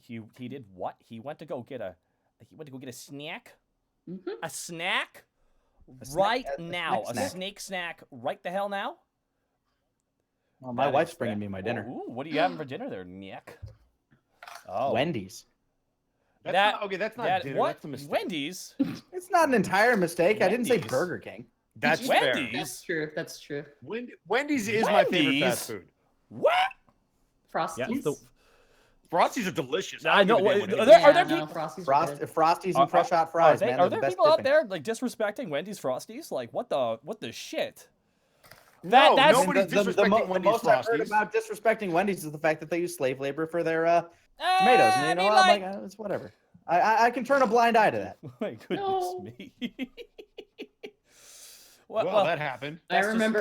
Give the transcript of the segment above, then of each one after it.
he did what? He went to go get a snack. Mm-hmm. A snack. Right Now. A snake snack right the hell now. Well, my wife's bringing me my dinner. Ooh, what are you having for dinner there, Nick? Oh, Wendy's. That's not dinner. What? That's a mistake. Wendy's? It's not an entire mistake. I didn't say Wendy's. Burger King. That's Wendy's. fair. That's true. That's true. Wendy's is my favorite fast food. What? Frosties. Yeah, Frosties are delicious. I know. Are Are there people? Frosties and fresh hot fries, man. Are the there best people out dipping. there like disrespecting Wendy's Frosties? Like what the shit? No, That's nobody's disrespecting Wendy's most I've heard Frosties. about disrespecting Wendy's is the fact that they use slave labor for their tomatoes. And you know, I'm like, it's whatever. I can turn a blind eye to that. My goodness me. Well, that happened. I remember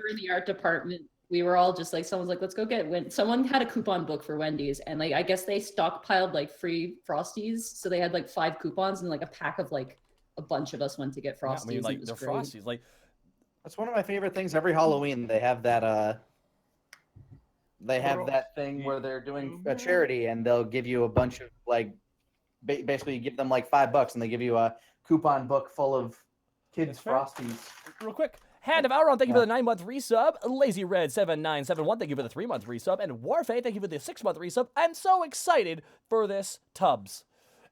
in the art department, we were all just like, someone's like, let's go get someone had a coupon book for Wendy's, and like I guess they stockpiled like free Frosties, so they had like 5 coupons, and like a pack of like a bunch of us went to get Frosties. I mean, like it was they're great. Frosties. Like That's one of my favorite things. Every Halloween, they have that thing where they're doing a charity, and they'll give you a bunch of like, basically you give them like $5, and they give you a coupon book full of kids' Frosties. real quick. Hand of Auron, thank you for the 9-month resub. Lazy Red 7971, thank you for the 3-month resub. And Warfay, thank you for the 6-month resub. I'm so excited for this Tubbs.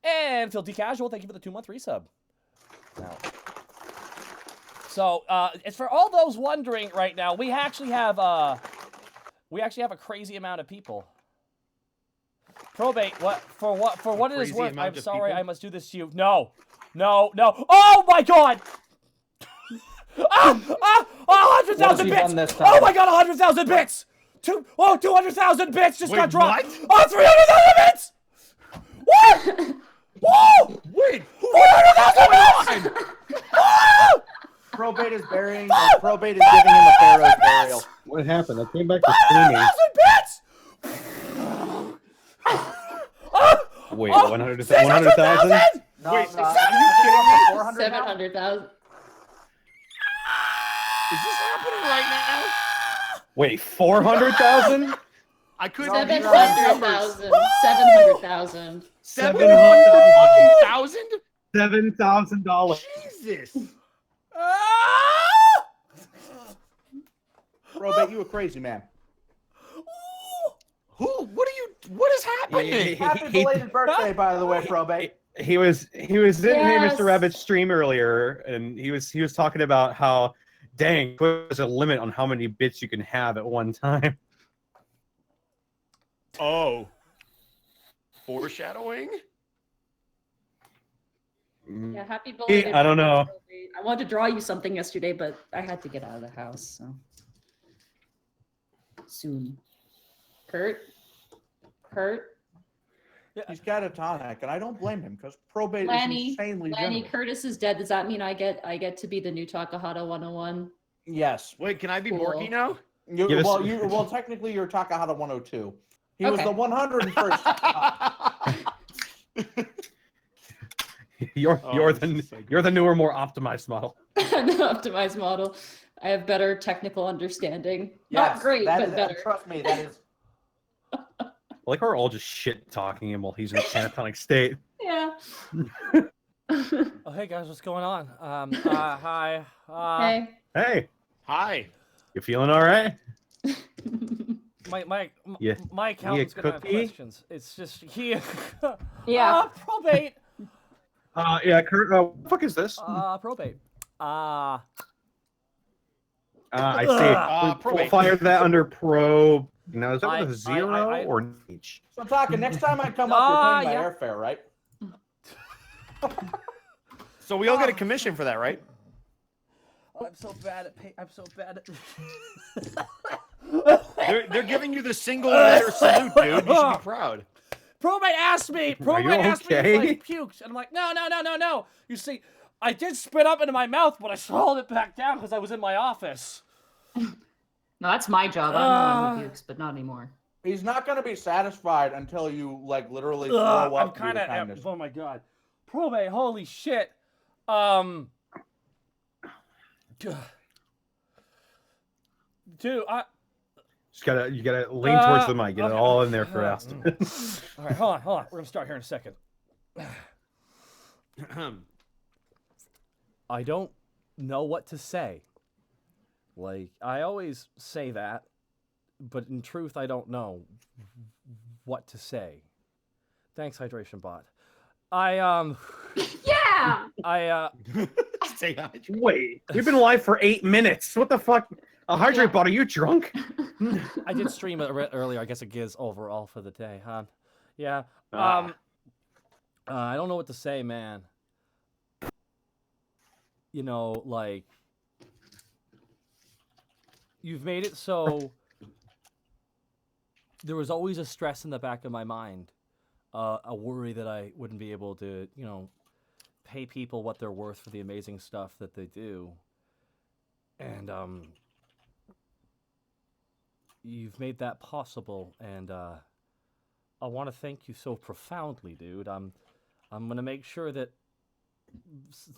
And Filthy Casual, thank you for the 2-month resub. So, it's for all those wondering right now, we actually have a crazy amount of people. Probate, for what it is worth, I'm sorry I must do this to you. No. Oh my god! 100,000 bits! Oh my god, 100,000 bits! 200,000 bits just got dropped! Oh, 300,000 bits! What? Whoa! Wait! 400,000 bits! Oh! Probate is burying. Probate is giving him a pharaoh's burial. What happened? I came back to streaming. 500,000 bits! Wait, 100,000? No, Wait, no, are you kidding me? 700,000. Is this happening right now? Wait, 400,000? I couldn't 700,000. 700,000. 700,000? $7,000. Jesus! Probate, you a crazy man. What is happening? Happy belated birthday, by the way, Probate. He was in Hey Mr. Rabbit's stream earlier, and he was talking about how, dang, there's a limit on how many bits you can have at one time. Oh. Foreshadowing? Yeah, happy belated. I don't know. I wanted to draw you something yesterday, but I had to get out of the house, so. Soon. Kurt? He's got a tonic, and I don't blame him because Probate is insanely Lanny, generous. Curtis is dead. Does that mean I get to be the new Takahata 101? Yes. Wait, can I be Cool. Borky now? Well, technically, you're Takahata 102. He was the 101st. You're the newer, more optimized model. The optimized model. I have better technical understanding. Yes, Not great, but better. Trust me, that is. I like how we're all just shit talking him while he's in a catatonic state. Yeah. Oh, hey guys, what's going on? Hi. Hey. Hey, Hi. you feeling all right? My Yeah. accountant's gonna have cookie? questions. It's just he. Yeah. Probate. Yeah, Kurt. What the fuck is this? Probate. I see. We'll probate. fire that under probe. Now, is that I- with a zero I- or H? So, Taka, next time I come up, you're paying my yeah. airfare, right? So we all get a commission for that, right? I'm so bad at pay. I'm so bad at. They're giving you the single letter salute, dude. You should be proud. Probate asked me. Probate you asked me okay? if I puked, and I'm like, no. You see, I did spit up into my mouth, but I swallowed it back down because I was in my office. No, that's my job. I'm the one who pukes, but not anymore. He's not going to be satisfied until you, like, literally throw I'm up kind your of. kindness. Oh my god. Probate. Holy shit. Dude, You gotta lean towards the mic. Get it okay. all in there fast. All right, hold on. We're gonna start here in a second. I don't know what to say. Like, I always say that, but in truth, I don't know what to say. Thanks, Hydration Bot. Yeah. Say hi. Wait, we've been live for 8 minutes. What the fuck? A hydrate bot? Are you drunk? I did stream it earlier. I guess it gives overall for the day, huh? Yeah. Ah. I don't know what to say, man. You know, like, you've made it so there was always a stress in the back of my mind, a worry that I wouldn't be able to, you know, pay people what they're worth for the amazing stuff that they do. And you've made that possible, and I want to thank you so profoundly, dude. I'm gonna make sure that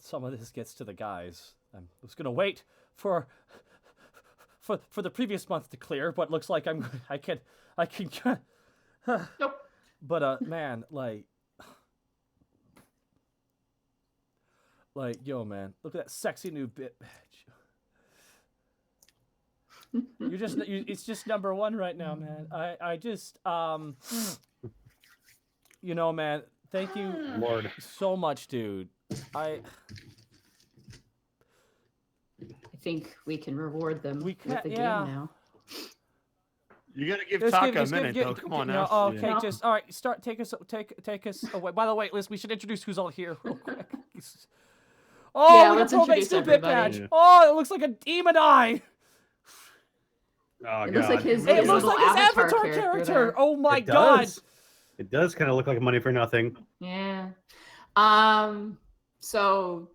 some of this gets to the guys. I was gonna wait for the previous month to clear, but looks like I can. Nope. But man, like, yo, man, look at that sexy new bit. It's just number one right now, man. I just you know, man, thank you Lord. so much, dude. I think we can reward them We with can't- the game yeah. now. You gotta give Just Taka a just minute, though. Come on now. Okay, Yeah. just all right. Take us away. By the way, Liz, we should introduce who's all here real quick. Oh, Yeah, we got let's Probate's introduce new bit everybody. badge. Oh, it looks like a demon eye. Oh, It God. looks like his It looks little like his avatar avatar character character. there. Oh my It god. does. It does kind of look like money for nothing. Yeah. So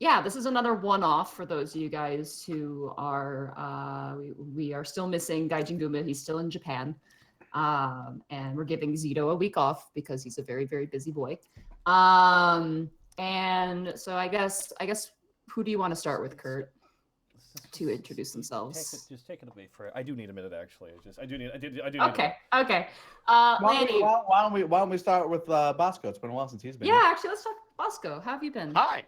yeah, this is another one-off for those of you guys who are we are still missing Gaijin Guma. He's still in Japan. And we're giving Zito a week off because he's a very, very busy boy. And so I guess who do you want to start with, Kurt, to introduce themselves? Just take it away for it. I do need a minute, actually. I do need. Okay. Why Lanny. don't we start with Bosco? It's been a while since he's been Yeah, here. actually, let's talk Bosco. How have you been? Hi,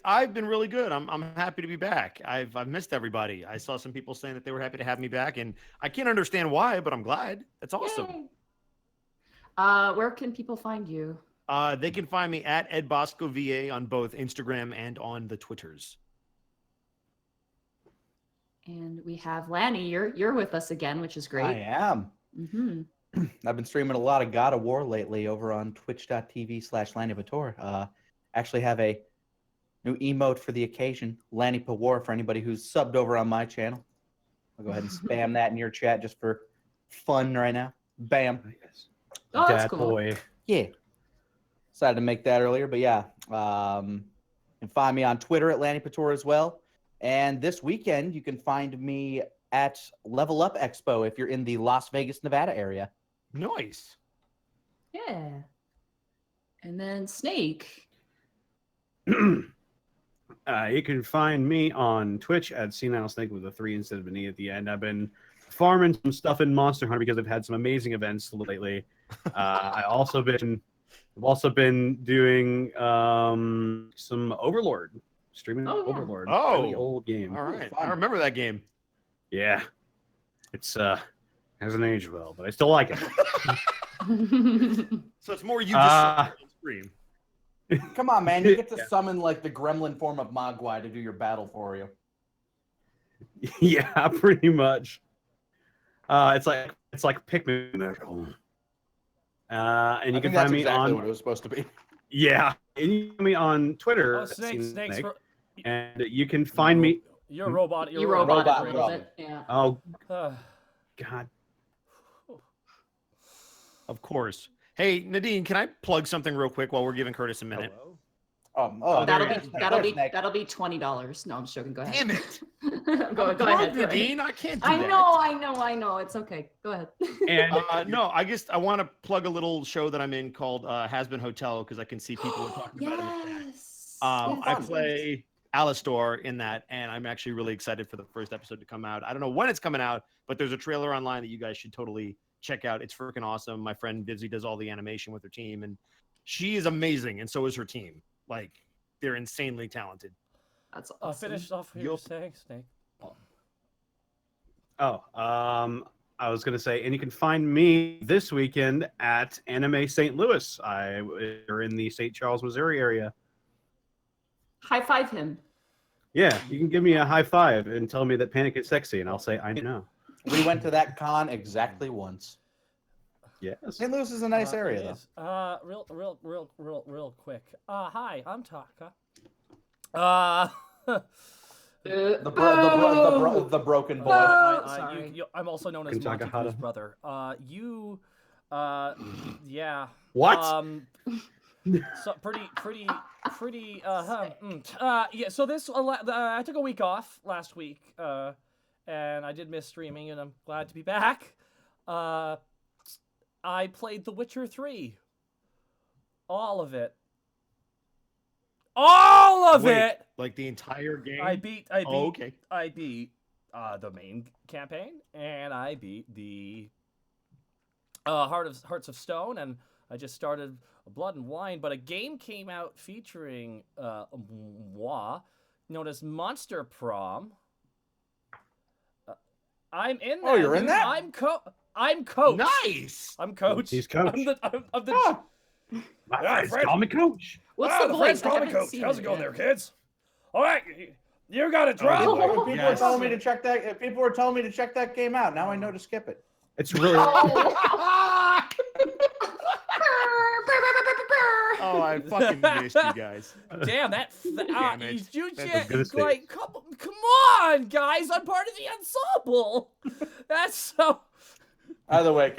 I've been really good. I'm happy to be back. I've missed everybody. I saw some people saying that they were happy to have me back, and I can't understand why, but I'm glad. That's awesome. Yay. Where can people find you? They can find me at Ed Bosco VA on both Instagram and on the Twitters. And we have Lanny. You're with us again, which is great. I am. Mm-hmm. I've been streaming a lot of God of War lately over on twitch.tv/LannyPator. Actually have a new emote for the occasion, Lanny Pawar, for anybody who's subbed over on my channel. I'll go ahead and spam that in your chat just for fun right now. Bam. Oh, that's Dad cool. boy. Yeah. Decided to make that earlier, but yeah. You can find me on Twitter at Lanny Pator as well. And this weekend, you can find me at Level Up Expo if you're in the Las Vegas, Nevada area. Nice. Yeah. And then Snake. You can find me on Twitch at Senile Snake with a 3 instead of an E at the end. I've been farming some stuff in Monster Hunter because I've had some amazing events lately. I've also been doing some Overlord, streaming Oh, yeah. Overlord. Oh. Really old game. All right. fun. I remember that game. Yeah, it's hasn't aged well, but I still like it. So it's more you just on stream. Come on, man. You get to summon like the gremlin form of Mogwai to do your battle for you. Yeah, pretty much. It's like Pikmin. And you can find me exactly on what it was supposed to be. and you can find me on Twitter. Oh, at snakes. Snake, and you can find me. You're a robot. You robot robot, a little robot. bit. Yeah. Oh Uh, God. Of course. Hey, Nadine, can I plug something real quick while we're giving Curtis a minute? That'll there be you go. that'll be $20. No, I'm just joking. Go ahead. Damn it. go Plug, ahead. Nadine. I can't do I that. know. It's okay. Go ahead. And No, I want to plug a little show that I'm in called Has Been Hotel because I can see people are talking about it in the chat. Yes. I play Alistor in that, and I'm actually really excited for the first episode to come out. I don't know when it's coming out, but there's a trailer online that you guys should totally check out. It's freaking awesome. My friend Vivzy does all the animation with her team, and she is amazing, and so is her team. Like, they're insanely talented. That's awesome. Finish off what you were saying, Snake. I was gonna say, and you can find me this weekend at Anime St. Louis. We're in the St. Charles, Missouri area. High five him. Yeah, you can give me a high five and tell me that Panic is sexy, and I'll say I know. We went to that con exactly once. Yes. St. Louis is a nice area, It though. is. Real quick. Hi, I'm Taka. The broken boy. Sorry. I'm also known as Kentucky Monty Hata. Crew's brother. Yeah. What? So yeah. So this, I took a week off last week, and I did miss streaming, and I'm glad to be back. I played The Witcher 3. All of it. Wait, like the entire game? I beat Oh, okay. I beat the main campaign, and I beat the Hearts of Stone, and I just started Blood and Wine, but a game came out featuring moi, known as Monster Prom. I'm in that. Oh, you're in that? I'm coach. Nice. I'm coach. He's coach. I'm the My Yeah, friends Fred. call me coach. What's the the voice? friends call I me haven't coach. seen How's it going yet. there, kids? All right, you got it, drop. People were Yes. telling me to check that. If people were telling me to check that game out, now I know to skip it. It's really Oh, I fucking missed you guys. Damn that! Damn it. You That just was good like come on, guys! I'm part of the ensemble. That's so. Either way,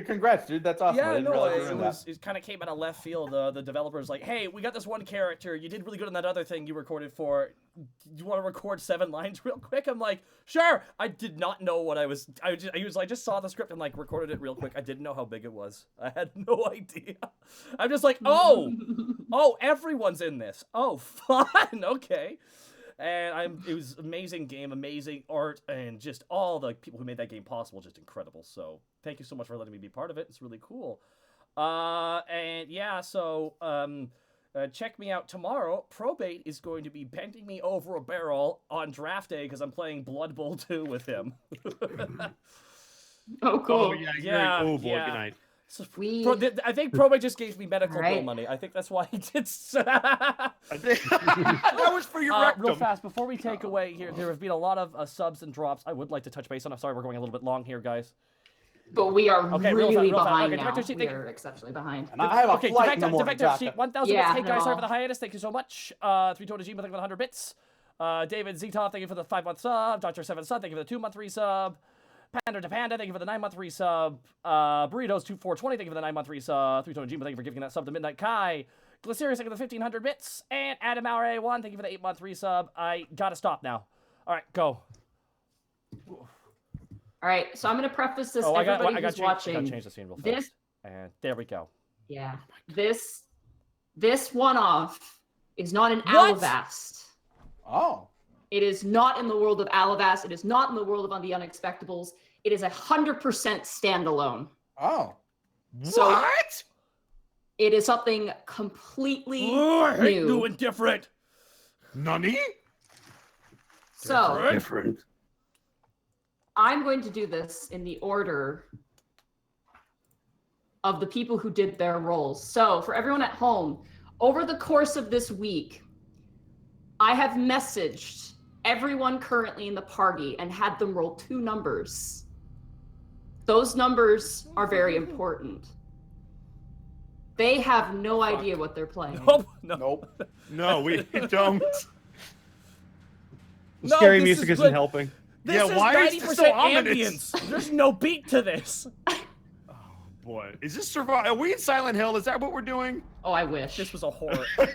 congrats, dude. That's awesome. I Yeah, didn't no, realize it kind of came out of left field. The developers like, hey, we got this one character. You did really good on that other thing you recorded for. You want to record 7 lines real quick? I'm like, sure. I did not know what I was. I just saw the script and like recorded it real quick. I didn't know how big it was. I had no idea. I'm just like, oh, everyone's in this. Oh, fun. Okay. And it was amazing game, amazing art, and just all the people who made that game possible, just incredible. So thank you so much for letting me be part of it. It's really cool. And yeah, so check me out tomorrow. Probate is going to be bending me over a barrel on draft day because I'm playing Blood Bowl 2 with him. Oh, cool. Oh, yeah. Yeah, Oh, boy. yeah. Good night. So, We- I think Probate just gave me medical bill Right. money. I think that's why he did. I think that was for your rectum. Real fast, before we take away here, there have been a lot of subs and drops. I would like to touch base on. I'm sorry, we're going a little bit long here, guys. But we are Okay, real really fast. behind Okay, now. Defector Sheet, We thank- are exceptionally behind. And I have a Okay, flight in the morning, Defector Taka. Sheet, 1,000 Yeah, bits. Hey, guys, sorry no. for the hiatus. Thank you so much. 3 Total G, thank you for the 100 bits. David Zitov, thank you for the 5-month sub. Dr. 7 Sun, thank you for the 2-month resub. Panda to Panda, thank you for the 9-month resub. Burritos 2420, thank you for the 9-month resub. 3 Total G, thank you for giving that sub to Midnight Kai. Glycerius, thank you for the 1,500 bits. And Adam Hour A1, thank you for the 8-month resub. I gotta stop now. All right, go. All right, so I'm going to preface this. I Everybody got who's to watching. change the scene real fast. This- And there we go. Yeah. This one-off is not an What? Alavast. Oh. It is not in the world of Alavast. It is not in the world of On the Unexpectables. It is 100% standalone. Oh. So What? it is something completely I hate new. doing different. Nani? So different. I'm going to do this in the order of the people who did their roles. So for everyone at home, over the course of this week, I have messaged everyone currently in the party and had them roll 2 numbers. Those numbers are very important. They have no idea what they're playing. Nope. No. Nope. No, we don't. No, Scary this music is isn't good. helping. This Yeah, is why is 90% this so ominous? ambience. There's no beat to this. Boy, is this survival? Are we in Silent Hill? Is that what we're doing? Oh, I wish. This was a horror. If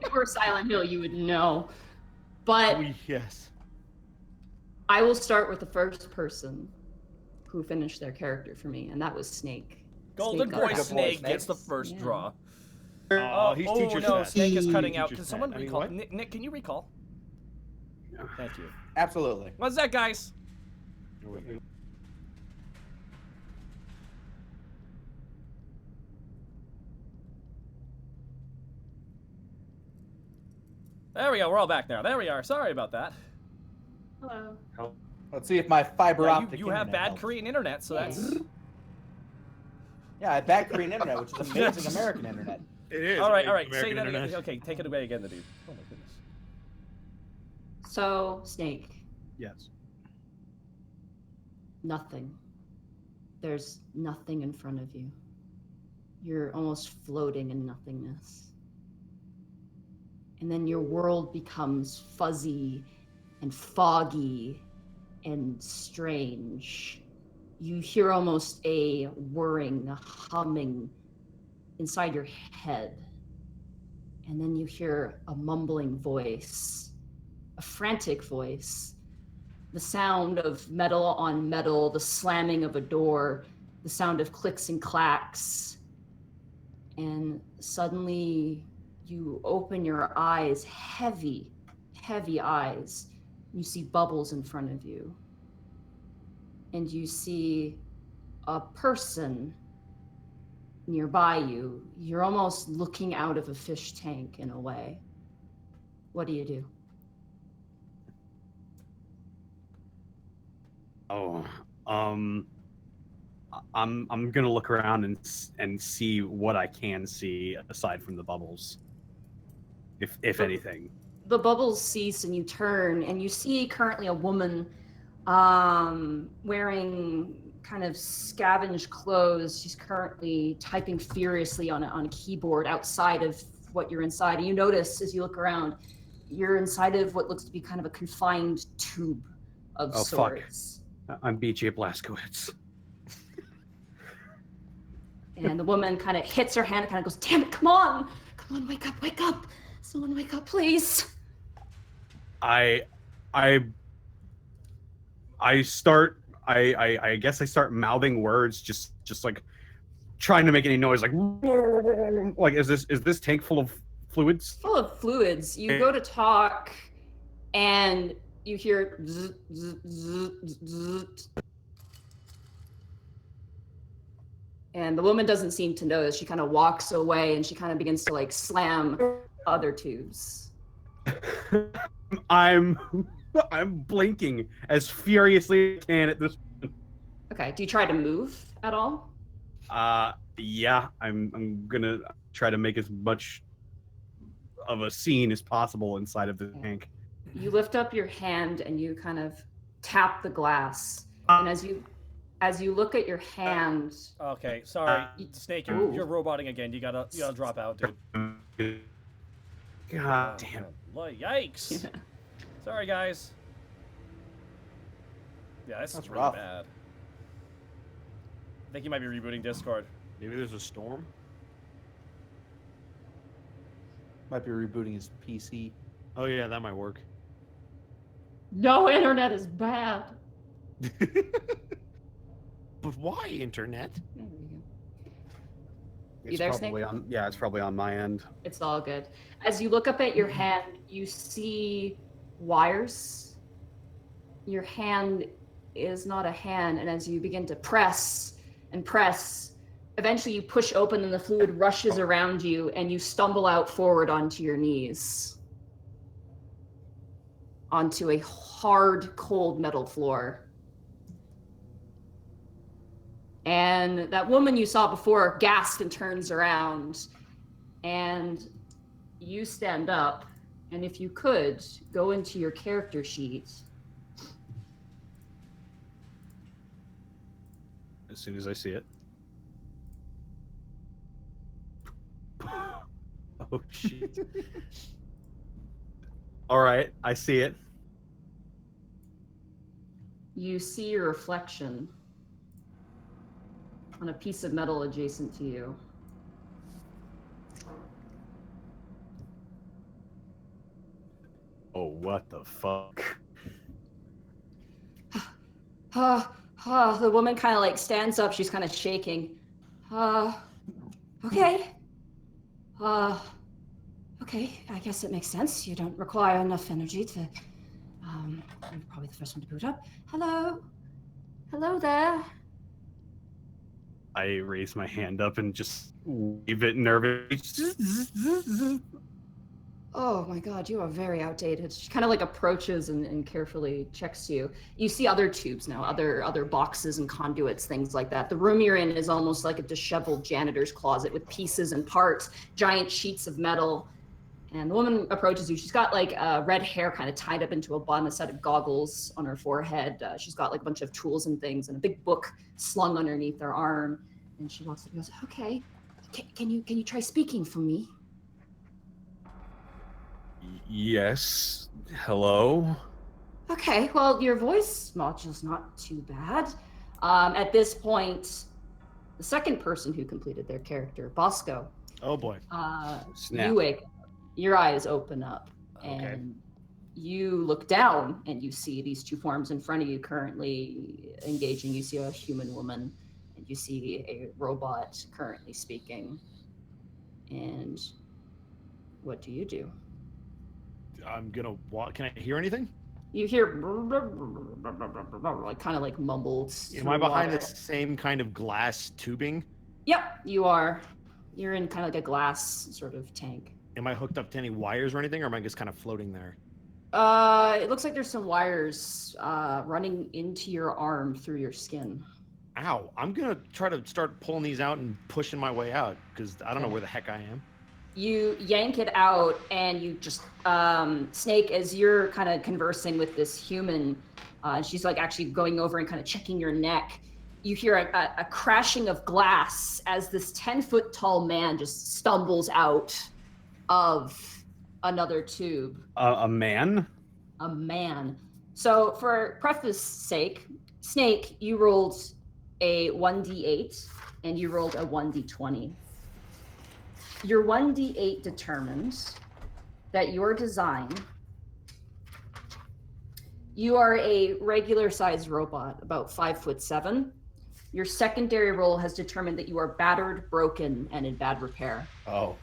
you were Silent Hill, you would know. But Oh, yes. I will start with the first person who finished their character for me, and that was Snake. Golden Snake Boy got Good it. boy, Snake gets the Snake. first draw. Oh, he's teacher's no, pet. Snake is cutting Teacher's out. Can pet. someone I mean, recall? what? Nick, can you recall? Thank you. Absolutely. What's that, guys? There we go. We're all back now. There we are. Sorry about that. Hello. Let's see if my fiber Yeah, optic you have internet bad helps. Korean internet, so that's. Yeah, I have bad Korean internet, which is amazing American internet. It is. All right. Say American that internet. again. Okay, take it away again, the dude. Oh my goodness. So, Snake, Yes. nothing. There's nothing in front of you. You're almost floating in nothingness. And then your world becomes fuzzy and foggy and strange. You hear almost a whirring, a humming inside your head. And then you hear a mumbling voice, a frantic voice, the sound of metal on metal, the slamming of a door, the sound of clicks and clacks. And suddenly you open your eyes, heavy, heavy eyes. You see bubbles in front of you. And you see a person nearby you. You're almost looking out of a fish tank in a way. What do you do? Oh, I'm gonna look around and see what I can see aside from the bubbles, if anything. The bubbles cease and you turn and you see currently a woman wearing kind of scavenged clothes. She's currently typing furiously on a keyboard outside of what you're inside. And you notice as you look around, you're inside of what looks to be kind of a confined tube of Oh, sorts. Fuck. I'm BJ Blazkowicz. And the woman kind of hits her hand and kind of goes, "Damn it, come on, wake up. Someone wake up, please." I guess I start mouthing words, just like trying to make any noise, like is this tank full of fluids? Full of fluids. You go to talk and you hear zzz, zzz, zzz, zzz. And the woman doesn't seem to notice. She kind of walks away and she kind of begins to like slam other tubes. I'm blinking as furiously as I can at this. Okay. Do you try to move at all? Yeah, I'm gonna try to make as much of a scene as possible inside of the tank. You lift up your hand and you kind of tap the glass. And as you look at your hand, Okay, sorry, Snake, you're roboting again. You gotta drop out, dude. God damn. Yikes! Sorry, guys. Yeah, this That's is really rough. bad. I think you might be rebooting Discord. Maybe there's a storm. Might be rebooting his PC. Oh yeah, that might work. no, internet is bad. But why internet? There we go. It's there, probably Snake? it's probably on my end. It's all good. As you look up at your hand, you see wires. Your hand is not a hand, and as you begin to press and press, eventually you push open and the fluid rushes around you and you stumble out forward onto your knees. Onto a hard, cold metal floor. And that woman you saw before gasps and turns around, and you stand up, and if you could, go into your character sheet. As soon as I see it. Oh shit. All right, I see it. You see your reflection on a piece of metal adjacent to you. Oh, what the fuck? The woman kind of like stands up. She's kind of shaking. Okay. Okay, I guess it makes sense. You don't require enough energy to I'm probably the first one to boot up. Hello? Hello there? I raise my hand up and just wave it nervous. Oh my god, you are very outdated. She kind of like approaches and carefully checks you. You see other tubes now, other boxes and conduits, things like that. The room you're in is almost like a disheveled janitor's closet with pieces and parts, giant sheets of metal. And the woman approaches you. She's got like red hair kind of tied up into a bun, a set of goggles on her forehead. She's got like a bunch of tools and things and a big book slung underneath her arm. And she walks up and goes, okay, can you try speaking for me? Yes. Hello. Okay, well, your voice module's not too bad. At this point, the second person who completed their character, Bosco, Oh boy. Snap. you wake up, your eyes open up, Okay. and you look down and you see these two forms in front of you currently engaging. You see a human woman and you see a robot currently speaking. And what do you do? I'm gonna walk. Can I hear anything? You hear like kind of like mumbled. Am I behind water. the same kind of glass tubing? Yep, you are. You're in kind of like a glass sort of tank. Am I hooked up to any wires or anything, or am I just kind of floating there? It looks like there's some wires running into your arm through your skin. Ow! I'm gonna try to start pulling these out and pushing my way out because I don't know where the heck I am. You yank it out and you just Snake, as you're kind of conversing with this human, she's like actually going over and kind of checking your neck. You hear a crashing of glass as this 10-foot tall man just stumbles out of another tube. A man? A man. So for preface sake, Snake, you rolled a 1d8 and you rolled a 1d20. Your 1d8 determines that your design, you are a regular sized robot, about 5'7". Your secondary roll has determined that you are battered, broken, and in bad repair. Oh.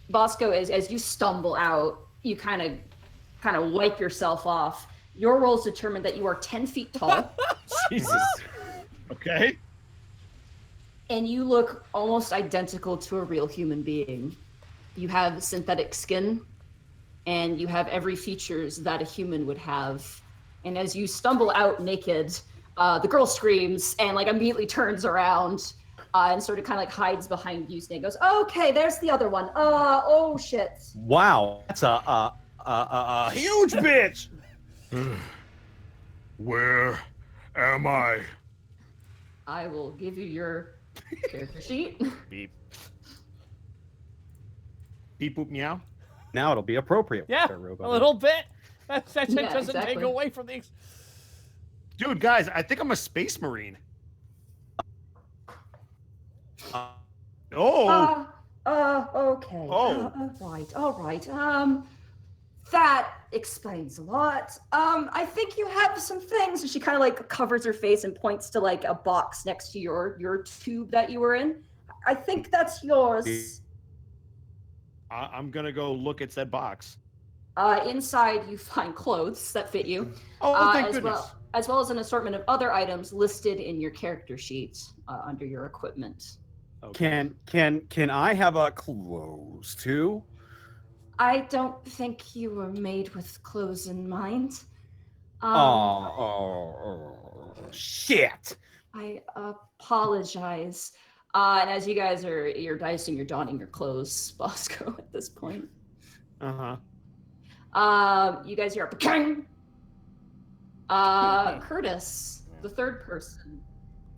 Bosco, as you stumble out, you kind of wipe yourself off. Your rolls determine that you are 10 feet tall. Jesus. Okay. And you look almost identical to a real human being. You have synthetic skin, and you have every features that a human would have. And as you stumble out naked, the girl screams and like immediately turns around and sort of kind of like hides behind you. Snake goes, "Okay, there's the other one. Oh shit." Wow, that's a huge bitch. Where am I? I will give you your character sheet. Beep. Beep boop meow. Now it'll be appropriate. Yeah, for robot. a little bit. That doesn't exactly. take away from the. Dude, guys, I think I'm a space marine. Oh. Okay. Oh. All right. That explains a lot. I think you have some things. And she kind of like covers her face and points to like a box next to your tube that you were in. I think that's yours. I'm gonna go look at said box. Inside you find clothes that fit you. Oh, thank goodness. As well as an assortment of other items listed in your character sheet under your equipment. Okay. Can I have a clothes too? I don't think you were made with clothes in mind. Shit. I apologize. And as you guys you're dicing, you're donning your clothes, Bosco, at this point. Uh-huh. You guys hear a ping. Curtis, the third person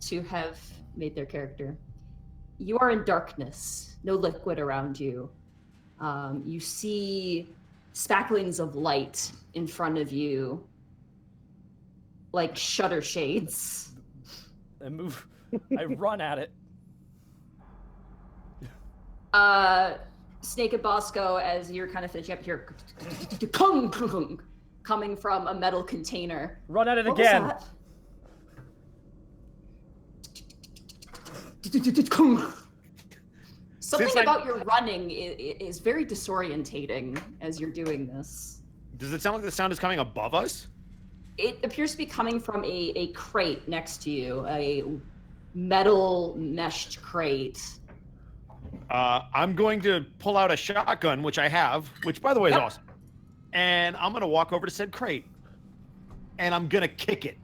to have made their character. You are in darkness, no liquid around you. You see spacklings of light in front of you, like shutter shades. I move. I run at it. Snake and Bosco, as you're kind of finishing up here, coming from a metal container. Run at it What again. was that? Something Since about your running is very disorientating as you're doing this. Does it sound like the sound is coming above us? It appears to be coming from a crate next to you, a metal meshed crate. I'm going to pull out a shotgun, which I have, which by the way is Yep. awesome. And I'm gonna walk over to said crate, and I'm gonna kick it.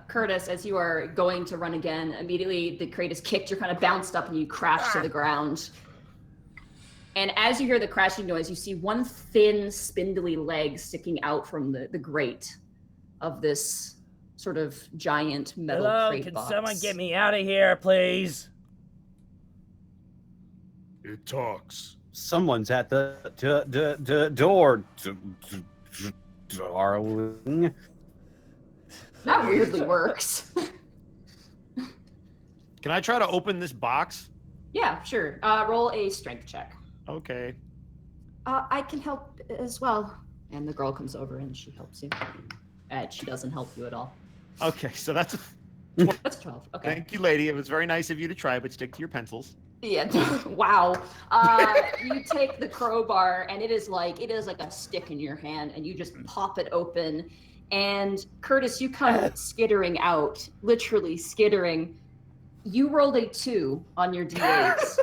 Curtis, as you are going to run again, immediately the crate is kicked. You're kind of bounced up and you crash to the ground. And as you hear the crashing noise, you see one thin, spindly leg sticking out from the grate of this sort of giant metal Hello, crate can box. someone get me out of here, please? It talks. Someone's at the door, darling. That weirdly works. Can I try to open this box? Yeah, sure. Roll a strength check. Okay. I can help as well. And the girl comes over and she helps you. She doesn't help you at all. Okay, so that's. That's 12. Okay. Thank you, lady. It was very nice of you to try, but stick to your pencils. Yeah. Wow. You take the crowbar and it is like a stick in your hand, and you just pop it open. And Curtis, you come skittering out, literally skittering. You rolled a 2 on your d8s,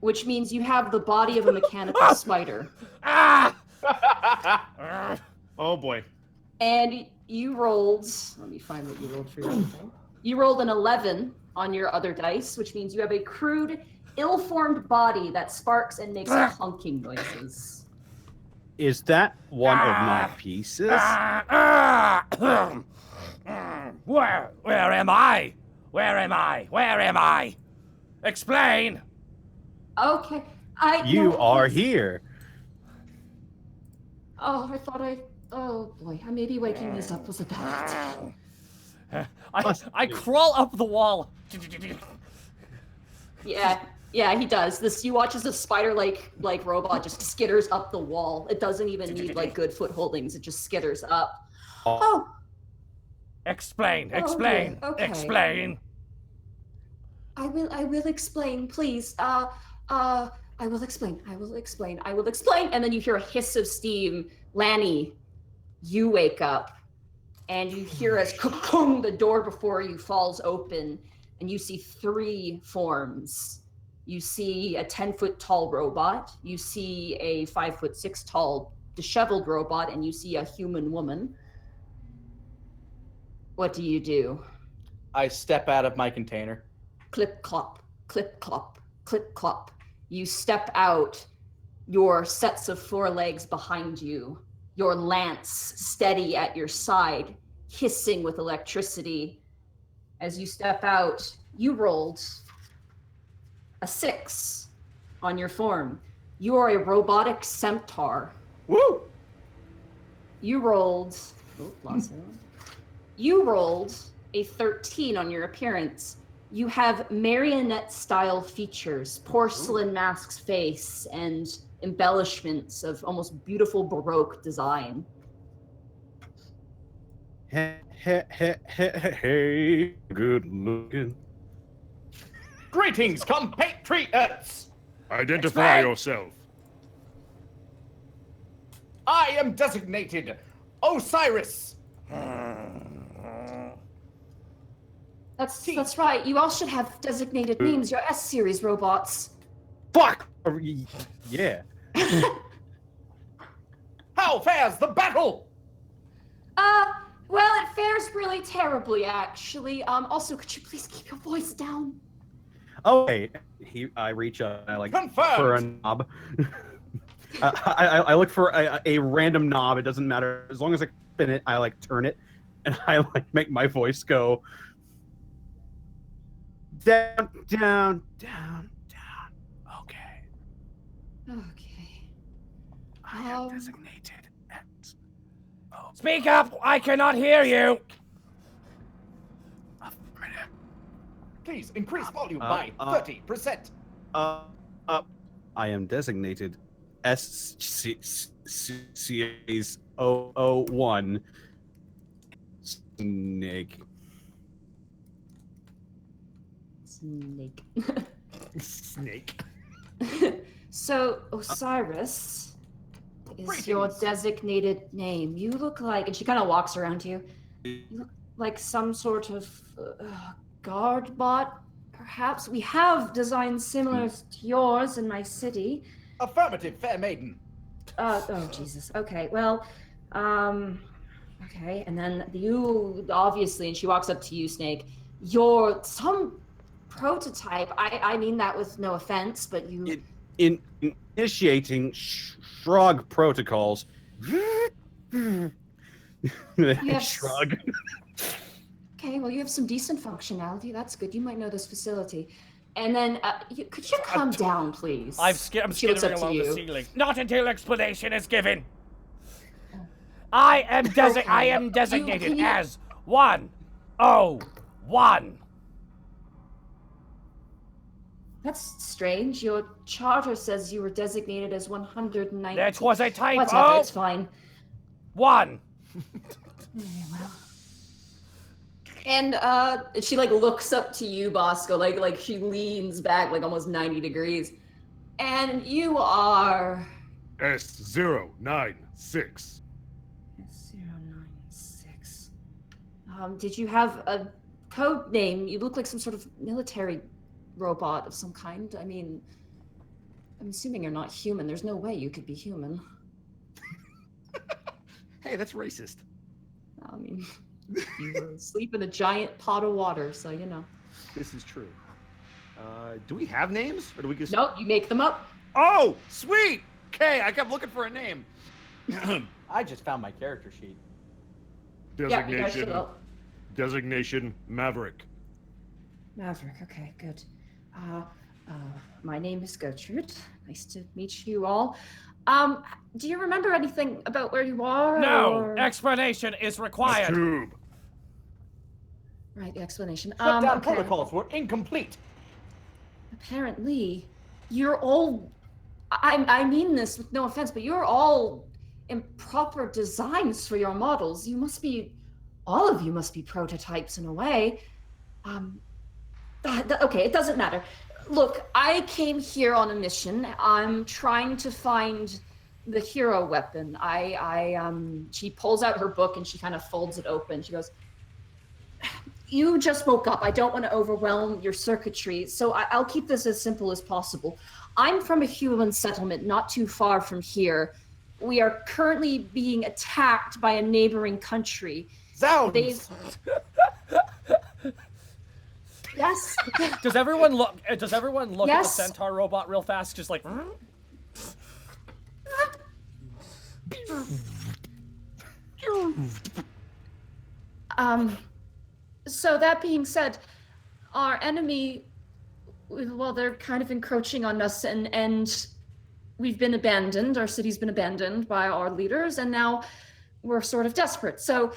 which means you have the body of a mechanical spider. Ah! Oh boy. And you rolled, let me find what you rolled for your other thing. You rolled an 11 on your other dice, which means you have a crude, ill-formed body that sparks and makes clunking noises. Is that one of my pieces? Where am I? Where am I? Where am I? Explain. Okay, You are here. Oh, I thought oh boy, maybe waking this up was a bad idea. I crawl up the wall. Yeah, he does. You watch as a spider-like robot just skitters up the wall. It doesn't even need like good footholdings. It just skitters up. Oh, Explain. okay. Explain. I will explain, please. I will explain. And then you hear a hiss of steam. Lanny, you wake up and you hear as the door before you falls open, and you see 3 forms. You see a 10-foot tall robot, you see a 5'6" tall disheveled robot, and you see a human woman. What do you do? I step out of my container. Clip clop, clip clop, clip clop. You step out, your sets of 4 legs behind you, your lance steady at your side, hissing with electricity. As you step out, you rolled a 6 on your form. You are a robotic centaur. Woo! You rolled You rolled a 13 on your appearance. You have marionette-style features, porcelain mask's face, and embellishments of almost beautiful Baroque design. Hey, good looking. Greetings, compatriots! Identify Explain. yourself. I am designated Osiris. That's right. You all should have designated names. You're S-series robots. Fuck! Yeah. How fares the battle? Well, it fares really terribly, actually. Also, could you please keep your voice down? Okay. I reach up and I Confirmed. for a knob. I look for a random knob. It doesn't matter as long as I spin it. I turn it, and I make my voice go down, down, down, down. Okay. Okay. I am designated. Speak up. I cannot hear you. Please increase volume by 30%. I am designated SCA's 001 Snake. Snake. So, Osiris, is your designated name? You look like, and she kind of walks around to you. You look like some sort of guard bot, perhaps. We have designs similar to yours in my city. Affirmative, fair maiden. Oh Jesus. Okay. Well, okay. And then you obviously, and she walks up to you, Snake. You're some prototype. I mean that with no offense, but you. In initiating shrug protocols. Yes. Shrug. Okay, well, you have some decent functionality. That's good. You might know this facility. And then, could you calm down, please? I'm She looks skittering up to along the you. ceiling. Not until explanation is given. I am designated Can you- as 101. That's strange. Your charter says you were designated as 119. That was a typo. Whatever, it's fine. 1. Well. And she like looks up to you, Bosco, like she leans back like almost 90 degrees. And you are S096. 096. Did you have a code name? You look like some sort of military robot of some kind. I mean, I'm assuming you're not human. There's no way you could be human. Hey, that's racist. I mean, you sleep in a giant pot of water, so you know. This is true. Do we have names, or do we just? Nope, you make them up. Oh, sweet. Okay, I kept looking for a name. I just found my character sheet. Yeah, you guys should up. Designation Maverick. Maverick, okay, good. My name is Gertrude. Nice to meet you all. Do you remember anything about where you are? No, or... explanation is required. Tube. Right, the explanation. Shutdown Okay. protocols were incomplete. Apparently, you're all. I mean this with no offense, but you're all improper designs for your models. You must be. All of you must be prototypes in a way. Okay, it doesn't matter. Look, I came here on a mission. I'm trying to find the hero weapon. She pulls out her book and she kind of folds it open. She goes, you just woke up. I don't want to overwhelm your circuitry, so I'll keep this as simple as possible. I'm from a human settlement not too far from here. We are currently being attacked by a neighboring country. Zounds! Yes. Does everyone look at the Yes. centaur robot real fast? Just like. So that being said, our enemy, well, they're kind of encroaching on us, and we've been abandoned. Our city's been abandoned by our leaders, and now we're sort of desperate. So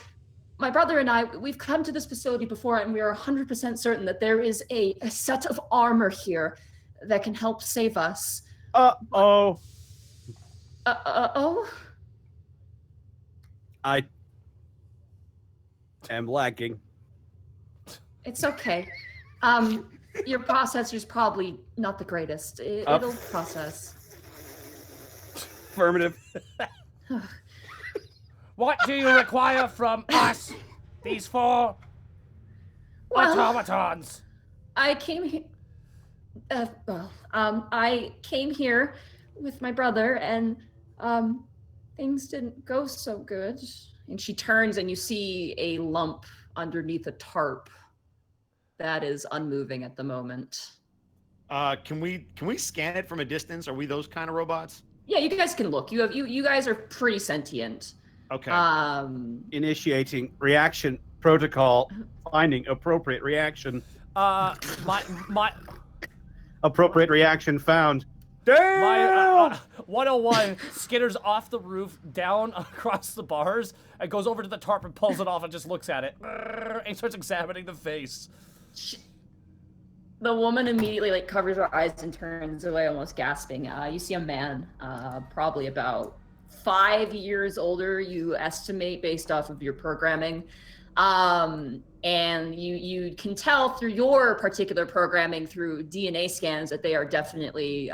my brother and I, we've come to this facility before, and we are 100% certain that there is a set of armor here that can help save us. Uh-oh. Oh? I am lacking. It's okay. Your processor's probably not the greatest. It'll process. Affirmative. What do you require from us? These 4 Well, automatons. I came here. I came here with my brother, and things didn't go so good. And she turns, and you see a lump underneath a tarp that is unmoving at the moment. Can we scan it from a distance? Are we those kind of robots? Yeah, you guys can look. You guys are pretty sentient. Okay. Initiating reaction protocol. Finding appropriate reaction. My Appropriate reaction found. Damn! My 101 skitters off the roof down across the bars and goes over to the tarp and pulls it off and just looks at it and starts examining the face. The woman immediately like covers her eyes and turns away, almost gasping. You see a man, probably about 5 years older, you estimate based off of your programming. And you can tell through your particular programming through DNA scans that they are definitely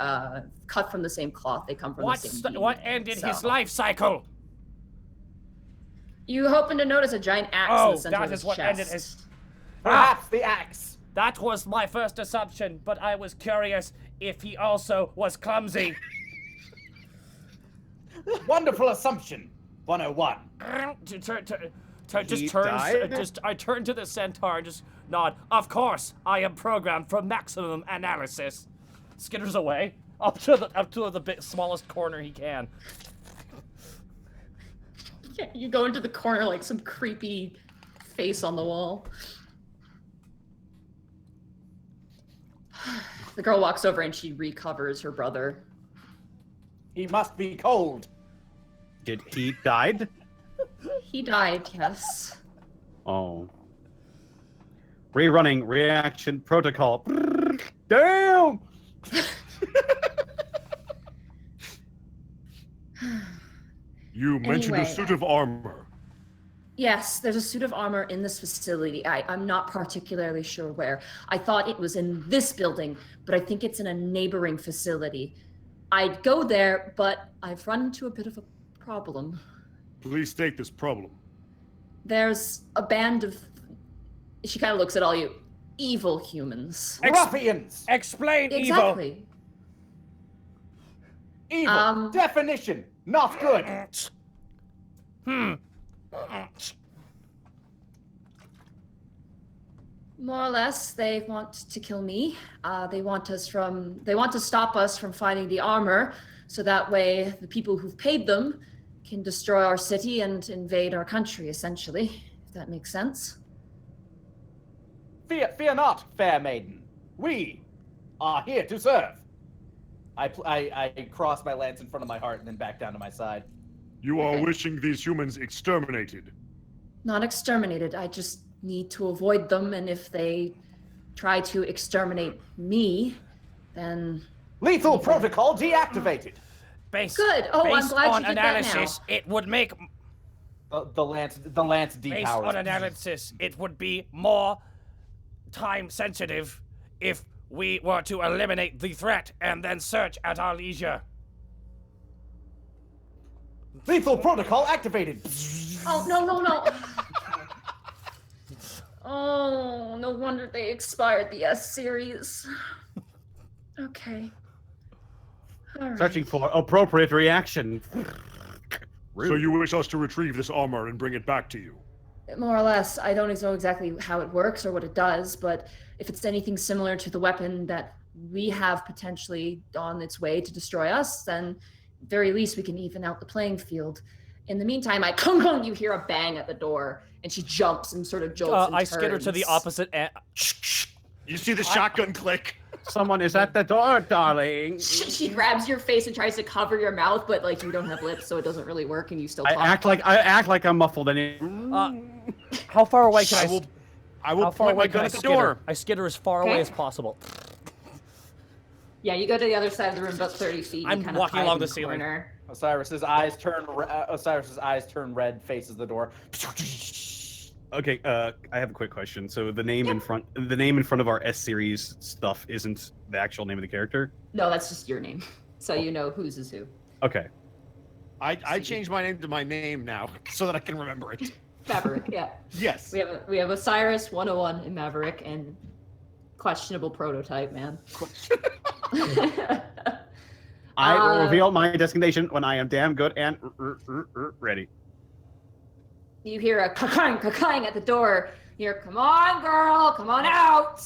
cut from the same cloth. They come from the same What DNA, ended so. his life cycle? You happen to notice a giant axe in the center that of his is what chest. ended his. Perhaps the axe. That was my first assumption, but I was curious if he also was clumsy. Wonderful assumption. 101. I turn to the centaur and just nod. Of course, I am programmed for maximum analysis. Skitters away up to the smallest corner he can. Yeah, you go into the corner like some creepy face on the wall. The girl walks over and she recovers her brother. He must be cold. Did he died? He died, yes. Oh. Rerunning reaction protocol. Damn! You mentioned Anyway. a suit of armor. Yes, there's a suit of armor in this facility. I'm not particularly sure where. I thought it was in this building, but I think it's in a neighboring facility. I'd go there, but I've run into a bit of a problem. Please state this problem. There's a band of... She kind of looks at all you. Evil humans. Ruffians. Explain Exactly. Evil. Definition. Not good. More or less, they want to kill me. They want to stop us from finding the armor, so that way the people who've paid them can destroy our city and invade our country, essentially. If that makes sense. Fear not, fair maiden. We are here to serve. I cross my lance in front of my heart and then back down to my side. You are Okay. wishing these humans exterminated. Not exterminated. I just need to avoid them, and if they try to exterminate me, then... Lethal protocol deactivated. Good. Oh, I'm glad on you did that analysis, now. it would make The lance based depowers. on analysis, it would be more time sensitive if we were to eliminate the threat and then search at our leisure. Lethal protocol activated. Oh, no. Oh, no wonder they expired the S series. Okay. All right. Searching for appropriate reaction. So you wish us to retrieve this armor and bring it back to you? More or less, I don't know exactly how it works or what it does, but if it's anything similar to the weapon that we have potentially on its way to destroy us, then at very least we can even out the playing field. In the meantime, you hear a bang at the door, and she jumps and sort of jolts and I skitter to the turns. opposite end. You see the shotgun click? Someone is at the door, darling. She grabs your face and tries to cover your mouth, but like you don't have lips, so it doesn't really work, and you still I talk. act like I'm muffled in it. How far away can I will How far point my away can gun I at the skitter? door. I skitter as far away Okay. as possible. Yeah, you go to the other side of the room, about 30 feet. I'm you kind walking of hide along in the ceiling. corner. Osiris's eyes turn red, faces the door. Okay, I have a quick question. So the name in front of our S series stuff isn't the actual name of the character? No, that's just your name, so you know whose is who. Okay. I changed my name to my name now so that I can remember it. Maverick, yeah. Yes. We have Osiris 101 and Maverick and questionable prototype, man. I will reveal my designation when I am damn good and ready. You hear a kakang at the door. You hear, come on, girl, come on out.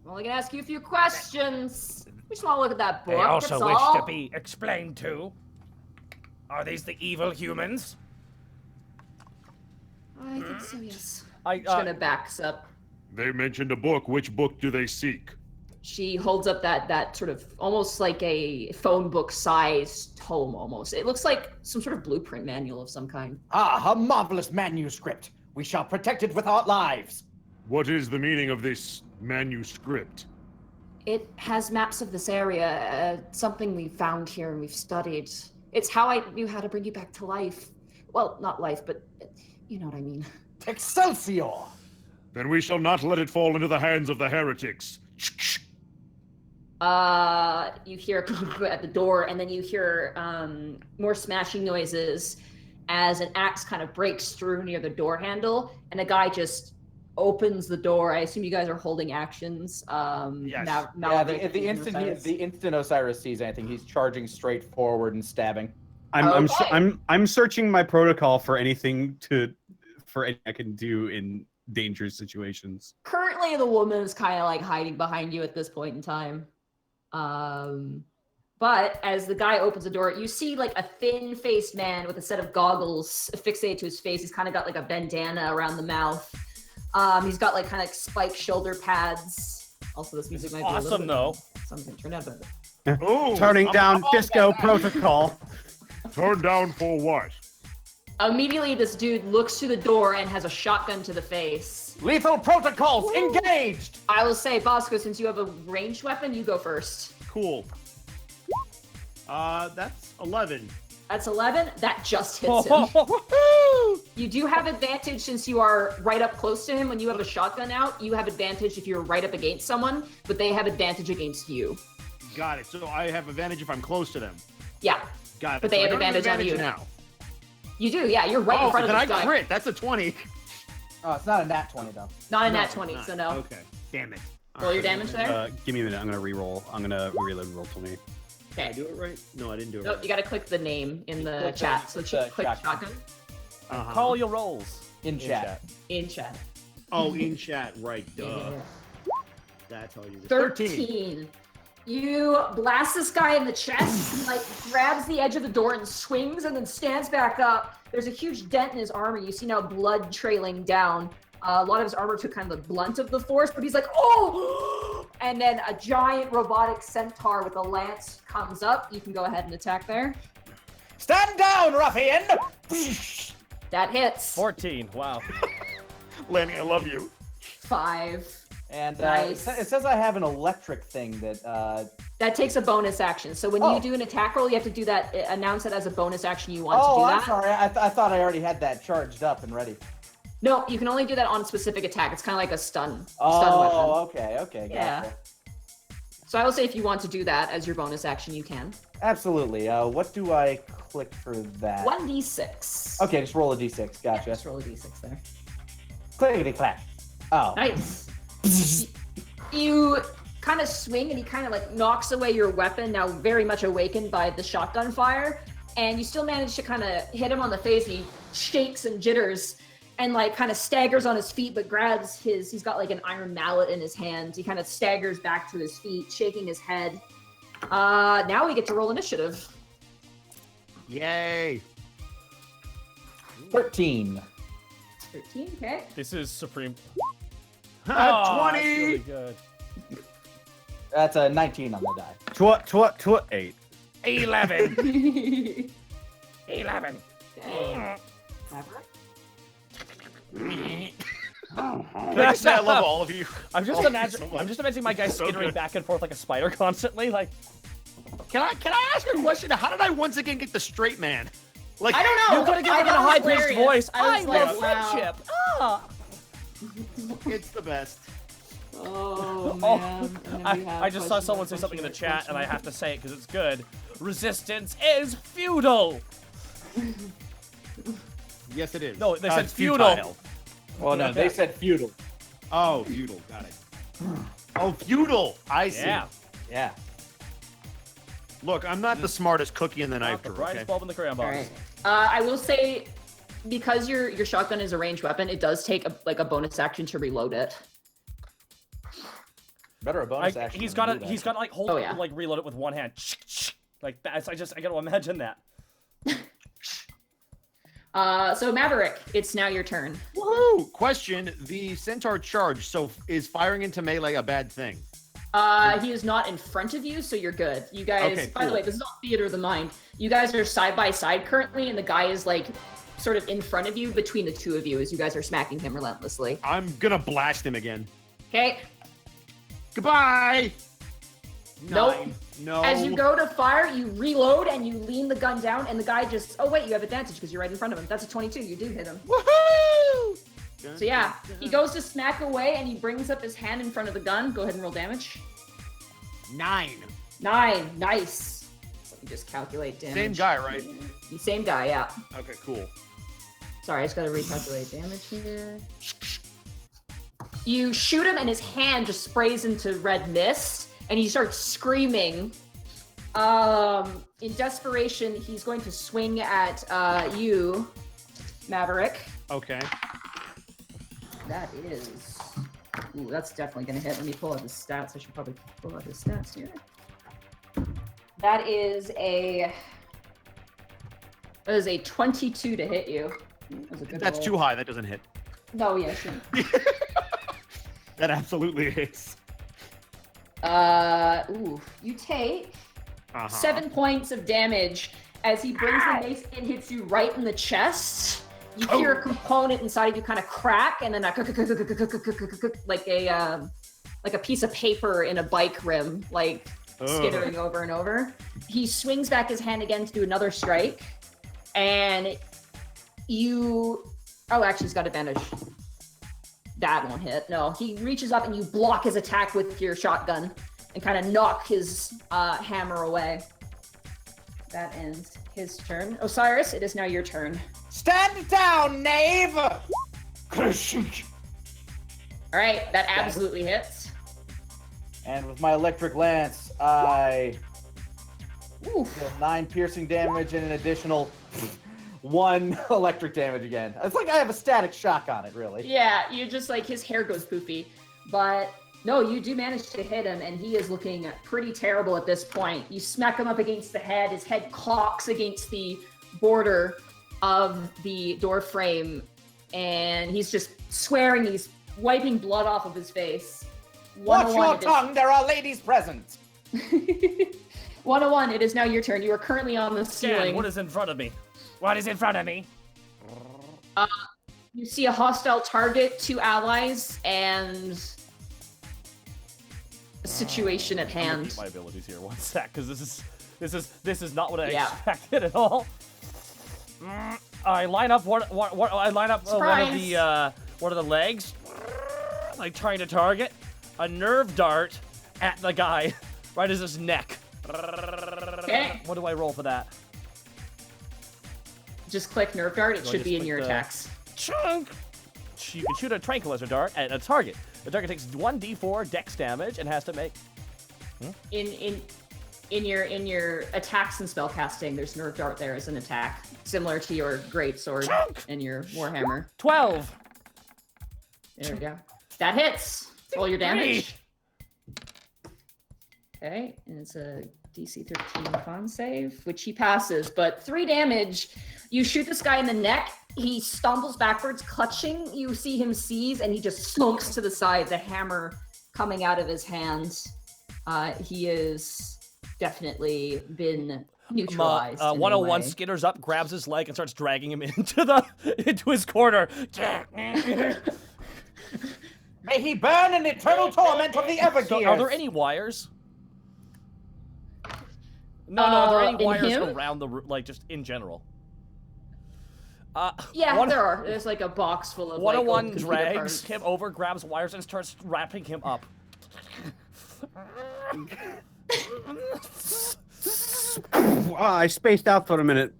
I'm only gonna ask you a few questions. We just want to look at that book. They also that's wish all. to be explained to. Are these the evil humans? I think so, yes. I She's gonna backs up. They mentioned a book. Which book do they seek? She holds up that sort of almost like a phone book sized tome almost. It looks like some sort of blueprint manual of some kind. Ah, a marvelous manuscript. We shall protect it with our lives. What is the meaning of this manuscript? It has maps of this area, something we found here and we've studied. It's how I knew how to bring you back to life. Well, not life, but you know what I mean. Excelsior! Then we shall not let it fall into the hands of the heretics. You hear at the door, and then you hear more smashing noises as an axe kind of breaks through near the door handle, and a guy just opens the door. I assume you guys are holding actions. Yes. The instant Osiris sees anything, he's charging straight forward and stabbing. I'm searching my protocol for anything I can do in dangerous situations. Currently, the woman is kind of like hiding behind you at this point in time. But as the guy opens the door, you see like a thin-faced man with a set of goggles fixated to his face. He's kind of got like a bandana around the mouth. He's got like kind of spiked shoulder pads. Also, this music might be awesome, though. Something turned out better. Oh, Turning down disco protocol. turn down for what? Immediately, this dude looks through the door and has a shotgun to the face. Lethal protocols engaged! I will say, Bosco, since you have a ranged weapon, you go first. Cool. That's 11. That's 11. That just hits him. You do have advantage since you are right up close to him. When you have a shotgun out, you have advantage if you're right up against someone, but they have advantage against you. Got it. So I have advantage if I'm close to them. Yeah. Got it. But they So I have don't advantage on you. now. You do, yeah. You're right in front of then this I guy. crit. That's a 20. Oh, it's not a nat 20 though. Not a No, nat it's 20, not. so no. Okay. Damn it. Roll your damage there. Give me a minute. I'm gonna re-roll. I'm gonna reload roll to me. Did I do it right? No, I didn't do it Nope, right. you gotta click the name in the Click chat. the- So click shotgun. shotgun Uh-huh. Call your rolls. In chat. in chat. Oh, in chat. Right. Duh. Yeah. That's how you 13. You blast this guy in the chest, he, like grabs the edge of the door and swings and then stands back up. There's a huge dent in his armor. You see now blood trailing down. A lot of his armor took kind of the blunt of the force, but he's like, oh! And then a giant robotic centaur with a lance comes up. You can go ahead and attack there. Stand down, ruffian! That hits. 14. Wow. Lanny, I love you. 5. And Nice. it says I have an electric thing that. That takes a bonus action. So when Oh. you do an attack roll, you have to do that. Announce it as a bonus action you want to Oh, do I'm that. sorry. I thought I already had that charged up and ready. No, you can only do that on a specific attack. It's kind of like a stun weapon. Oh, okay, gotcha. Yeah. So I will say if you want to do that as your bonus action, you can. Absolutely. What do I click for that? 1d6. Okay, just roll a d6. Yeah, Gotcha. just roll a d6 there. Clickety clack. Oh. Nice. You kind of swing and he kind of like knocks away your weapon, now very much awakened by the shotgun fire. And you still manage to kind of hit him on the face. And he shakes and jitters and like kind of staggers on his feet, but grabs he's got like an iron mallet in his hand. He kind of staggers back to his feet, shaking his head. Now we get to roll initiative. Yay. 13. 13, okay. This is supreme. 20. That's really good. That's a 19 on the die. 8. 11. 11. Maverick? Can I just say I love all of you? I'm just Oh, imagining. so much. I'm just imagining my guy So skittering good. back and forth like a spider constantly. Like, Can I ask a question? How did I once again get the straight man? Like I don't know. you could have given I him a thought it was high-pitched hilarious. voice. I I was love like, wow. friendship. Ah. It's the best. Oh, Oh, man. And then we have I just saw question someone mark, say something in the question mark, chat, and I question have to say it because it's good. Resistance is feudal. Yes, it is. No, they said it's feudal. futile. Well, no, they said feudal. Oh, feudal. Got it. Oh, feudal. I see. Yeah. Yeah. Look, I'm not the smartest cookie in the Not knife the drawer. brightest Okay? bulb in the crayon All box. right. I will say, because your shotgun is a ranged weapon, it does take a bonus action to reload it. Better a bonus action. He's than got to do that. he's got to like hold Oh, yeah. like reload it with one hand. Like that. I got to imagine that. So Maverick, it's now your turn. Woohoo! Question: the centaur charge. So is firing into melee a bad thing? He is not in front of you, so you're good. You guys, Okay, by the cool. way, this is not theater of the mind. You guys are side by side currently, and the guy is like sort of in front of you between the two of you as you guys are smacking him relentlessly. I'm gonna blast him again. Okay. Goodbye. Nope. 9. No. As you go to fire, you reload and you lean the gun down, and the guy just, oh wait, you have advantage because you're right in front of him. That's a 22. You do hit him. Woohoo! So yeah, he goes to smack away and he brings up his hand in front of the gun. Go ahead and roll damage. 9. 9. Nice. Let me just calculate damage. Same guy, right? Same guy, yeah. Okay, cool. Sorry, I just gotta recalculate damage here. You shoot him and his hand just sprays into red mist and he starts screaming. In desperation, he's going to swing at you, Maverick. Okay. That is... Ooh, that's definitely gonna hit. Let me pull out the stats. I should probably pull out the stats here. That is a 22 to hit you. That was a good That's roll. too high. That doesn't hit. No, yeah, sure. That absolutely hits. You take Uh-huh. 7 points of damage as he brings the mace and hits you right in the chest. You hear a component inside of you kind of crack, and then like a piece of paper in a bike rim, like skittering over and over. He swings back his hand again to do another strike, and you... Oh, actually, he's got advantage. That won't hit. No, he reaches up and you block his attack with your shotgun and kind of knock his hammer away. That ends his turn. Osiris, it is now your turn. Stand down, knave! All right, that absolutely hits. And with my electric lance, I Oof. deal 9 piercing damage and an additional 1 electric damage again. It's like I have a static shock on it, really. Yeah, you just like his hair goes poofy. But no, you do manage to hit him, and he is looking pretty terrible at this point. You smack him up against the head. His head clocks against the border of the door frame, and he's just swearing. He's wiping blood off of his face. Watch your tongue, there are ladies present. 101, it is now your turn. You are currently on the ceiling. Dan, what is in front of me? What is in front of me? You see a hostile target, 2 allies, and a situation at I'm gonna hand. keep my abilities here one sec, because this is not what I Yeah. expected at all. I line up one of the legs, like trying to target a nerve dart at the guy right as his neck. Okay. What do I roll for that? Just click nerve dart. It Do I should just be in click your the- attacks. Chunk. You can shoot a tranquilizer dart at a target. The target takes 1d4 dex damage and has to make. In your attacks and spell casting, there's nerve dart there as an attack, similar to your great sword and your warhammer. 12. There we go. That hits. Roll your damage. Okay, and it's a DC 13 con save, which he passes, but 3 damage. You shoot this guy in the neck. He stumbles backwards, clutching. You see him seize, and he just slumps to the side, the hammer coming out of his hands. He is definitely been neutralized. in a 101 way. skitters up, grabs his leg, and starts dragging him into his corner. May he burn in eternal torment of the Evergears. So, are there any wires? No, are there any in wires him? around the room, like just in general? Yeah, there are. There's like a box full of 101 like, old computer drags parts. him over, grabs wires, and starts wrapping him up. I spaced out for a minute.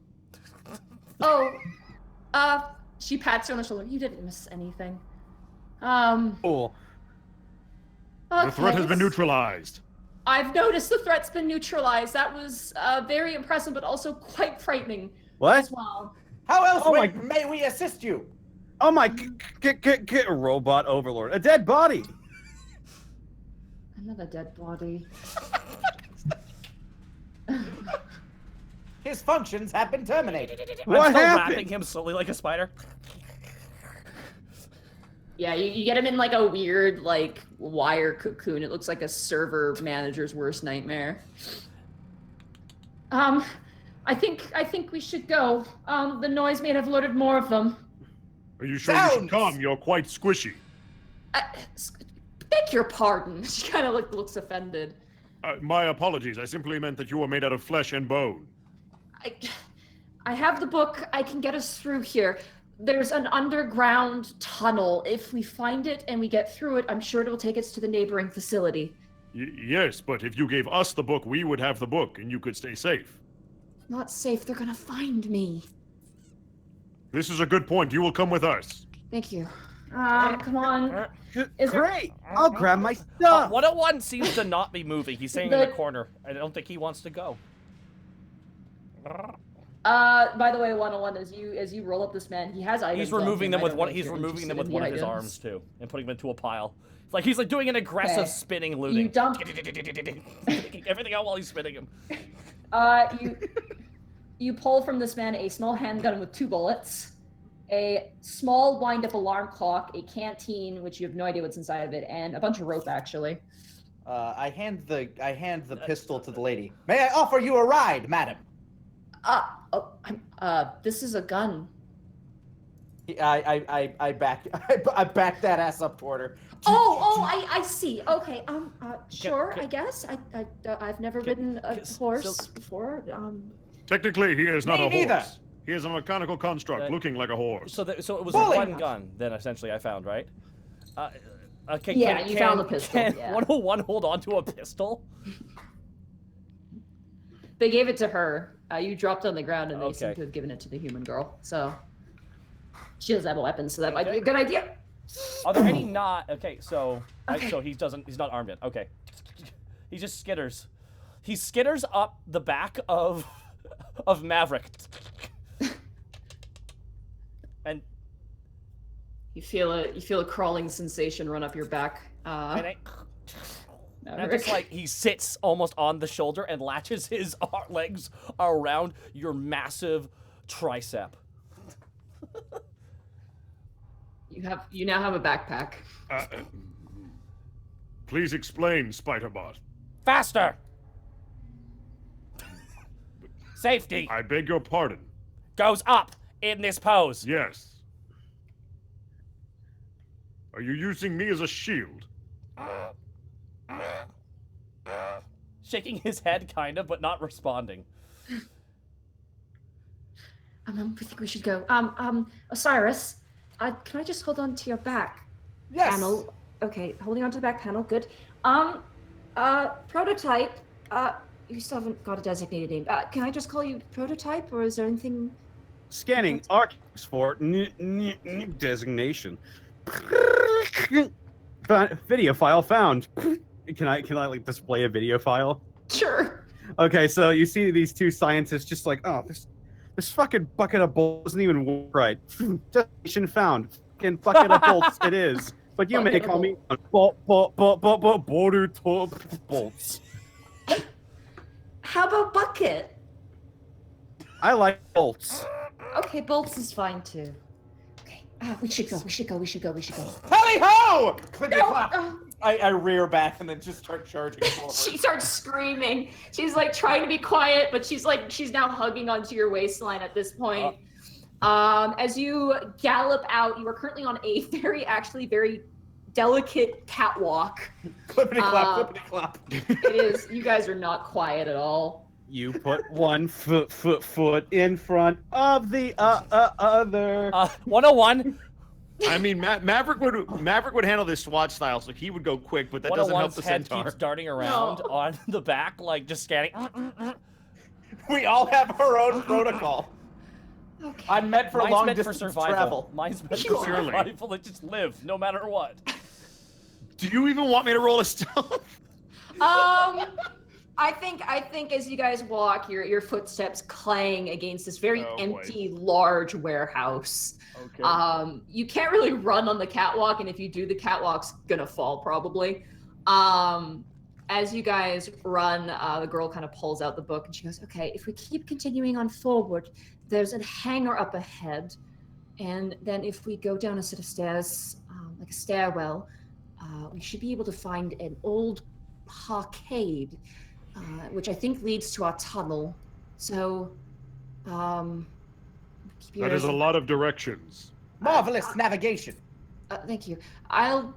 Oh, she pats you on the shoulder. You didn't miss anything. Cool. The threat has okay. been neutralized. I've noticed the threat's been neutralized. That was very impressive, but also quite frightening What? as well. How else Oh my- may we assist you? Oh my! Get a robot overlord. A dead body. Another dead body. His functions have been terminated. What I'm still happened? wrapping him slowly like a spider. Yeah, you get him in like a weird like wire cocoon. It looks like a server manager's worst nightmare. I think we should go. The noise may have loaded more of them. Are you sure you Sounds- should come? You're quite squishy. Beg your pardon. She kind of looks offended. My apologies. I simply meant that you were made out of flesh and bone. I have the book. I can get us through here. There's an underground tunnel. If we find it and we get through it, I'm sure it'll take us to the neighboring facility. Yes, but if you gave us the book, we would have the book, and you could stay safe. Not safe. They're gonna find me. This is a good point. You will come with us. Thank you. Come on. Great! I'll grab my stuff! 101 seems to not be moving. He's staying in the corner. I don't think he wants to go. By the way, 101, as you roll up this man, he has items. He's removing them on him. with I don't one. know if He's you're removing them with interested one in of the his items. arms too, and putting them into a pile. He's like doing an aggressive Okay. spinning looting. You dump. Taking everything out while he's spinning him. You pull from this man a small handgun with 2 bullets, a small wind-up alarm clock, a canteen, which you have no idea what's inside of it, and a bunch of rope, actually. I hand the pistol to the lady. May I offer you a ride, madam? This is a gun. I back that ass up toward her. I see. Okay, sure, I guess. I've never ridden a horse before. Technically, he is not Me a neither. horse. He is a mechanical construct looking like a horse. So it was Bully! one gun. Then essentially, I found right. You found the pistol. Can Yeah. 101 hold on to a pistol? They gave it to her. You dropped on the ground, and they seem Okay. to have given it to the human girl. So she doesn't have a weapon, so that might be a good idea. Are there any not? Okay, so Okay. so he's not armed yet. Okay, he just skitters. He skitters up the back of Maverick, and You feel a crawling sensation run up your back. and Maverick. just like he sits almost on the shoulder and latches his legs around your massive tricep. You now have a backpack. Please explain, Spiderbot. Faster! Safety I beg your pardon. goes up in this pose. Yes. Are you using me as a shield? Shaking his head, kind of, but not responding. I think we should go. Osiris, can I just hold on to your back panel? Okay, holding on to the back panel, good. Prototype, you still haven't got a designated name. Can I just call you Prototype, or is there anything? Scanning archives for designation. Video file found. Can I like display a video file? Sure. Okay, so you see these 2 scientists just like, oh, this fucking bucket of bolts doesn't even work right. Destination found. Fucking bucket of bolts it is. But you may Bucket of call me border top bolts. How about bucket? I like bolts. Okay, bolts is fine too. Okay, we should go. Tally ho! Clippity No, clop. I rear back and then just start charging forward. She starts screaming. She's like trying to be quiet, but she's now hugging onto your waistline at this point. As you gallop out, you are currently on a very delicate catwalk. Clippity clop, clippity clop. It is. You guys are not quiet at all. You put one foot in front of the other. 101. I mean, Maverick would handle this SWAT style, so he would go quick, but that doesn't help 101's the head centaur. keeps darting around on the back, like just scanning. We all have our own protocol. Okay. I'm meant for Mine's long meant for distance survival. travel. Mine's meant Sure. for survival. It just live, no matter what. Do you even want me to roll a stealth? I think as you guys walk, your footsteps clang against this very Oh, boy. empty, large warehouse. Okay. You can't really run on the catwalk, and if you do, the catwalk's gonna fall probably. As you guys run, the girl kind of pulls out the book and she goes, okay, if we keep continuing on forward, there's a hangar up ahead. And then if we go down a set of stairs, like a stairwell, we should be able to find an old parkade, which I think leads to our tunnel. So, keep your That is ears- a lot of directions. Marvelous navigation. Thank you. I'll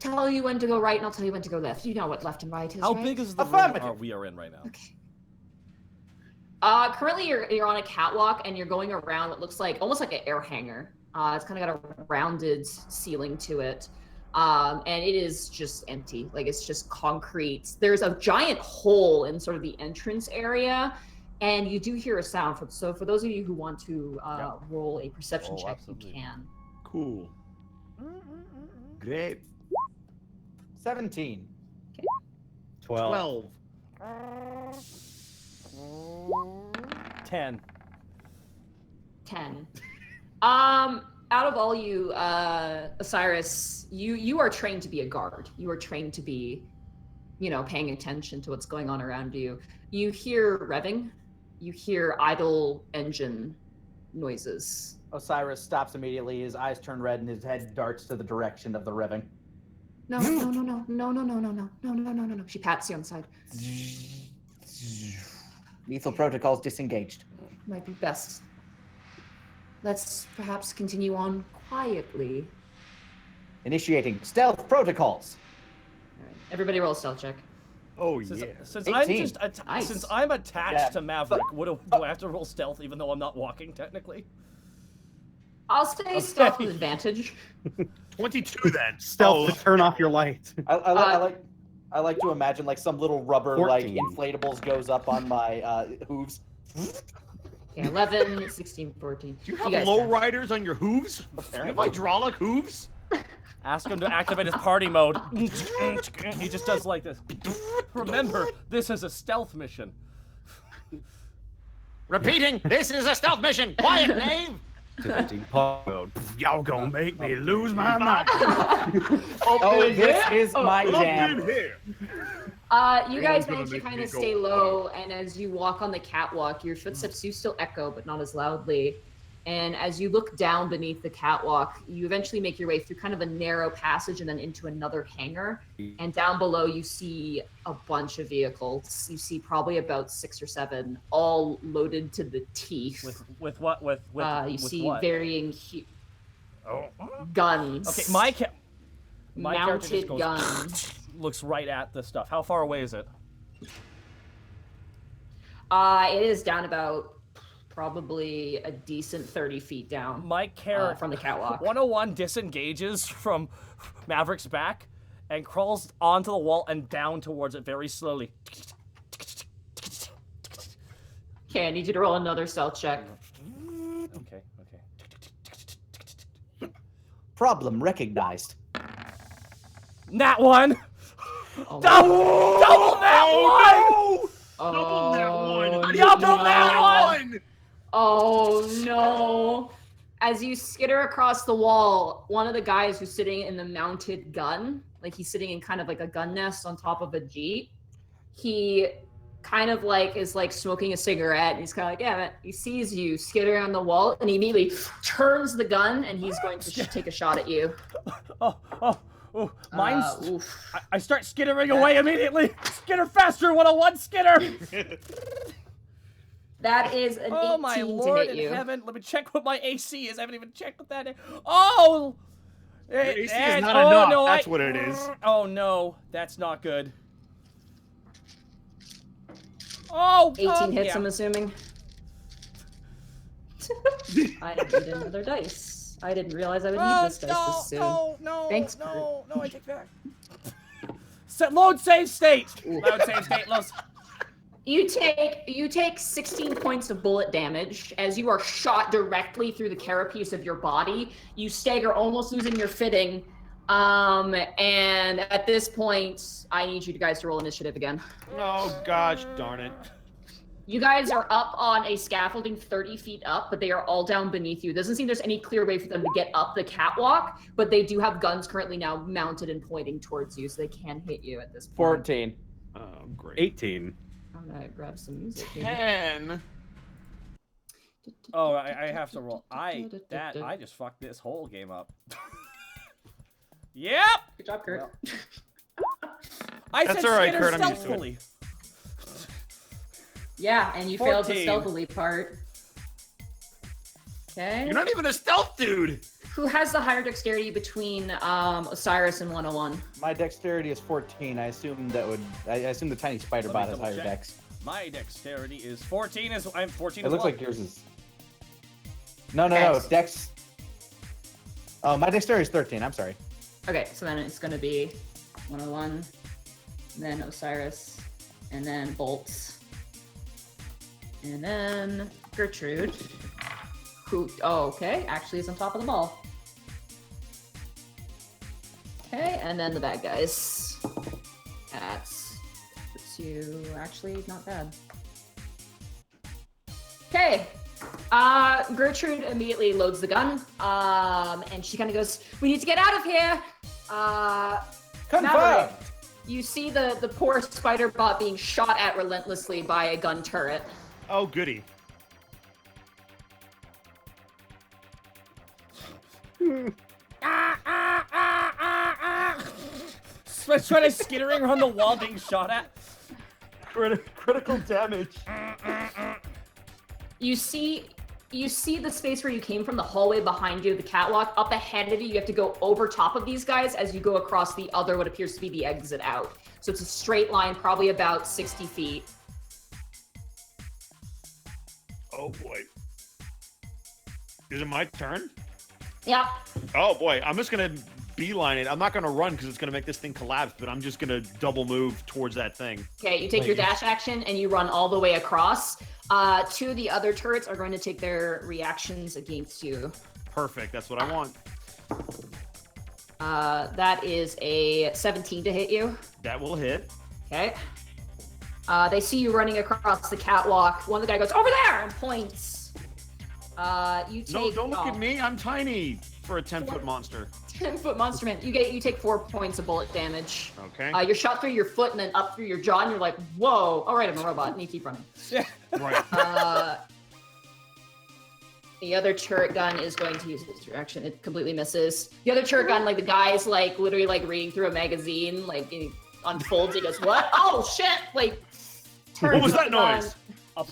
tell you when to go right, and I'll tell you when to go left. You know what left and right is, How right? big is the room Affirmative. we are in right now? Okay. Currently you're on a catwalk and you're going around what looks like almost like an air hangar. It's kind of got a rounded ceiling to it. And it is just empty. Like, it's just concrete. There's a giant hole in sort of the entrance area, and you do hear a sound. So for those of you who want to roll a perception check, absolutely. you can. Cool. Great. 17. 12. 10. 10. Out of all you, Osiris, you are trained to be a guard. You are trained to be, paying attention to what's going on around you. You hear revving. You hear idle engine noises. Osiris stops immediately. His eyes turn red, and his head darts to the direction of the revving. No. She pats you on the side. Lethal protocols disengaged. Might be best. Let's perhaps continue on quietly. Initiating stealth protocols. All right. Everybody roll a stealth check. Oh, Since, yeah. since 18. Nice. since I'm attached to Maverick, do I have to roll stealth even though I'm not walking technically? I'll say stealth with advantage. 22 then. Stealth to turn off your light. I like to imagine like some little rubber 14. inflatables goes up on my hooves. Okay, 11, 16, 14. Do you have guys low can. riders on your hooves? Do you have hydraulic hooves? Ask him to activate his party mode. He just does like this. Remember, this is a stealth mission. Repeating, this is a stealth mission. Quiet, Dave. Mode. Y'all gonna make me lose my mind. Oh, this is my jam. here. You guys gonna manage to make kind me of go stay low, and as you walk on the catwalk, your footsteps do still echo, but not as loudly. And as you look down beneath the catwalk, you eventually make your way through kind of a narrow passage and then into another hangar. And down below, you see a bunch of vehicles. You see probably about 6 or 7, all loaded to the teeth. With what? With you with see what? varying guns. Okay, my character mounted just goes, guns. looks right at the stuff. How far away is it? It is down about probably a decent 30 feet down. My character from the catwalk. 101 disengages from Maverick's back and crawls onto the wall and down towards it very slowly. Okay, I need you to roll another stealth check. Okay. Problem recognized. Nat 1! Oh, Double Nat 1! Oh, Double Nat 1! Oh no. As you skitter across the wall, one of the guys who's sitting in the mounted gun, like he's sitting in kind of like a gun nest on top of a Jeep, he kind of like is like smoking a cigarette, and he's kind of like, yeah, man. He sees you skitter on the wall, and he immediately turns the gun, and he's going to take a shot at you. Oh, mine's... Oof. I start skittering away immediately! Skitter faster, 101, skitter! That is an 18 Oh my to lord hit in you. heaven, let me check what my AC is. I haven't even checked what that is. Oh! Your AC is And- not oh, enough. no, That's what it is. Oh no, that's not good. Oh! 18 hits, yeah. I'm assuming. I need another dice. I didn't realize I would need this dice this soon. No, Thanks, no, I take back. Load save state! Load save state, load. You take 16 points of bullet damage as you are shot directly through the carapace of your body. You stagger, almost losing your footing. And at this point, I need you guys to roll initiative again. Oh, gosh darn it. You guys are up on a scaffolding 30 feet up, but they are all down beneath you. It doesn't seem there's any clear way for them to get up the catwalk, but they do have guns currently now mounted and pointing towards you, so they can hit you at this point. 14. Oh, great. 18. I'm gonna grab some music here. 10. Oh, I have to roll. I just fucked this whole game up. Yep! Good job, Kurt. I That's said all right, skitter Kurt, I'm used to it. stealthily. Yeah, and you failed the 14. stealthily part. Okay. You're not even a stealth dude. Who has the higher dexterity between Osiris and 101? My dexterity is 14. I assume I assume the tiny spider Let bot me has double higher check. dex. My dexterity is 14 I'm 14 It as looks well. like yours is. No, Okay. Dex. Oh, my dexterity is 13. I'm sorry. Okay, so then it's gonna be 101, then Osiris, and then Bolts, and then Gertrude, who, actually is on top of the ball. Okay, and then the bad guys. That's puts you actually not bad. Okay. Gertrude immediately loads the gun, and she kind of goes, "We need to get out of here." Maverick, you see the poor spider bot being shot at relentlessly by a gun turret. Oh, goody. Trying to skittering around the wall being shot at. Critical damage. You see the space where you came from, the hallway behind you, the catwalk. Up ahead of you, you have to go over top of these guys as you go across the other, what appears to be the exit out. So it's a straight line, probably about 60 feet. Oh, boy. Is it my turn? Yep. Oh, boy. I'm just going to beeline it. I'm not going to run because it's going to make this thing collapse, but I'm just going to double move towards that thing. Okay, you take your dash action and you run all the way across. Two of the other turrets are going to take their reactions against you. Perfect. That's what I want. That is a 17 to hit you. That will hit. Okay. They see you running across the catwalk. One of the guys goes, "Over there!" and points. You take... No, don't look at me. I'm tiny for a 10-foot monster. 10-foot monster man. You take 4 points of bullet damage. Okay. You're shot through your foot and then up through your jaw, and you're like, "Whoa! All right, I'm a robot." And you keep running. Right. The other turret gun is going to use its reaction. It completely misses. The other turret gun, like the guy's like literally like reading through a magazine, like it unfolds. He goes, "What? Oh shit!" Like. What was that noise? He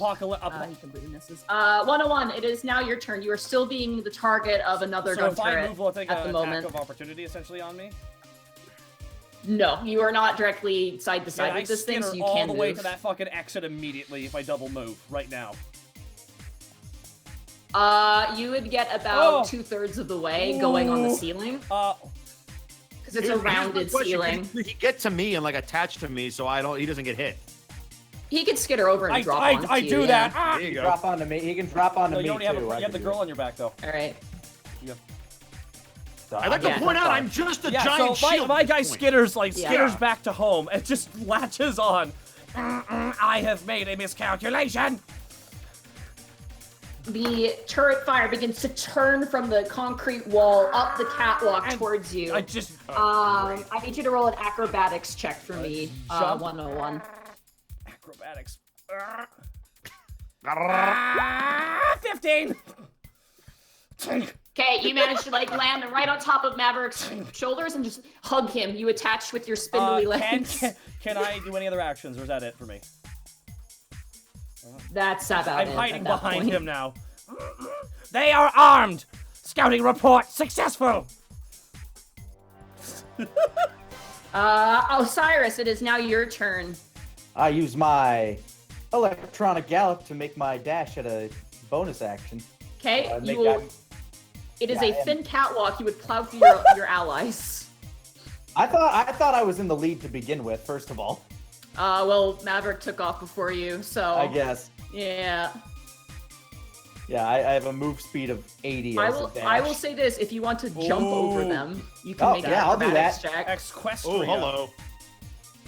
completely misses. 101. It is now your turn. You are still being the target of another gun turret I move, will it take at the an moment. attack of opportunity essentially on me? No, you are not directly side to side with this thing, so you all can the move. way to that fucking exit immediately if I double move right now. You would get about 2/3 of the way going on the ceiling. Because it's a rounded ceiling. Can he get to me and like attach to me so he doesn't get hit? He could skitter over and drop onto I you. do that. There you go. Drop onto me. He can drop onto No, me you already have, too. you have the girl on your back though. All right. So I'd like to point out I'm just a giant so shield. my guy at this point. skitters back to home and just latches on. I have made a miscalculation. The turret fire begins to turn from the concrete wall up the catwalk towards you. I need you to roll an acrobatics check for me. 101. Acrobatics. 15. Okay, you managed to like land right on top of Maverick's shoulders and just hug him. You attach with your spindly legs. Can I do any other actions, or is that it for me? That's about I'm it hiding at that behind point. him now. They are armed. Scouting report successful. Osiris, it is now your turn. I use my electronic gallop to make my dash at a bonus action. Okay, Make you will. that- It is Yeah, a and- thin catwalk. You would plow through your allies. I thought I was in the lead to begin with. First of all, Well, Maverick took off before you, so. I guess. Yeah. Yeah, I have a move speed of 80 as a dash. I will say this: if you want to jump over them, you can Oh, make an yeah, I'll do acrobatics that. check. Equestria. Oh, hello.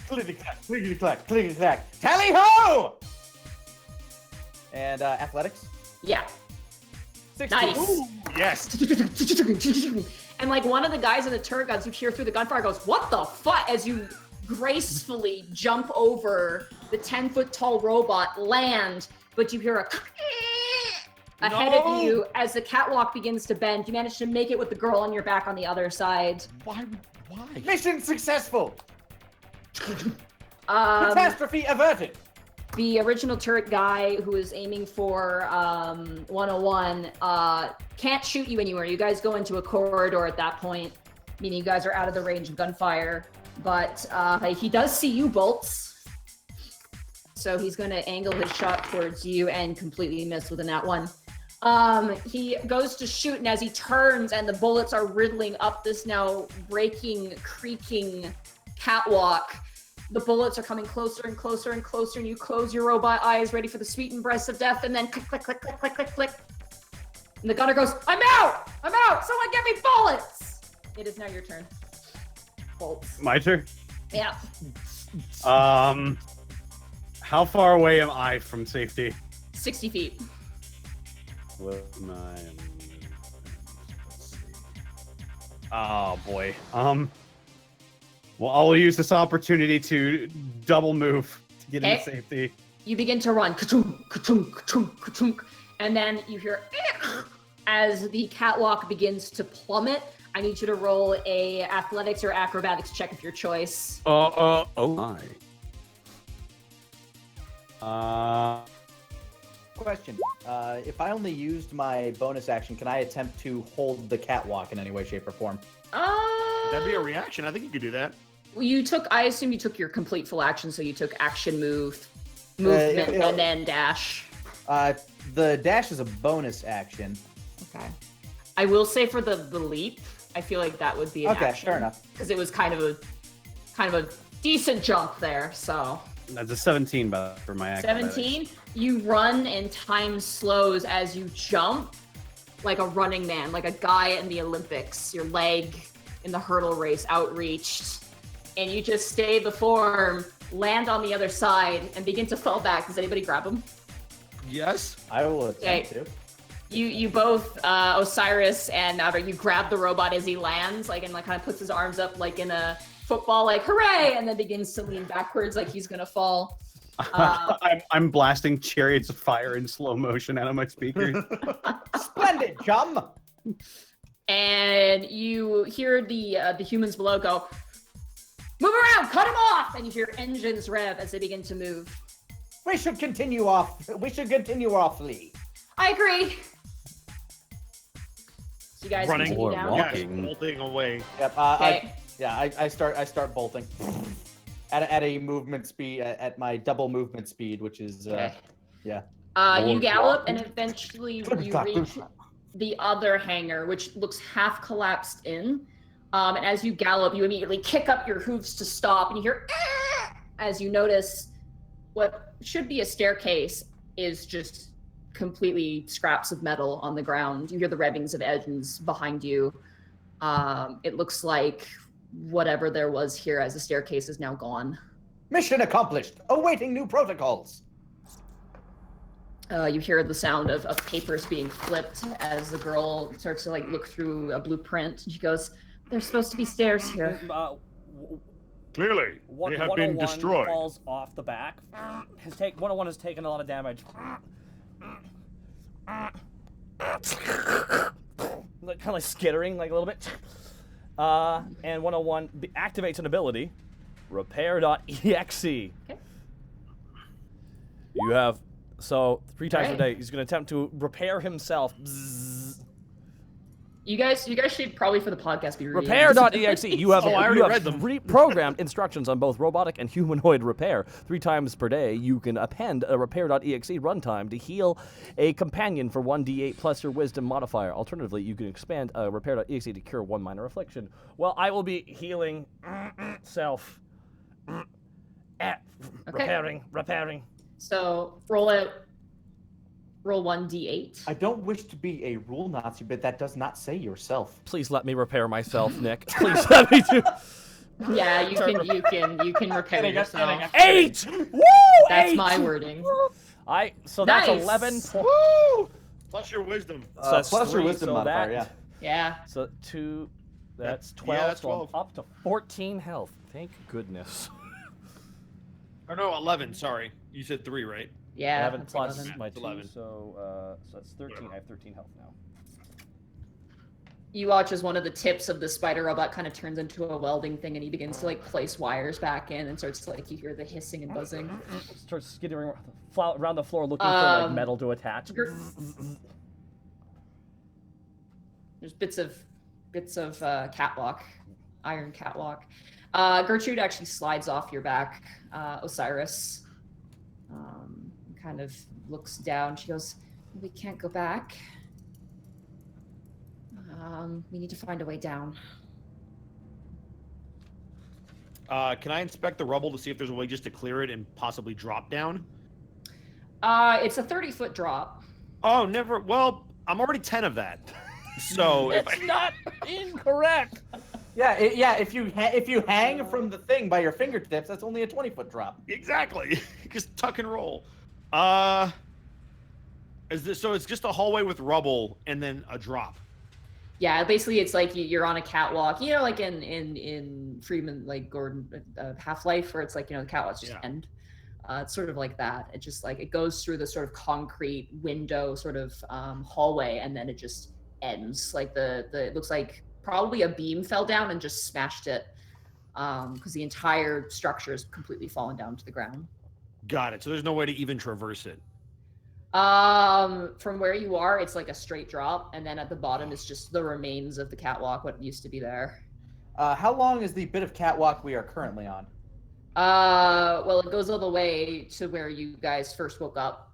Clickety-clack, clickety-clack, clickety-clack. Tally-ho! And athletics? Yeah. 16. Nice. Ooh. Yes. And like one of the guys in the turret guns, you hear through the gunfire goes, "What the fuck?" as you gracefully jump over the 10-foot tall robot, land, but you hear a ahead of you as the catwalk begins to bend. You manage to make it with the girl on your back on the other side. Why? Mission successful. Catastrophe averted. The original turret guy who was aiming for 101 can't shoot you anywhere. You guys go into a corridor at that point, meaning you guys are out of the range of gunfire. But he does see you, Bolts. So he's going to angle his shot towards you and completely miss with a nat 1. He goes to shoot, and as he turns and the bullets are riddling up this now breaking, creaking catwalk, the bullets are coming closer and closer and closer, and you close your robot eyes ready for the sweet embrace of death, and then click, click, click, click, click, click, click. And the gunner goes, I'm out! I'm out! Someone get me bullets! It is now your turn. Bolts. My turn? Yeah. How far away am I from safety? 60 feet. Oh boy. Well, I'll use this opportunity to double move to get into safety. You begin to run, ka-chunk, ka-chunk, ka-chunk, ka-chunk, and then you hear as the catwalk begins to plummet. I need you to roll a athletics or acrobatics check of your choice. Oh my. Question. If I only used my bonus action, can I attempt to hold the catwalk in any way, shape, or form? That'd be a reaction. I think you could do that. I assume you took your complete full action, so you took action, movement, and then dash. The dash is a bonus action. Okay. I will say for the leap, I feel like that would be an action. Fair enough. Because it was kind of a decent jump there, so. That's a 17 for my acrobatics. 17, you run and time slows as you jump like a running man, like a guy in the Olympics, your leg in the hurdle race outreached, and you just stay the form, land on the other side, and begin to fall back. Does anybody grab him? Yes. I will attempt to. You both, Osiris and Maverick, you grab the robot as he lands, and kind of puts his arms up like in a football, like hooray, and then begins to lean backwards like he's gonna fall. I'm blasting chariots of fire in slow motion out of my speakers. Splendid, chum! And you hear the humans below go, move around, cut him off! And you hear engines rev as they begin to move. We should continue offly. I agree. So you guys Running. continue down? Walking. Bolting away. Yep. Okay. I start bolting at a movement speed at my double movement speed, which is yeah. You gallop and eventually you reach the other hangar, which looks half collapsed in. And as you gallop, you immediately kick up your hooves to stop, and you hear as you notice what should be a staircase is just completely scraps of metal on the ground. You hear the revvings of engines behind you. It looks like whatever there was here as a staircase is now gone. Mission accomplished. Awaiting new protocols. You hear the sound of papers being flipped as the girl starts to look through a blueprint. And she goes, "There's supposed to be stairs here." Clearly, they have been destroyed. Falls off the back. 101 has taken a lot of damage. Kind of skittering a little bit. And 101 activates an ability, repair.exe. Okay. You have, 3 times a day, he's going to attempt to repair himself. Bzzz. You guys should probably for the podcast be reading. Repair.exe. You have, read them. Pre-programmed instructions on both robotic and humanoid repair. 3 times per day, you can append a repair.exe runtime to heal a companion for 1d8 plus your wisdom modifier. Alternatively, you can expand a repair.exe to cure 1 minor affliction. Well, I will be healing self. Repairing. So roll 1d8. I don't wish to be a rule Nazi, but that does not say yourself. Please let me repair myself, Nick. Please let me do. Yeah, you can repair yourself. 8! Woo! That's 8! my wording. So that's Nice. 11. Woo! Plus your wisdom. So that's plus your 3, wisdom so modifier, that- Yeah. So 2, that's 12. Yeah, that's So I'm 12. up to 14 health. Thank goodness. Or no, 11. Sorry, you said 3, right? Yeah. 11 that's plus 11. my 2, 11. so that's 13. I have 13 health now. You watch as one of the tips of the spider robot kind of turns into a welding thing, and he begins to place wires back in, and starts to you hear the hissing and buzzing. Starts skittering around the floor looking for metal to attach. There's bits of catwalk, iron catwalk. Gertrude actually slides off your back. Osiris kind of looks down. She goes, "We can't go back." We need to find a way down. Can I inspect the rubble to see if there's a way just to clear it and possibly drop down? It's a 30-foot drop. Oh, never. Well, I'm already 10 of that. So It's not incorrect. Yeah, if you hang from the thing by your fingertips, that's only a 20-foot drop. Exactly. Just tuck and roll. So it's just a hallway with rubble and then a drop. Yeah, basically it's like you're on a catwalk, you know, like in Freeman, like Gordon, Half-Life, where it's like, you know, the catwalks just end. It's sort of like that. It just like, it goes through the sort of concrete window sort of hallway, and then it just ends. Like it looks like probably a beam fell down and just smashed it, because the entire structure is completely fallen down to the ground. Got it. So there's no way to even traverse it. From where you are, it's like a straight drop, and then at the bottom is just the remains of the catwalk, what used to be there. How long is the bit of catwalk we are currently on? Well, it goes all the way to where you guys first woke up.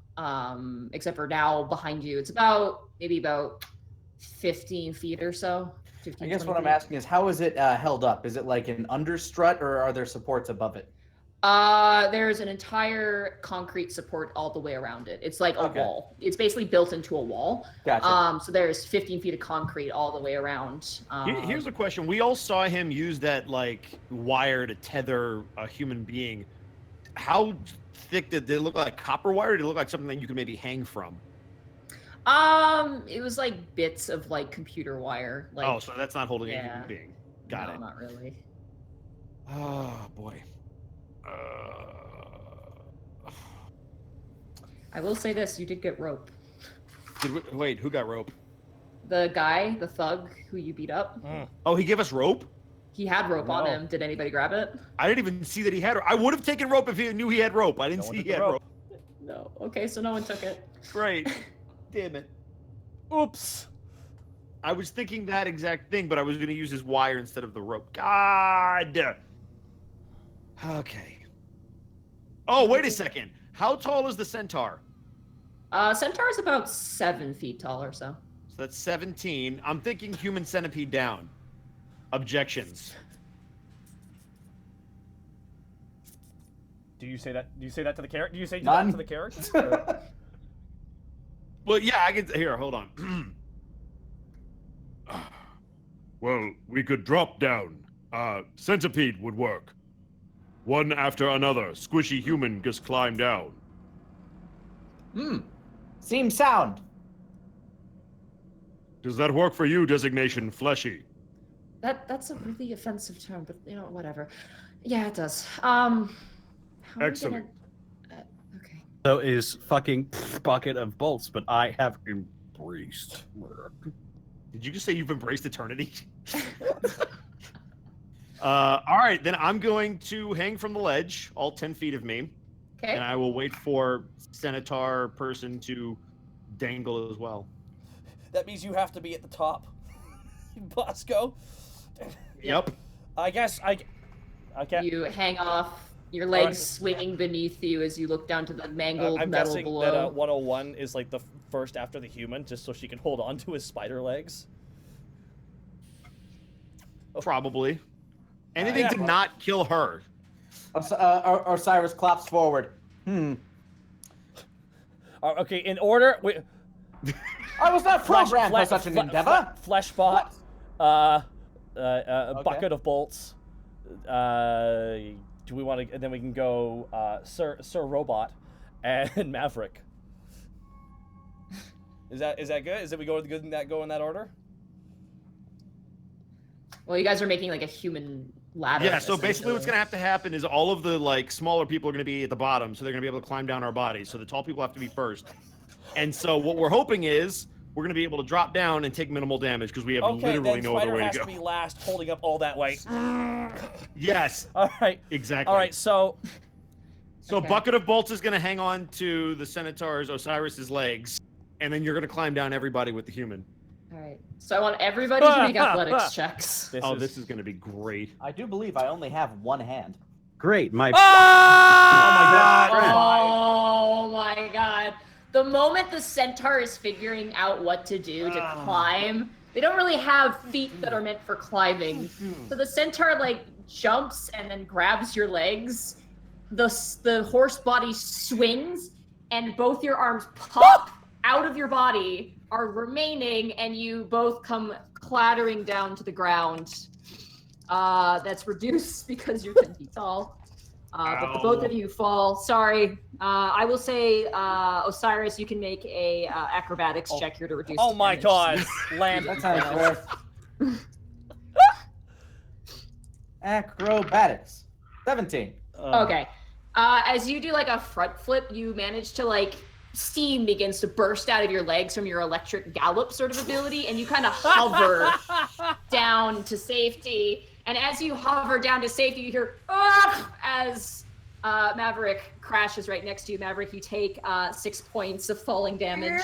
Except for now behind you, it's maybe about 15 feet or so. 15, I guess 20 what I'm feet. asking is, how is it held up? Is it like an understrut, or are there supports above it? There's an entire concrete support all the way around it. It's like a Okay. wall. It's basically built into a wall. Gotcha. So there's 15 feet of concrete all the way around. Here's the question. We all saw him use that like wire to tether a human being. How thick did it look? Like copper wire? Or did it look like something that you could maybe hang from? It was like bits of like computer wire. Like, Oh, so that's not holding a yeah. human being. Got no, it. Not really. Oh boy. I will say this: you did get rope. Wait, who got rope? The guy, the thug who you beat up, Oh, he gave us rope? he had rope on No. him. Did anybody grab it? I didn't even see that he had. I would have taken rope if he knew he had rope. I didn't No one see took he the had rope. rope. No. Okay, so no one took it. Great. Damn it. Oops. I was thinking that exact thing, but I was going to use his wire instead of the rope. God. Okay. Oh, wait a second. How tall is the centaur? Centaur is about 7 feet tall or so. So that's 17. I'm thinking human centipede down. Objections. Do you say that? Do you say that to the character? Do you say None. that to the character? Well, yeah, I can. Here, hold on. Well, we could drop down. Centipede would work. One after another, squishy human just climb down. Seems sound. Does that work for you, designation fleshy? That's a really offensive term, but you know, whatever. Yeah, it does. How are we Excellent. gonna- okay. So is fucking bucket of bolts, but I have embraced. Did you just say you've embraced eternity? All right, then I'm going to hang from the ledge, all 10 feet of me, Okay. and I will wait for Centaur person to dangle as well. That means you have to be at the top. Bosco. Yep. I guess I can't. You hang off, your legs swinging beneath you as you look down to the mangled I'm metal guessing below. that 101 is like the first after the human, just so she can hold on to his spider legs. Probably. Anything yeah, to well- not kill her. Osiris claps forward. Okay, in order. I was not programmed for such an endeavor. Fleshbot. A bucket of bolts. Do we want to? And then we can go Sir Robot and Maverick. Is that good? Is that we go in that order? Well, you guys are making like a human ladder. Yeah, so basically what's essentially. going to happen is all of the like smaller people are going to be at the bottom, so they're going to be able to climb down our bodies. So the tall people have to be first. And so what we're hoping is we're going to be able to drop down and take minimal damage because we have Okay, literally then no other Spider way has to to go. be last, holding up all that weight. Yes, All right. exactly. All right. So Okay. Bucket of Bolts is going to hang on to the Centaur's Osiris's legs, and then you're going to climb down everybody with the human. All right. So I want everybody to make athletics checks. This is going to be great. I do believe I only have one hand. Great, my Oh my god. The moment the centaur is figuring out what to do to climb, They don't really have feet that are meant for climbing. So the centaur like jumps and then grabs your legs. The horse body swings, and both your arms pop out of your body, are remaining, and you both come clattering down to the ground. That's reduced because you're 10 feet tall. But the both of you fall. Sorry. I will say, Osiris, you can make a acrobatics check here to reduce. Oh my damage. God! Land. That's how it works. Acrobatics. 17. Okay. As you do like a front flip, you manage to like steam begins to burst out of your legs from your electric gallop sort of ability, and you kind of hover down to safety. And as you hover down to safety, you hear as Maverick crashes right next to you. Maverick, you take 6 points of falling damage.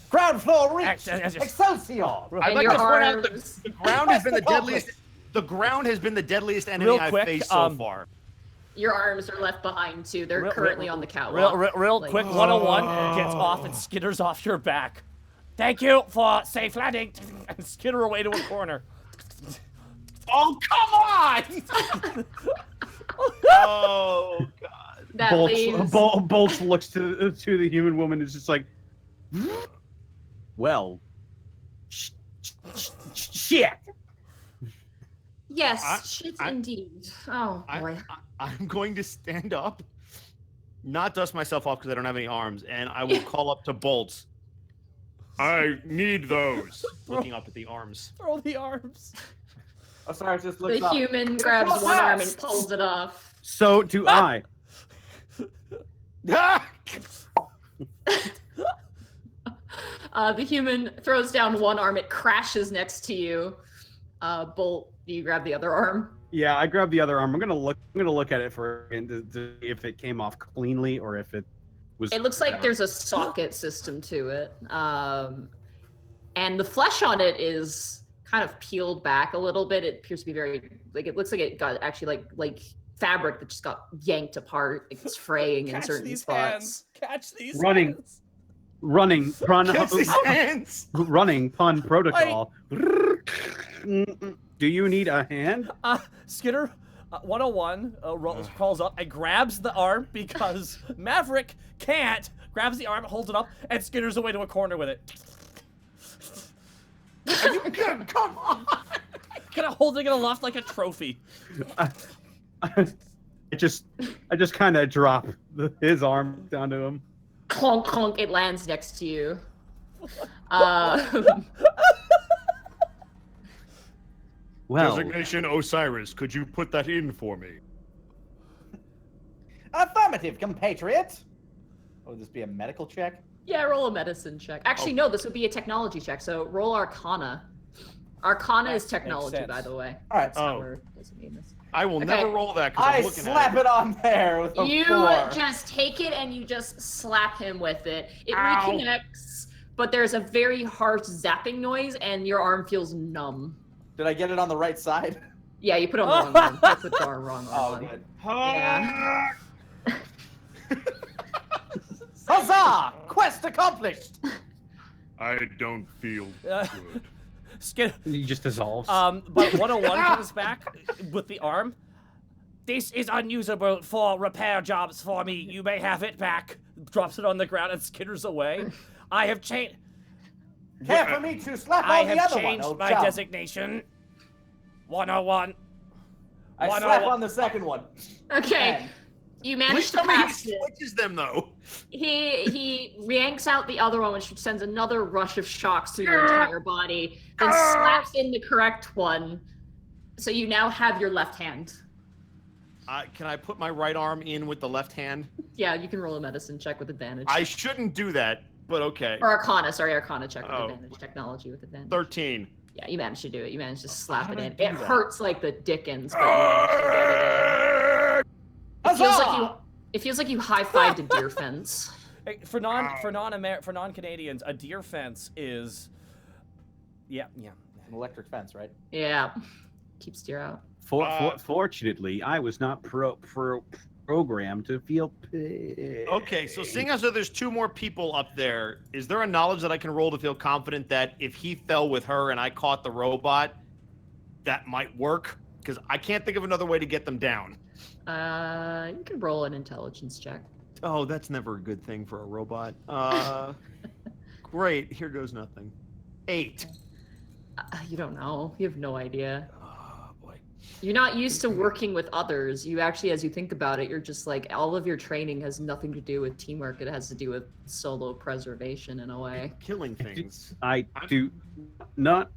Ground floor reach. Excelsior. I'd like your to point out arms- the ground has been the deadliest. The ground has been the deadliest enemy Real I've quick, faced so far. Your arms are left behind too. They're currently on the Real catwalk. quick, 101 gets off and skitters off your back. Thank you for safe landing. And skitter away to a corner. Oh, come on! Oh, God. That leaves. Bolts looks to the human woman and is just like, well, shit. Yes, shit indeed. Oh boy. I'm going to stand up, not dust myself off because I don't have any arms, and I will call up to Bolts, I need those. looking up at the arms. Throw the arms. Osiris just looks The up. human grabs one arm and pulls it off. So do I. The human throws down one arm. It crashes next to you. Bolt, do you grab the other arm? Yeah, I grabbed the other arm. I'm gonna look at it for to see if it came off cleanly or if it was. It looks like there's a socket system to it, and the flesh on it is kind of peeled back a little bit. It appears to be very like it looks like it got actually like fabric that just got yanked apart. Like it's fraying in Catch certain these spots. hands. Catch these Running. hands. running pun Kiss his hands. running pun protocol. Do you need a hand? Skitter 101 crawls up and grabs the arm because Maverick can't. Grabs the arm, holds it up, and skitters away to a corner with it. Come on. Kind of holding it aloft like a trophy. I just kind of drop his arm down to him. Clonk, clonk, it lands next to you. Well, Designation Osiris, could you put that in for me? Affirmative, compatriot. Would this be a medical check? Yeah, roll a medicine check. Actually, no, this would be a technology check. So roll Arcana. Arcana is technology, sense. by the way. All right. That's how Oh. we're designating this. I will Okay. never roll that because I I'm looking slap at it on there with a You 4. just take it and you just slap him with it. It Ow. reconnects, but there's a very harsh zapping noise, and your arm feels numb. Did I get it on the right side? Yeah, you put it on the wrong arm. You put the wrong arm Oh, on. good. Yeah. Huzzah! Quest accomplished! I don't feel Uh, good. Skitter. he just dissolves. But 101 comes back with the arm. This is unusable for repair jobs for me. You may have it back. Drops it on the ground and skitters away. I have changed. Care for me to slap I on the have other one, changed old my chum. designation. 101. I 101. slap on the second one. Okay, And you Please managed to tell me he pass it. switches them though. He yanks out the other one, which sends another rush of shocks through your entire body, then slaps in the correct one. So you now have your left hand. Can I put my right arm in with the left hand? Yeah, you can roll a medicine check with advantage. I shouldn't do that, but okay. Or Arcana, sorry, Arcana check with Oh. advantage. Technology with advantage. 13. Yeah, you managed to do it. You managed to slap How it did I in. do It that? hurts like the dickens, but you managed to get it in. It feels like you. It feels like you high-fived a deer fence. Hey, for non-Canadians, a deer fence is. Yeah. an electric fence, right? Yeah, keeps deer out. Fortunately, I was not programmed to feel pain. Okay, so seeing as though there's 2 more people up there, is there a knowledge that I can roll to feel confident that if he fell with her and I caught the robot, that might work? Because I can't think of another way to get them down. You can roll an intelligence check. Oh, that's never a good thing for a robot. Great, here goes nothing. 8. You don't know. You have no idea. Oh, boy. You're not used to working with others. You actually, as you think about it, you're just like, all of your training has nothing to do with teamwork. It has to do with solo preservation in a way. Killing things. I do not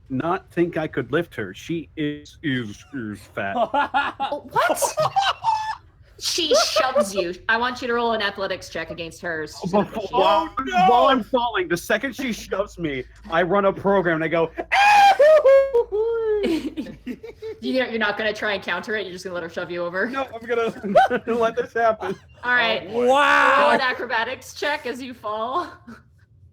think I could lift her. She is fat. Oh, what? She shoves you. I want you to roll an athletics check against hers. She's gonna push you. While I'm falling, the second she shoves me, I run a program and I go. You're not gonna try and counter it. You're just gonna let her shove you over. No, I'm gonna let this happen. All right. Roll Wow. an acrobatics check as you fall.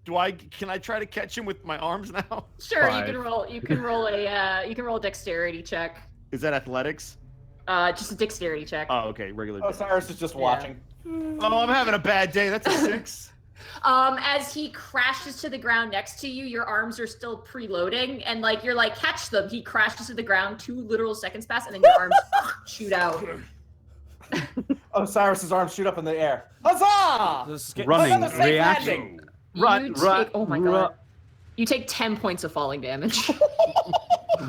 Can I try to catch him with my arms now? Sure, 5. you can roll a dexterity check. Is that athletics? Just a dexterity check. Oh, okay, regular. Osiris is just Yeah. watching. Oh, I'm having a bad day. That's a 6. As he crashes to the ground next to you, your arms are still preloading, and like you're like, catch them. He crashes to the ground, 2 literal seconds pass, and then your arms shoot out. Osiris's arms shoot up in the air. Huzzah! Running Another safe reaction. landing. Oh my god. You take 10 points of falling damage.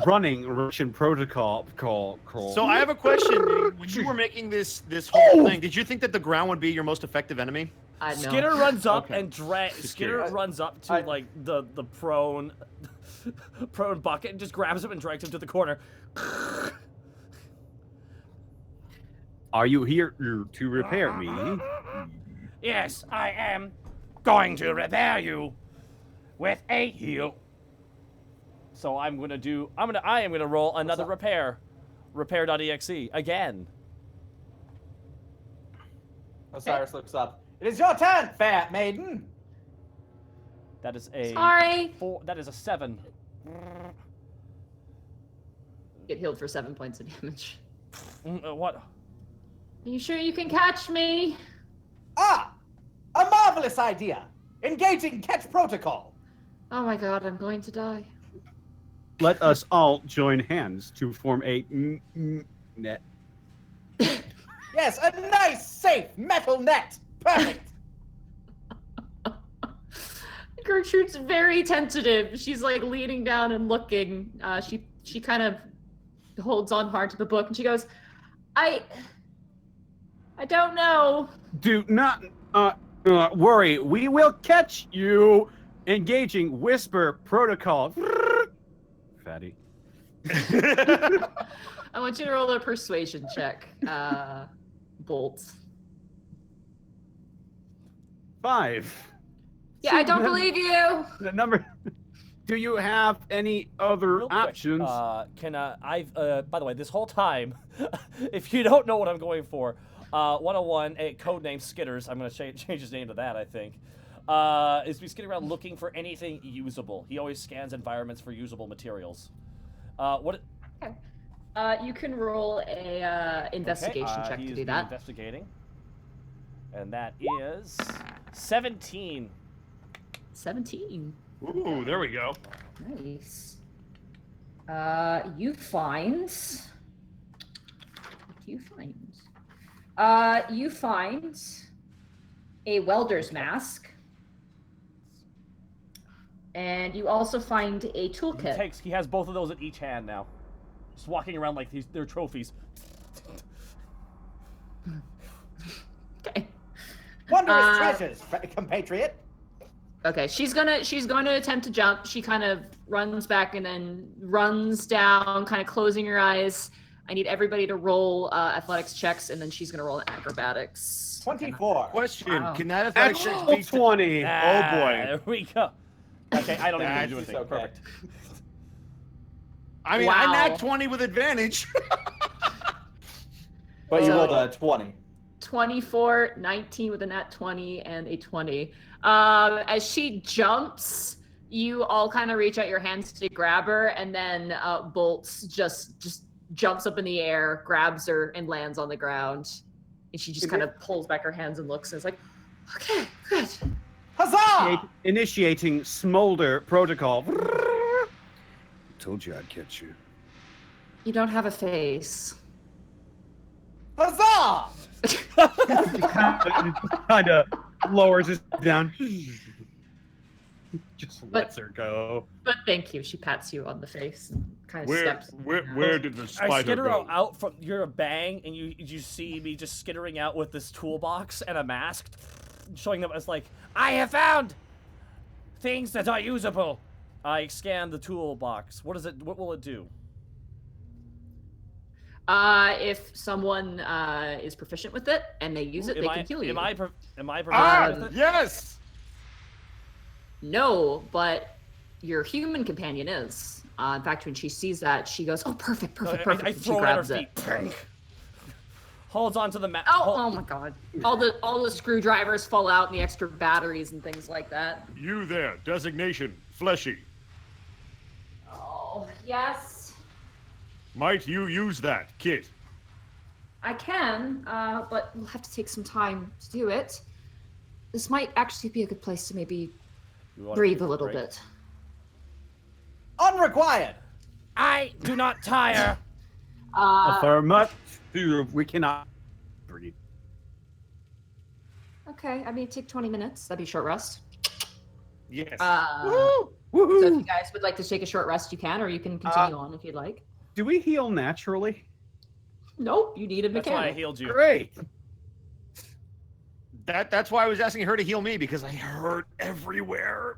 Running Russian protocol call. So I have a question. When you were making this whole thing, did you think that the ground would be your most effective enemy? No. Skinner runs up Okay. and Skinner curious. runs up to like the prone bucket and just grabs him and drags him to the corner. Are you here to repair me? Yes, I am going to repair you with a heal. So I am gonna roll another repair. Repair.exe again. Osiris looks up. It is your turn, fat maiden. That is a Sorry. 4. That is a 7. Get healed for 7 points of damage. What? Are you sure you can catch me? Ah, a marvelous idea. Engaging catch protocol. Oh my god, I'm going to die. Let us all join hands to form a net. Yes, a nice, safe metal net. Perfect. Gertrude's very tentative. She's like leaning down and looking. She kind of holds on hard to the book and she goes, I don't know. Do not worry. We will catch you. Engaging whisper protocol. Fatty. I want you to roll a persuasion check. Bolt. 5. Yeah, I don't believe you. The number. Do you have any other Real quick, options? by the way, this whole time, if you don't know what I'm going for, 101, a codename Skitters, I'm going to change his name to that, I think, is be skidding around looking for anything usable. He always scans environments for usable materials. You can roll a investigation check to do that. Investigating. And that is 17. 17. Ooh, there we go. Nice. You find. What do you find? You find a welder's mask. And you also find a toolkit. He has both of those in each hand now. Just walking around like they're trophies. Okay. Wondrous treasures, compatriot. Okay, she's gonna attempt to jump. She kind of runs back and then runs down, kind of closing her eyes. I need everybody to roll athletics checks, and then she's gonna roll an acrobatics. 24. Question: Wow. Can that affect Actual 20. Oh boy. There we go. Okay, I don't even need to do That's anything. okay. Perfect. I mean, Wow. I nat 20 with advantage. But you So- rolled a 20. 24, 19 with a nat 20, and a 20. As she jumps, you all kind of reach out your hands to grab her, and then Bolts just jumps up in the air, grabs her, and lands on the ground. And she just kind of pulls back her hands and looks and is like, okay, good. Huzzah! Initiating smolder protocol. Told you I'd catch you. You don't have a face. Huzzah! Kind of lowers his down. Just lets her go. But thank you. She pats you on the face and kind of Where steps. where did the I spider skitter go? out from your bang, and you see me just skittering out with this toolbox and a mask, showing them as like, I have found things that are usable. I scan the toolbox. What will it do? If someone is proficient with it and they use it, they can heal you. Am I proficient with it? Yes. No, but your human companion is. In fact, when she sees that, she goes, "Oh, perfect." I And she throw it at her grabs it. feet. Holds onto the mat. Oh my god! All the screwdrivers fall out, and the extra batteries and things like that. You there. Designation fleshy. Oh yes, Might you use that, Kit? I can, but we'll have to take some time to do it. This might actually be a good place to maybe breathe a little bit. Unrequired. I do not tire. Affirmative. We cannot breathe. Okay, I mean, take 20 minutes. That'd be a short rest. Yes. So Woohoo! if you guys would like to take a short rest, you can, or you can continue on if you'd like. Do we heal naturally? Nope, you need a That's why I mechanic. healed you. Great. That's why I was asking her to heal me, because I hurt everywhere.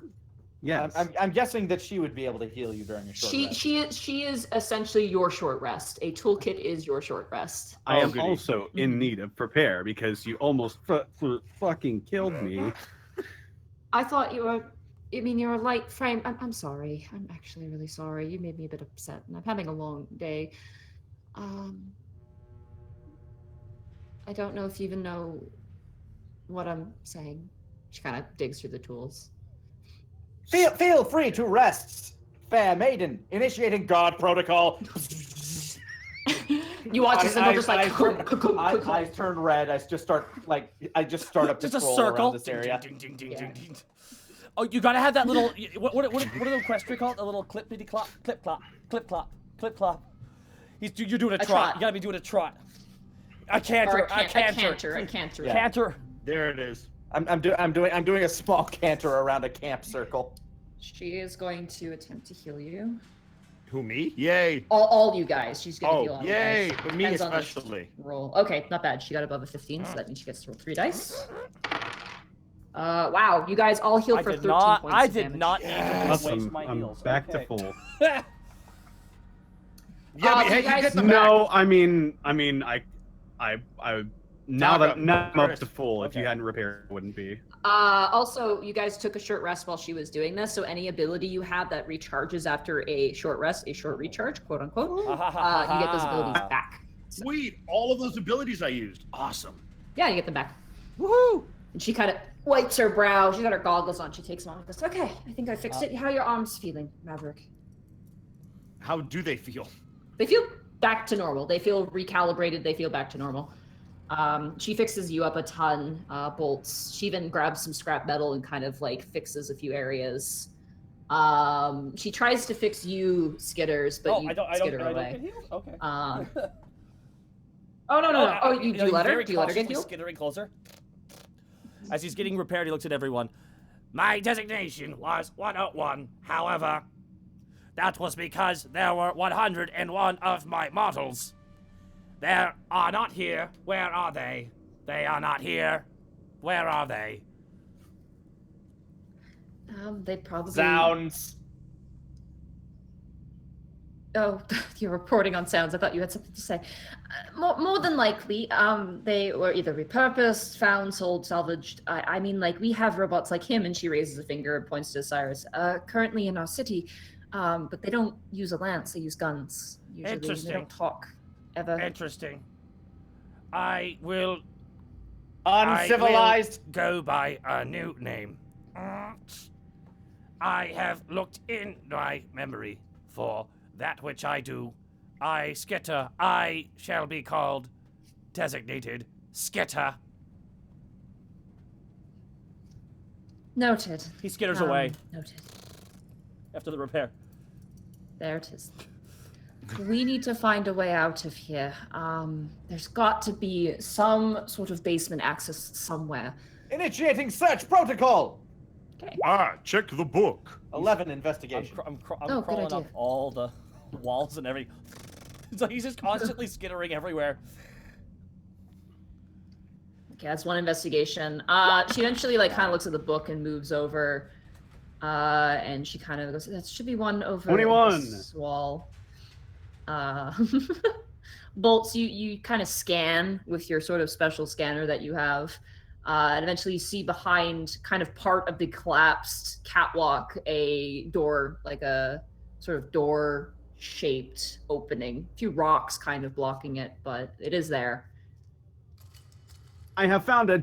Yes. I'm guessing that she would be able to heal you during a short rest. She is essentially your short rest. A toolkit is your short rest. I am goody. also in need of prepare because you almost fucking killed me. I thought you were. I mean, you're a light frame. I'm sorry. I'm actually really sorry. You made me a bit upset, and I'm having a long day. I don't know if you even know what I'm saying. She kind of digs through the tools. Feel free to rest, fair maiden. Initiating guard protocol. You watch the symbol just like. I turn red. I just start a Just a patrol circle. around this area. Ding, ding, ding, Yeah. ding, ding. Oh, you gotta have that little. What are the equestrian called? A little clippity clop, clip clop, clip clop, clip clop. You're doing a trot. trot. You gotta be doing a trot. A canter. A canter. Yeah. Canter. There it is. I'm doing a small canter around a camp circle. She is going to attempt to heal you. Who, me? Yay. All you guys. She's going to heal Oh, all you yay. guys. But me Depends on this especially. roll. Okay, not bad. She got above a 15, so that means she gets to roll 3 dice. Wow, you guys all healed for 13 points I of did damage. not even waste Awesome. my I'm heals. back Okay. to full. Yeah, but you hey, guys- you get the No, I mean, I now Talk that now I'm up Chris. to full. If you Okay. hadn't repaired, it wouldn't be. Also, you guys took a short rest while she was doing this, so any ability you have that recharges after a short rest, a short recharge, quote unquote, you get those abilities back. So, Sweet. All of those abilities I used. Awesome. yeah, you get them back. Woohoo! And she kind of wipes her brow. She's got her goggles on. She takes them off and goes, okay, I think I fixed it. How are your arms feeling, Maverick? How do they feel? They feel back to normal. They feel recalibrated. They feel back to normal. She fixes you up a ton, bolts. She even grabs some scrap metal and kind of like fixes a few areas. She tries to fix you, Skitters, but you skitter away. Get healed? Okay. Oh no! Oh, you do you let her? Do you let her get healed? Skittering closer. As he's getting repaired, he looks at everyone. My designation was 101. However, that was because there were 101 of my models. They are not here. Where are they? They are not here. Where are they? They probably. Sounds. Oh, you're reporting on sounds. I thought you had something to say. More than likely, they were either repurposed, found, sold, salvaged. I mean, like, we have robots like him, and she raises a finger and points to Cyrus, currently in our city, but they don't use a lance, they use guns. Usually. They Interesting. don't talk, ever. Interesting. I will Uncivilized. go by a new name. I have looked in my memory for that which I do. I skitter. I shall be called designated skitter. Noted. He skitters away Noted. after the repair. There it is. We need to find a way out of here. There's got to be some sort of basement access somewhere. Initiating search protocol. Okay. Check the book. 11 investigation. I'm Oh, good crawling idea. up all the walls and everything. It's like he's just constantly skittering everywhere. Okay, that's one investigation. She eventually kind of looks at the book and moves over. And she kind of goes, that should be one over 21. this wall. Bolts, you kind of scan with your sort of special scanner that you have. And eventually you see behind kind of part of the collapsed catwalk a door, like a sort of door-shaped opening. A few rocks kind of blocking it, but it is there. I have found a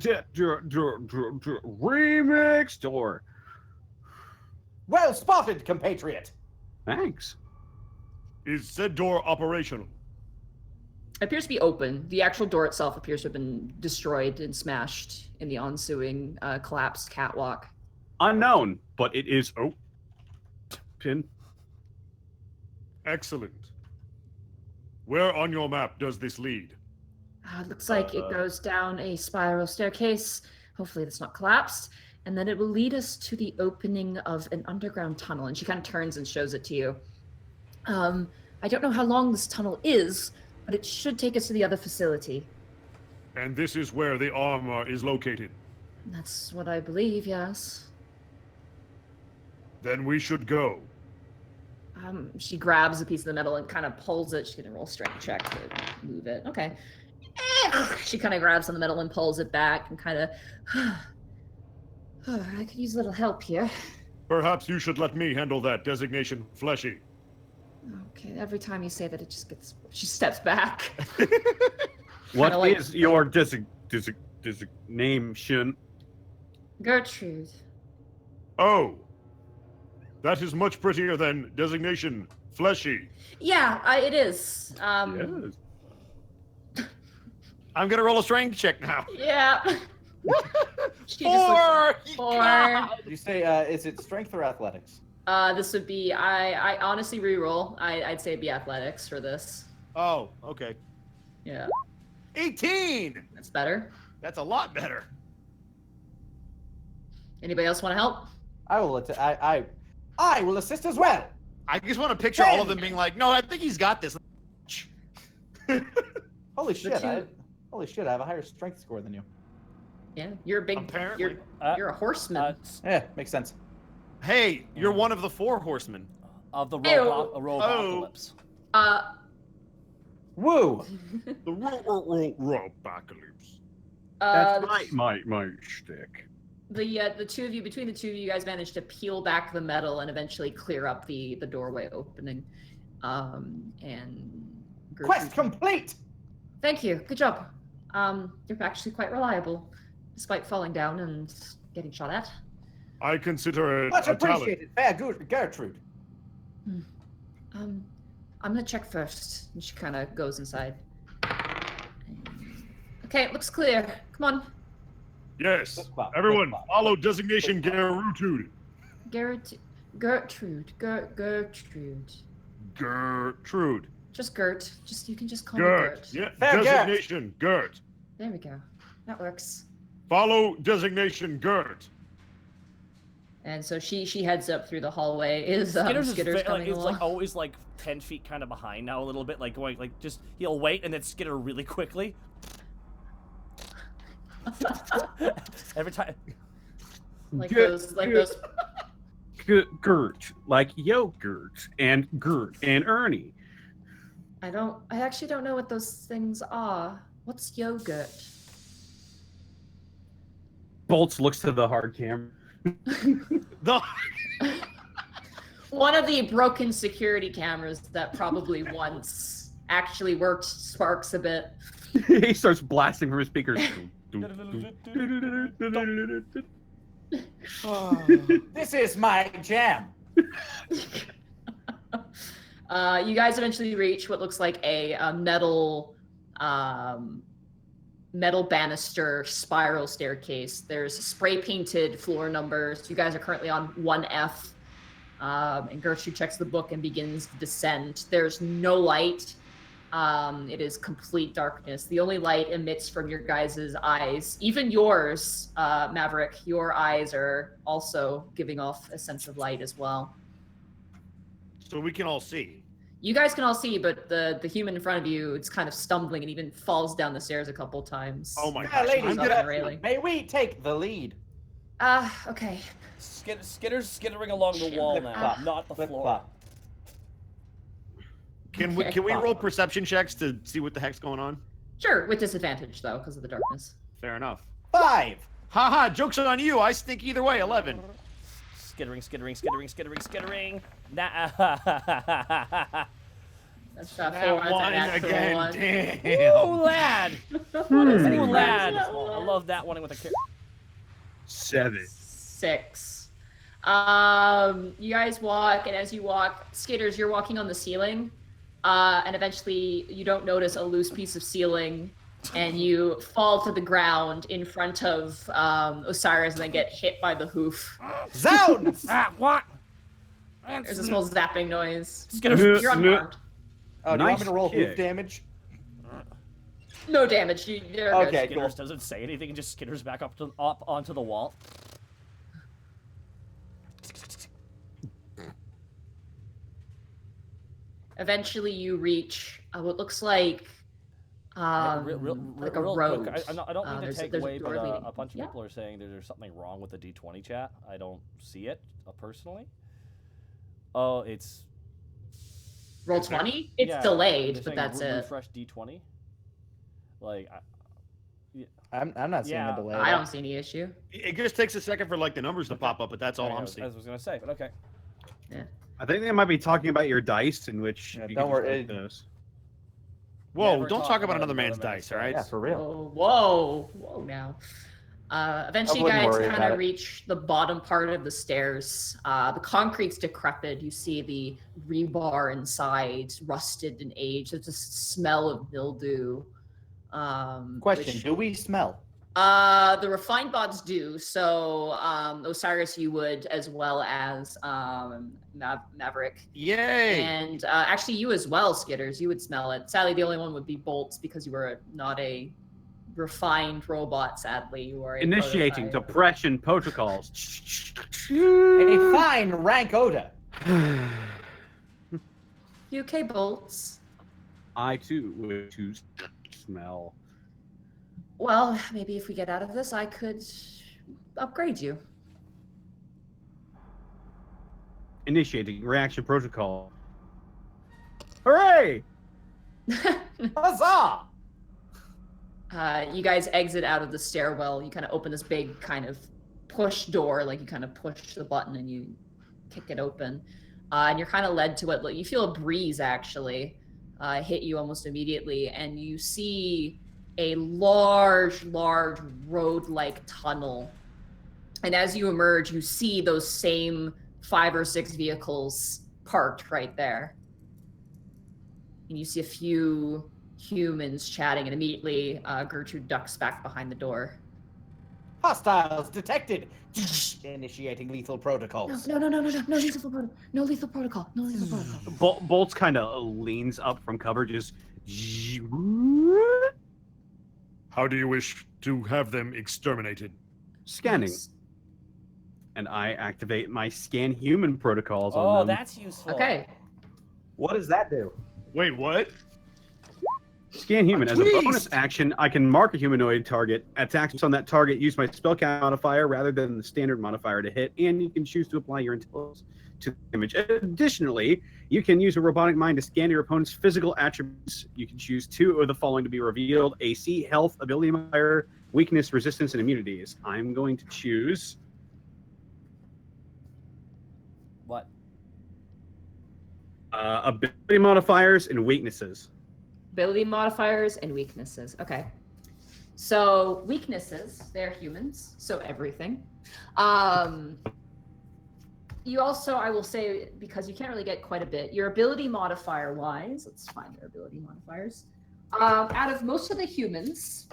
remix door. Well spotted, compatriot. Thanks. Is said door operational? It appears to be open. The actual door itself appears to have been destroyed and smashed in the ensuing collapsed catwalk. Unknown, but it is open. Excellent. Where on your map does this lead? It looks like it goes down a spiral staircase. Hopefully that's not collapsed. And then it will lead us to the opening of an underground tunnel. And she kind of turns and shows it to you. I don't know how long this tunnel is, but it should take us to the other facility. And this is where the armor is located. That's what I believe, yes. Then we should go. She grabs a piece of the metal and kind of pulls it. She's going to roll a strength check to move it. Okay. She kind of grabs on the metal and pulls it back and kind of... I could use a little help here. Perhaps you should let me handle that designation, Fleshy. Okay, every time you say that, it just gets... She steps back. What Kinda is your designation? Gertrude. Oh. That is much prettier than designation, Fleshy. Yeah, it is. Yes. I'm gonna roll a strength check now. Yeah. She just Four! looks- Four. You say, is it strength or athletics? This would be, I honestly re-roll. I'd say it'd be athletics for this. Oh, okay. Yeah, 18! that's better. That's a lot better. Anybody else want to help? I will assist as well. I just want to picture all of them being like, no, I think he's got this. Holy shit! two- Holy shit! I have a higher strength score than you. Yeah, you're a big. Apparently. You're a horseman. Yeah, makes sense. Hey, you're one of the 4 horsemen. Of the Ew. robocalypse. Woo! The robocalypse. That's my shtick. The two of you, between the two of you guys managed to peel back the metal and eventually clear up the doorway opening. And Quest complete. Thank you. Good job. You're actually quite reliable, despite falling down and getting shot at. I consider it Much a talent. appreciated, fair Gertrude. I'm gonna check first. And she kind of goes inside. Okay, it looks clear. Come on, Yes. Wow. Everyone, Wow. follow designation Gertrude. Gertrude. Gertrude. Just Gert. You can just call me Gert. Gert. Yeah. Fair Gert. Designation Gert. There we go. That works. Follow designation Gert. And so she heads up through the hallway. Is Skitter's Skitter's coming it's along? like always like 10 feet kind of behind now a little bit, like going like just he'll wait and then skitter really quickly. Every time. like those. Gert, like yogurt and Gert and Ernie. I actually don't know what those things are. What's yogurt? Bolts looks to the hard camera. The One of the broken security cameras that probably once actually worked sparks a bit. He starts blasting from his speakers. This is my jam. You guys eventually reach what looks like a metal metal banister spiral staircase. There's spray painted floor numbers. You guys are currently on 1F. And Gertrude checks the book and begins to descend. There's no light. It is complete darkness. The only light emits from your guys' eyes. Even yours, Maverick, your eyes are also giving off a sense of light as well. So we can all see. You guys can all see, but the human in front of you, it's kind of stumbling and even falls down the stairs a couple times. Oh my Yeah, gosh. ladies, I'm Up gonna, the railing. may we take the lead? Okay. Skitter's skittering along the wall now, Flip-flop. not the floor. Flip-flop. can we roll perception checks to see what the heck's going on? Sure, with disadvantage though, because of the darkness. Fair enough. 5. Haha, joke's on you. I stink either way. 11. Skittering. Nah. That's that That four. That's one a natural again. one. Damn. Ooh, lad. Ooh, Ooh, lad. that I one. love that one with a 7. 6. You guys walk, and as you walk, Skitters, you're walking on the ceiling, and eventually you don't notice a loose piece of ceiling, and you fall to the ground in front of Osiris, and then get hit by the hoof. Zounds! what? There's a small zapping noise. Skitter's You're unharmed. Oh, do you want Nice me to roll kick. hoof damage? No damage. You're good. Okay, Skitters cool. doesn't say anything and just skitters back up onto the wall. Eventually, you reach what looks like like a real road. quick, I don't mean to There's take a away, door but leading. a bunch of Yeah. people are saying that there's something wrong with the D20 chat. I don't see it personally. Oh, it's Roll 20. It's yeah, delayed, they're but saying that's it. refresh D20. Like, I'm not seeing Yeah, a delay. I don't see any issue. It just takes a second for like the numbers to pop up, but that's all I'm I seeing. was gonna say, but okay. I think they might be talking about your dice, in which Yeah, you don't can just worry, take those. Whoa, Never don't talk talk about about another man's another dice, man's all right? Yeah, for real. Whoa now. Eventually, you wouldn't guys worry kind about of it. reach the bottom part of the stairs. The concrete's decrepit. You see the rebar inside, rusted and aged. There's a smell of mildew. Question: which- do we smell? The refined bots do. So, Osiris, you would, as well as Maverick. Yay! And actually, you as well, Skitters. You would smell it. Sadly, the only one would be Bolts because you were not a refined robot. Sadly, you are a Initiating prototype. depression protocols. A fine rank odor. You okay, Bolts? I too would choose smell. Well, maybe if we get out of this, I could upgrade you. Initiating reaction protocol. Hooray! Huzzah! You guys exit out of the stairwell. You kind of open this big kind of push door, like you kind of push the button and you kick it open. And you're kind of led to it. Like, you feel a breeze actually hit you almost immediately, and you see a large road-like tunnel. And as you emerge, you see those same 5 or 6 vehicles parked right there. And you see a few humans chatting, and immediately Gertrude ducks back behind the door. Hostiles detected. Initiating lethal protocols. No lethal protocol. No lethal protocol. No lethal protocol. Bolts kind of leans up from cover, just. How do you wish to have them exterminated? Scanning. And I activate my scan human protocols Oh, on them. that's useful. Okay. What does that do? Wait, what? Scan human. As a Please. bonus action, I can mark a humanoid target. Attacks on that target use my spell count modifier rather than the standard modifier to hit, and you can choose to apply your intelligence to the image. Additionally, you can use a robotic mind to scan your opponent's physical attributes. You can choose 2 of the following to be revealed: AC, health, ability modifier, weakness, resistance, and immunities. I'm going to choose What? ability modifiers and weaknesses. Ability modifiers and weaknesses. Okay. So weaknesses, they're humans, so everything. You also, I will say, because you can't really get quite a bit, your ability modifier wise, let's find your ability modifiers. Out of most of the humans,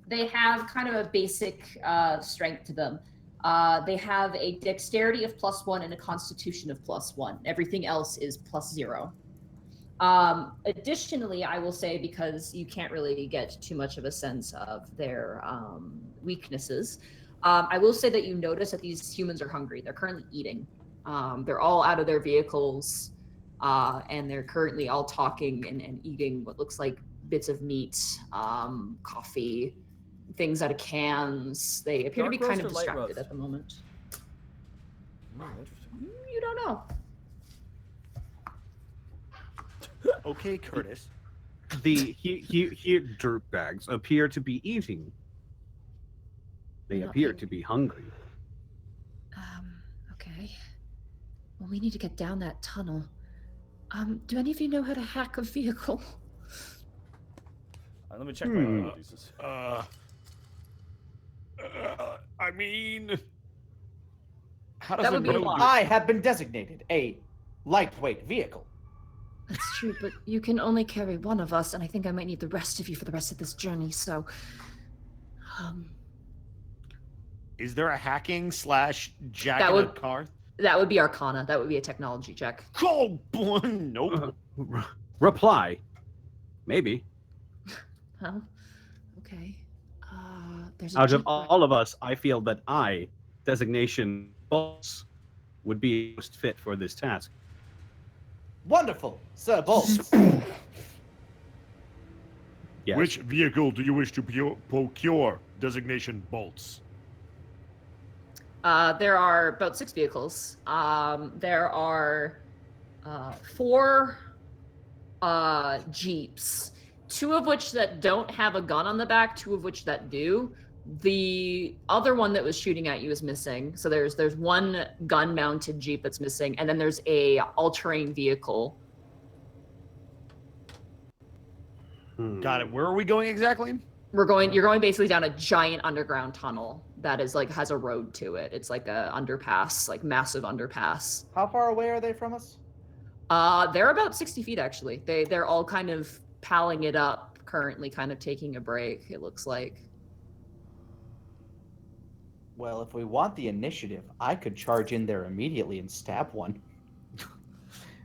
they have kind of a basic strength to them. They have a dexterity of +1 and a constitution of +1. Everything else is +0. Additionally, I will say, because you can't really get too much of a sense of their weaknesses, I will say that you notice that these humans are hungry. They're currently eating. They're all out of their vehicles, and they're currently all talking and eating what looks like bits of meat, coffee, things out of cans. They appear Dark to be kind roast of or light distracted roast? at the moment. Interesting. You don't know. Okay, Curtis. The dirtbags appear to be eating. They No, appear I- to be hungry. Okay. Well, we need to get down that tunnel. Do any of you know how to hack a vehicle? Let me check my abilities. I mean, How does That a would be road fun. I have been designated a lightweight vehicle. That's true, but you can only carry one of us, and I think I might need the rest of you for the rest of this journey, so... Is there a hacking / jack That in would- a car? That would be Arcana. That would be a technology check. Oh, boy, nope. Reply. Maybe. Huh? Okay. There's a Out of jeep right- all of us, I feel that designation Bolts, would be most fit for this task. Wonderful, Sir Bolts. Yes. which vehicle do you wish to procure designation bolts? There are about 6 vehicles. There are 4 Jeeps, 2 of which that don't have a gun on the back, 2 of which that do. The other one that was shooting at you is missing. So there's one gun-mounted Jeep that's missing, and then there's a all-terrain vehicle. Got it. Where are we going exactly? You're going basically down a giant underground tunnel that is like has a road to it. It's like a underpass, like massive underpass. How far away are they from us? They're about 60 feet actually. They're all kind of palling it up currently, kind of taking a break, it looks like. Well, if we want the initiative, I could charge in there immediately and stab one.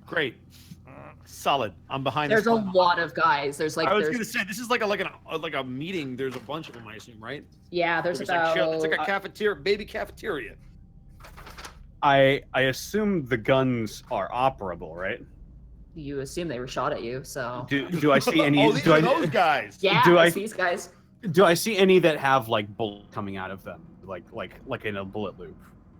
Great. Solid. I'm behind There's this a plan. lot of guys. There's like I was there's gonna say this is like a meeting. There's a bunch of them, I assume, right? yeah, there's It's about like, it's like a cafeteria, baby cafeteria. I assume the guns are operable, right? you assume they were shot at you, so Do I see any? Oh, these do are I those guys. yeah, do it's I- these guys. do I see any that have like bullets coming out of them, like in a bullet loop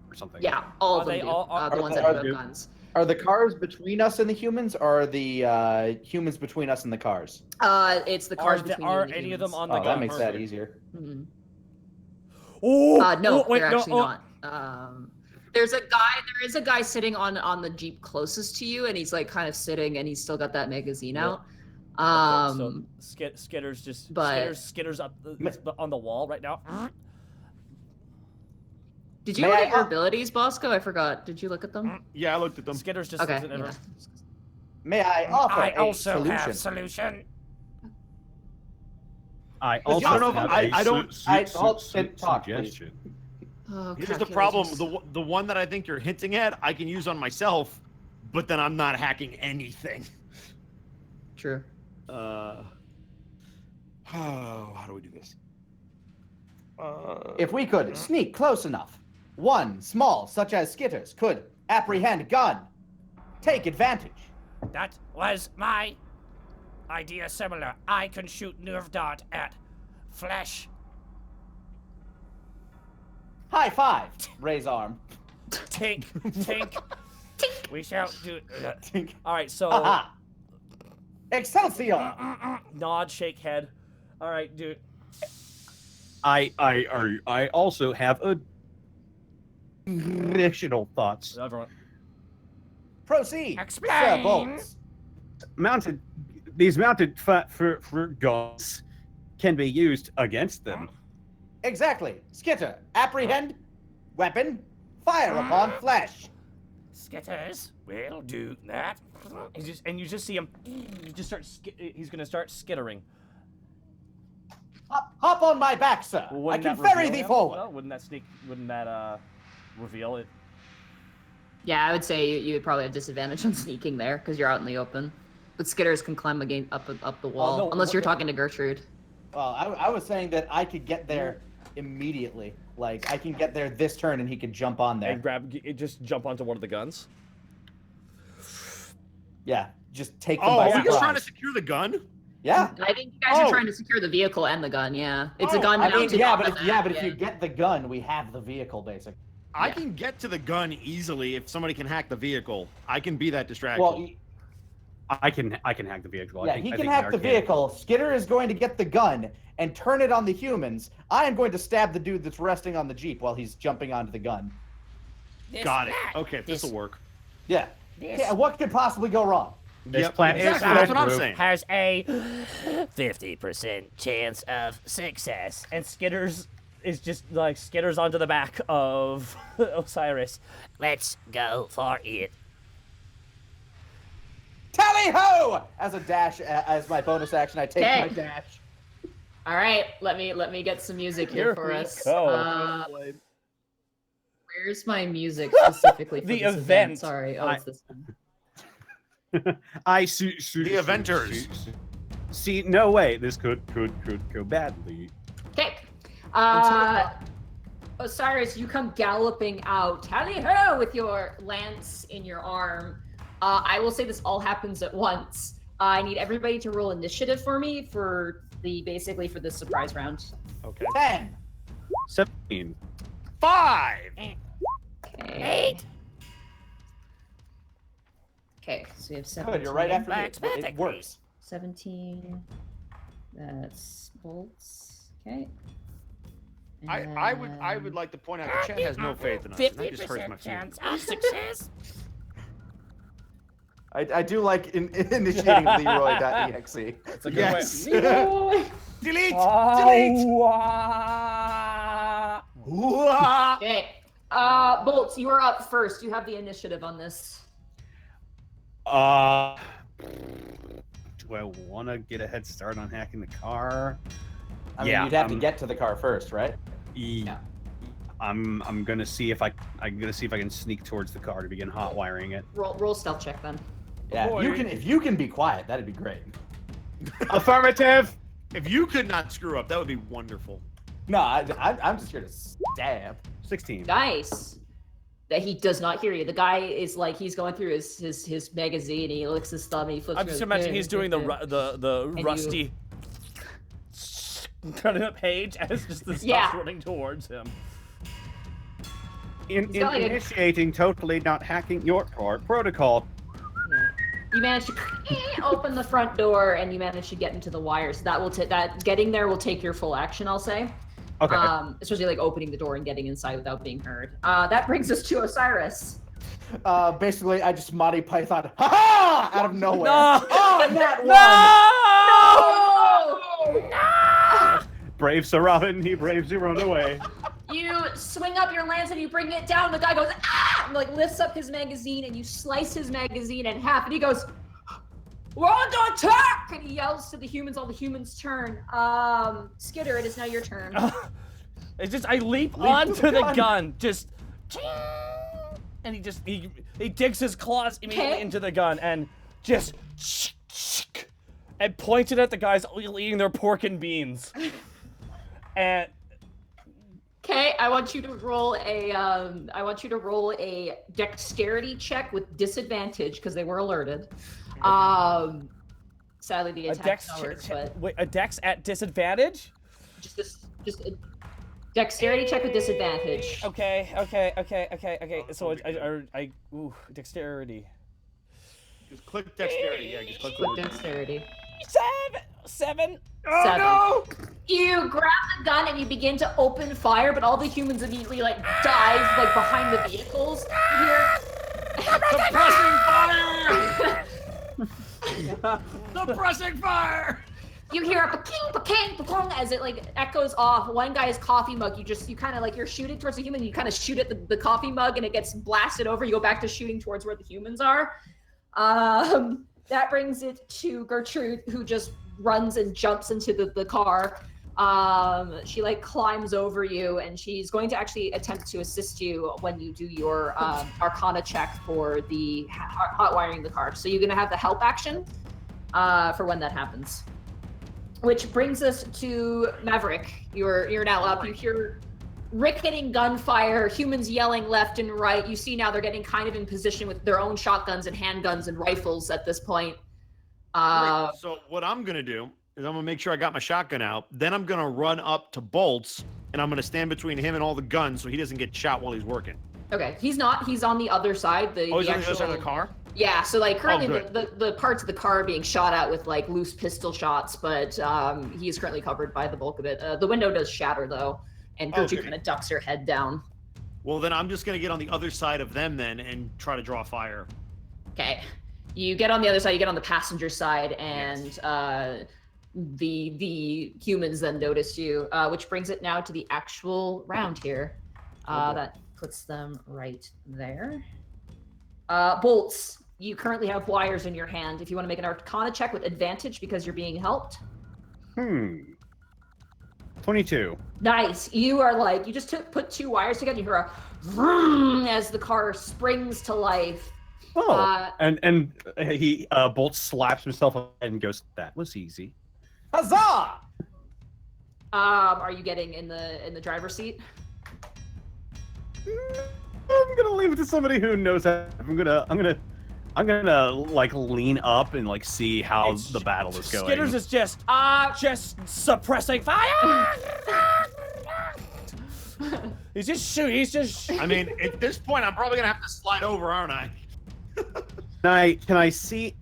or something? Yeah, all Are of them they do. all- The ones are that do they- have guns. Are the cars between us and the humans, or are the humans between us and the cars? It's the cars between you are and the any of them humans. on the Oh, gun? that makes that Perfect. easier. Mhm. Oh, No, oh, wait, they're no, actually oh. not. There is a guy sitting on the Jeep closest to you, and he's like kind of sitting, and he's still got that magazine Yep. out. Okay, so Skitter's just but- Skitter's up on the wall right now. Did you May look I at your up- abilities, Bosco? I forgot. Did you look at them? Yeah, I looked at them. Skitter's just Okay. isn't ever- Yeah. May I offer I a also solution? have solution. I But also Jonathan, have I a don't- talk, please. suggestion. Oh, Here's the problem: calculators. the one that I think you're hinting at, I can use on myself, but then I'm not hacking anything. True. How do we do this? If we could sneak close enough, one small, such as Skitters, could apprehend gun. Take advantage. That was my idea similar. I can shoot nerve dart at flesh. High five. Raise arm. Tink, tink. We shall do. All right, so Aha. Excelsior. nod, shake head. All right, dude. I also have additional thoughts. Everyone. Proceed. Explain. Sir Bolts. These mounted for guns can be used against them. Exactly. Skitter. Apprehend. Weapon. Fire upon flesh. Skitters will do that. You just see him. He's gonna start skittering. Hop on my back, sir. Well, I wouldn't can that ferry reveal thee him? forward. Well, wouldn't that reveal it? Yeah, I would say you would probably have disadvantage on sneaking there because you're out in the open. But Skitters can climb again up the wall, no, unless you're talking to Gertrude. Well, I was saying that I could get there immediately. Like, I can get there this turn and he could jump on there. And just jump onto one of the guns. Yeah, just take them Oh, by are you surprise. trying to secure the gun? Yeah. I think you guys are trying to secure the vehicle and the gun. Yeah, it's a gun I mean, mounted yeah, on but the if, yeah, back, but if you get the gun, we have the vehicle, basically. I can get to the gun easily if somebody can hack the vehicle. I can be that distraction. Well, I can hack the vehicle. yeah, I think, he I can think hack Gar the can. vehicle. Skitter is going to get the gun and turn it on the humans. I am going to stab the dude that's resting on the Jeep while he's jumping onto the gun. Got it. Okay, this will work. Yeah. Yeah, what could possibly go wrong? This plan is Exactly, that's what I'm foolproof. saying. Has a 50% chance of success. And Skitters is just like Skitters onto the back of Osiris. Let's go for it. Tally ho! As a dash, as my bonus action, I take Okay. my dash. All right, let me get some music here for us. Where's my music specifically for The this event. Sorry, it's this one. The Avengers. See, no way. This could go badly. Okay. Osiris, you come galloping out, tally ho, with your lance in your arm. I will say this all happens at once. I need everybody to roll initiative for me for this surprise round. Okay. 10. 17. 5. Okay. Okay, so we have 17. Good, you're right after me. Mathematically. It works. 17. That's bolts. Okay. I would like to point out the chat has no faith in us. and that just hurts my 50% feelings. chance of success. I do like initiating Leroy.exe. It's a good Yes. way. Delete! Okay. Bolts, you are up first. You have the initiative on this. Do I want to get a head start on hacking the car? I mean, you'd have to get to the car first, right? Yeah. I'm gonna see if I'm gonna see if I can sneak towards the car to begin hot wiring it. Roll stealth check then. Yeah, Boy. if you can be quiet, that'd be great. Affirmative. If you could not screw up, that would be wonderful. No, I'm just here to stab. 16. Nice. That he does not hear you. The guy is like he's going through his magazine. And he looks his thumb. And he flips. I'm just imagining he's doing the you- rusty turning up page as just the stuff's Yeah. running towards him. He's got like a- Initiating totally not hacking your car protocol. You manage to open the front door and you manage to get into the wires. That will that getting there will take your full action. I'll say. Okay. Especially like opening the door and getting inside without being heard. That brings us to Osiris. Basically, I just Monty Python, ha out of nowhere. No! Oh, that one! Oh! Brave Sir Robin, he braves you run away. You swing up your lance and you bring it down. The guy goes, ah! And like lifts up his magazine and you slice his magazine in half. And he goes, we're under attack! And he yells to the humans. All the humans turn. Skitter, it is now your turn. It's just I leap onto the gun, just, and he digs his claws immediately Okay. into the gun and just and points it at the guys eating their pork and beans. And Okay, I want you to roll a dexterity check with disadvantage because they were alerted. Sadly, the a attack dex, works, but wait, a dex at disadvantage? just a dexterity check with disadvantage. Okay. So ooh, dexterity. Just click dexterity. Yeah, just click With dexterity. 7. Oh, 7. no! You grab the gun and you begin to open fire, but all the humans immediately like dive like behind the vehicles. You hear Suppressing fire! Suppressing fire! You hear a pa-king, pa-king as it like echoes off. One guy's coffee mug, you kind of like you're shooting towards the human, you kind of shoot at the coffee mug and it gets blasted over. You go back to shooting towards where the humans are. That brings it to Gertrude, who just runs and jumps into the car. She like climbs over you, and she's going to actually attempt to assist you when you do your Arcana check for the hot wiring the car. So you're gonna have the help action for when that happens. Which brings us to Maverick. You're now up. You hear ricketting gunfire, humans yelling left and right. You see now they're getting kind of in position with their own shotguns and handguns and rifles at this point. Great. So what I'm gonna do is I'm gonna make sure I got my shotgun out. Then I'm gonna run up to Bolts, and I'm gonna stand between him and all the guns so he doesn't get shot while he's working. Okay, he's not. He's on the other side. He's on the other side of the car? Yeah, so like currently good. the parts of the car are being shot at with like loose pistol shots, but he is currently covered by the bulk of it. The window does shatter though, and Gertrude kind of ducks her head down. Well, then I'm just gonna get on the other side of them then and try to draw fire. Okay, you get on the other side. You get on the passenger side, and the humans then notice you, which brings it now to the actual round here. That puts them right there. Bolts, you currently have wires in your hand. If you want to make an Arcana check with advantage because you're being helped. 22. Nice. You are like, you just put two wires together. You hear a vroom as the car springs to life. Oh, and he Bolt slaps himself on the head and goes, "That was easy." Huzzah! Are you getting in the driver's seat? I'm gonna leave it to somebody who knows how. I'm gonna like lean up and like see how the battle is going. Skitters is just suppressing fire. He's just shooting. He's just. I mean, at this point, I'm probably gonna have to slide over, aren't I? Can I see?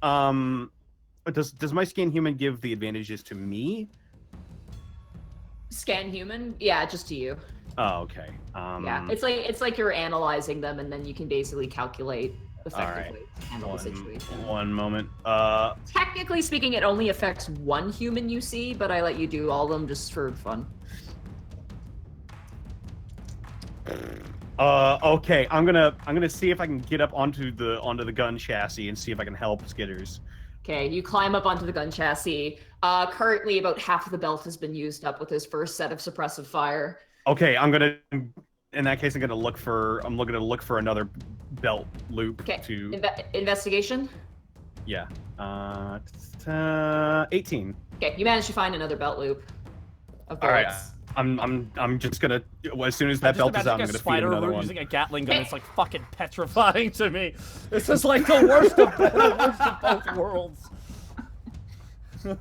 Does my scan human give the advantages to me? Scan human? Yeah, just to you. Oh, okay. Yeah, it's like you're analyzing them, and then you can basically calculate effectively right. to handle the situation. One moment. Technically speaking, it only affects one human you see, but I let you do all of them just for fun. Okay. I'm gonna see if I can get up onto the gun chassis and see if I can help Skitters. Okay, you climb up onto the gun chassis. Currently, about half of the belt has been used up with his first set of suppressive fire. Okay, in that case, I'm gonna look for another belt loop. Okay, to investigation. Yeah. 18. Okay, you managed to find another belt loop. Of All right. bullets. I'm just gonna, as soon as that belt is out, I'm gonna feed another one. Using a Gatling gun, it's like fucking petrifying to me. This is like the worst of both worlds. Oh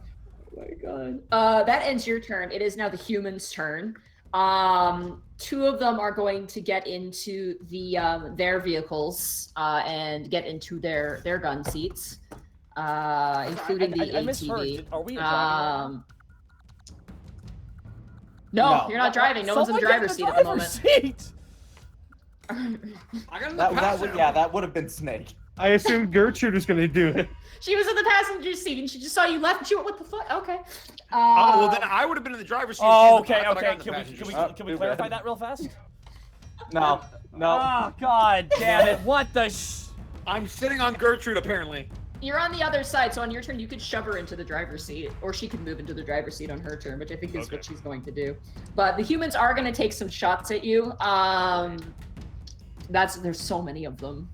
my god. That ends your turn. It is now the humans' turn. Two of them are going to get into their vehicles and get into their gun seats, including the ATV. Misheard. Are we driving? No, you're not driving. No one's in the driver's seat at the moment. Seat. That would have been Snake. I assumed Gertrude was gonna do it. She was in the passenger seat and she just saw you left and she went, "What the fuck?" Okay. Oh, well then I would have been in the driver's seat. Oh, okay. Can we clarify that real fast? No. Oh, god damn it! What the? I'm sitting on Gertrude apparently. You're on the other side, so on your turn, you could shove her into the driver's seat, or she could move into the driver's seat on her turn, which I think is what she's going to do. But the humans are going to take some shots at you. There's so many of them.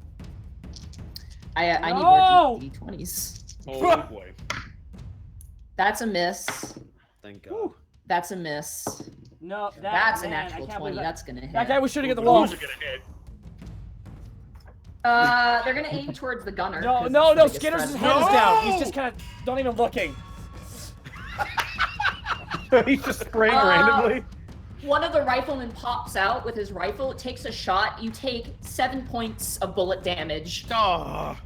I need more D20s. Oh boy. That's a miss. Thank God. That's a miss. No, that's a natural 20. That's going to hit. That guy was shooting at the wall. Those are gonna hit. They're gonna aim towards the gunner. No, Skitters' head is down. He's just kind of not even looking. He's just spraying randomly. One of the riflemen pops out with his rifle. It takes a shot. You take 7 points of bullet damage. Oh.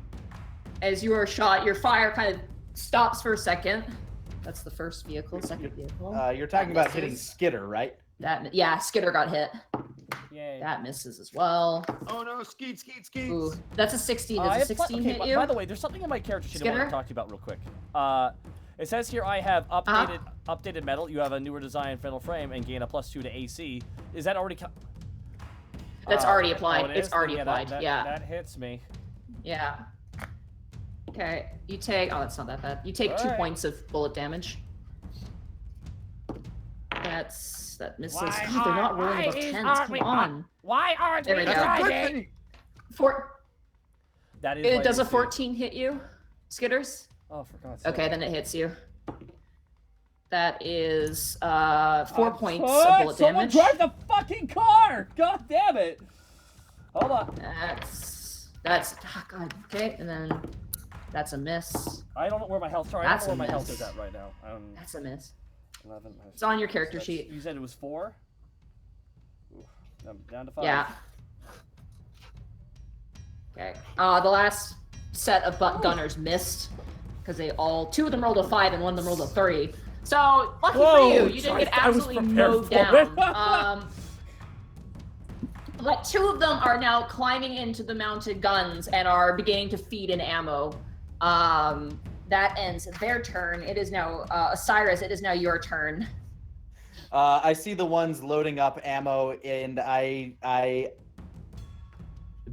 As you are shot, your fire kind of stops for a second. That's the first vehicle. Second vehicle. You're talking about hitting Skitter, right? Yeah, Skitter got hit. Yay. That misses as well. Oh no, skeet. Ooh, that's a 16. Does a 16 hit you? By the way, there's something in my character sheet I want to talk to you about real quick. It says here I have updated metal. You have a newer design final frame and gain a +2 to AC. Is that already? That's already applied. Oh, It's already applied. Yeah. That hits me. Yeah. Okay. You take. Oh, that's not that bad. You take 2 points of bullet damage. That misses. Why God, they're not rolling why above is- 10s. aren't Come we- on. Why aren't There we we go. driving? That is. It my does a AC. 14 hit you, Skitters? Oh, for God's sake. Okay, then it hits you. That is 4 points of What? bullet Someone damage. drive the fucking car! God damn it! Hold on. That's oh God. Okay, and then that's a miss. I don't know where my health. Sorry, I That's don't know where a my health miss. is at right now. That's a miss. 11. It's on your character That's- sheet. You said it was 4. Ooh, I'm down to 5. Yeah. Okay. The last set of butt gunners missed because two of them rolled a 5 and one of them rolled a 3. So lucky Whoa, for you, you didn't get I was absolutely prepared mowed for it. down. But 2 of them are now climbing into the mounted guns and are beginning to feed in ammo. That ends their turn. It is now Osiris. It is now your turn. I see the ones loading up ammo, and I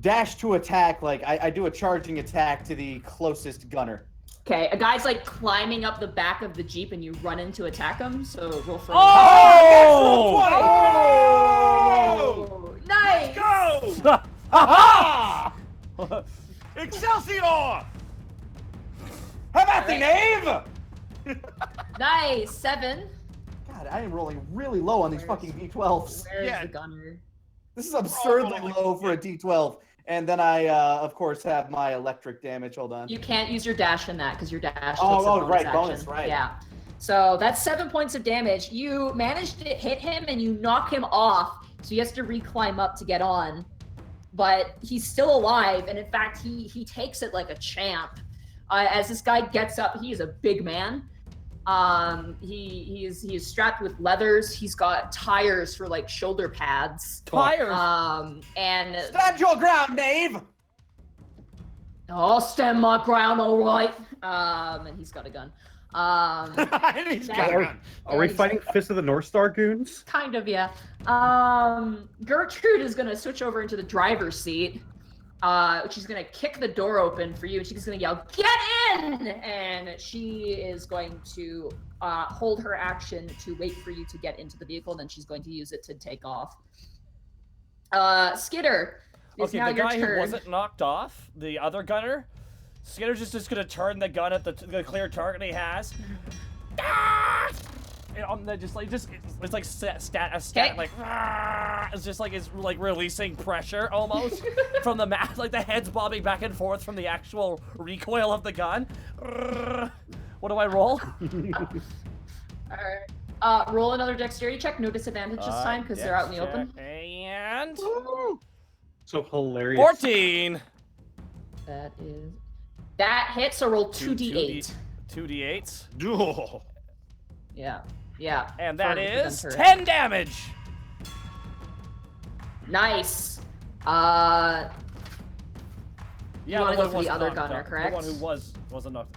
dash to attack. Like I do a charging attack to the closest gunner. Okay, a guy's like climbing up the back of the Jeep and you run in to attack him, so roll for Oh! Oh! Nice! Go! Aha! Excelsior! How about the knave? Nice! 7. God, I am rolling really low on these fucking D12s. Where's Yeah. the gunner? This is absurdly rolling low for a D12. And then I, of course, have my electric damage. Hold on. You can't use your dash in that because your dash Oh, takes a bonus right, action. bonus, right. Yeah. So that's 7 points of damage. You managed to hit him and you knock him off, so he has to re-climb up to get on. But he's still alive, and in fact, he takes it like a champ. As this guy gets up, he is a big man. He is strapped with leathers. He's got tires for like shoulder pads. Tires. And Stand your ground, knave! I'll stand my ground, all right. And he's got a gun. And he's got a gun. Are we fighting Fist of the North Star goons? Kind of, yeah. Gertrude is gonna switch over into the driver's seat. She's gonna kick the door open for you, and she's gonna yell, "Get in!" And she is going to hold her action to wait for you to get into the vehicle, and then she's going to use it to take off. Skitter, it's Okay, now the your guy turn. who wasn't knocked off, the other gunner, Skitter's just gonna turn the gun at the clear target he has. And it's like Okay. it's just like it's like releasing pressure almost from the mat, like the head's bobbing back and forth from the actual recoil of the gun. What do I roll? Alright. Roll another dexterity check, no disadvantage this time because they're out in the open. And So hilarious. 14. That hits, so roll 2d8. 2d8s. Oh. Yeah. And that for the gun is turret. 10 damage. Nice. Yeah, You wanna the go one for the wasn't other knocked gunner, out. correct? The one who wasn't knocked.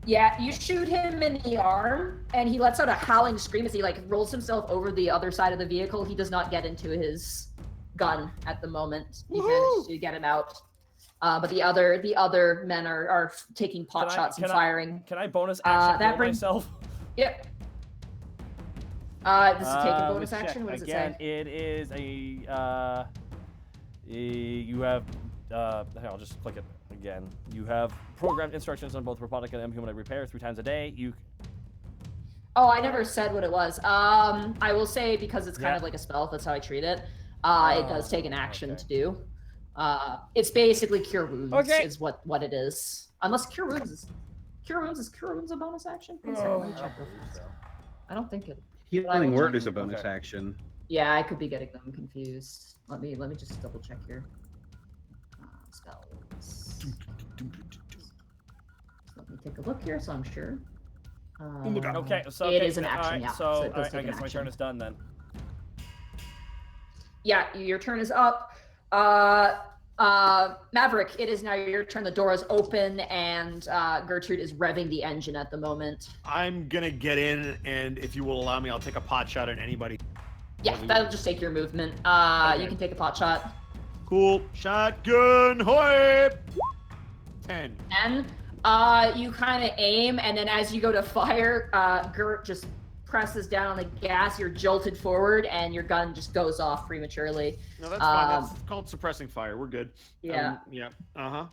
Yeah, you shoot him in the arm, and he lets out a howling scream as he like rolls himself over the other side of the vehicle. He does not get into his gun at the moment. He managed to get him out. But the other men are taking pot shots and firing. Can I bonus action that heal brings- myself? Yep. This is taking bonus let's action. check. What does Again, it say? it is you have here, I'll just click it again. You have programmed instructions on both robotic and humanoid repair 3 times a day. Oh, I never said what it was. I will say because it's kind Yeah. of like a spell. That's how I treat it. It does take an action okay. to do. It's basically cure wounds. Okay. Is what it is. Unless cure wounds is a bonus action. One second, let me check real fast. I don't think it. Healing will word check. is a bonus Okay. action. Yeah, I could be getting them confused. Let me just double check here. Spells. Let me take a look here, so I'm sure. Okay, so it is an all action. right, yeah. So, it does I take an guess my turn action. is done then. Yeah, your turn is up. Maverick, it is now your turn. The door is open, and Gertrude is revving the engine at the moment. I'm gonna get in, and if you will allow me, I'll take a pot shot at anybody. Yeah, that'll just take your movement. Okay. You can take a pot shot. Cool. Shotgun, hoy! 10. And you kind of aim, and then as you go to fire, Gert just presses down on the gas, you're jolted forward, and your gun just goes off prematurely. No, that's fine. That's called suppressing fire. We're good. Yeah. Yeah. Uh-huh.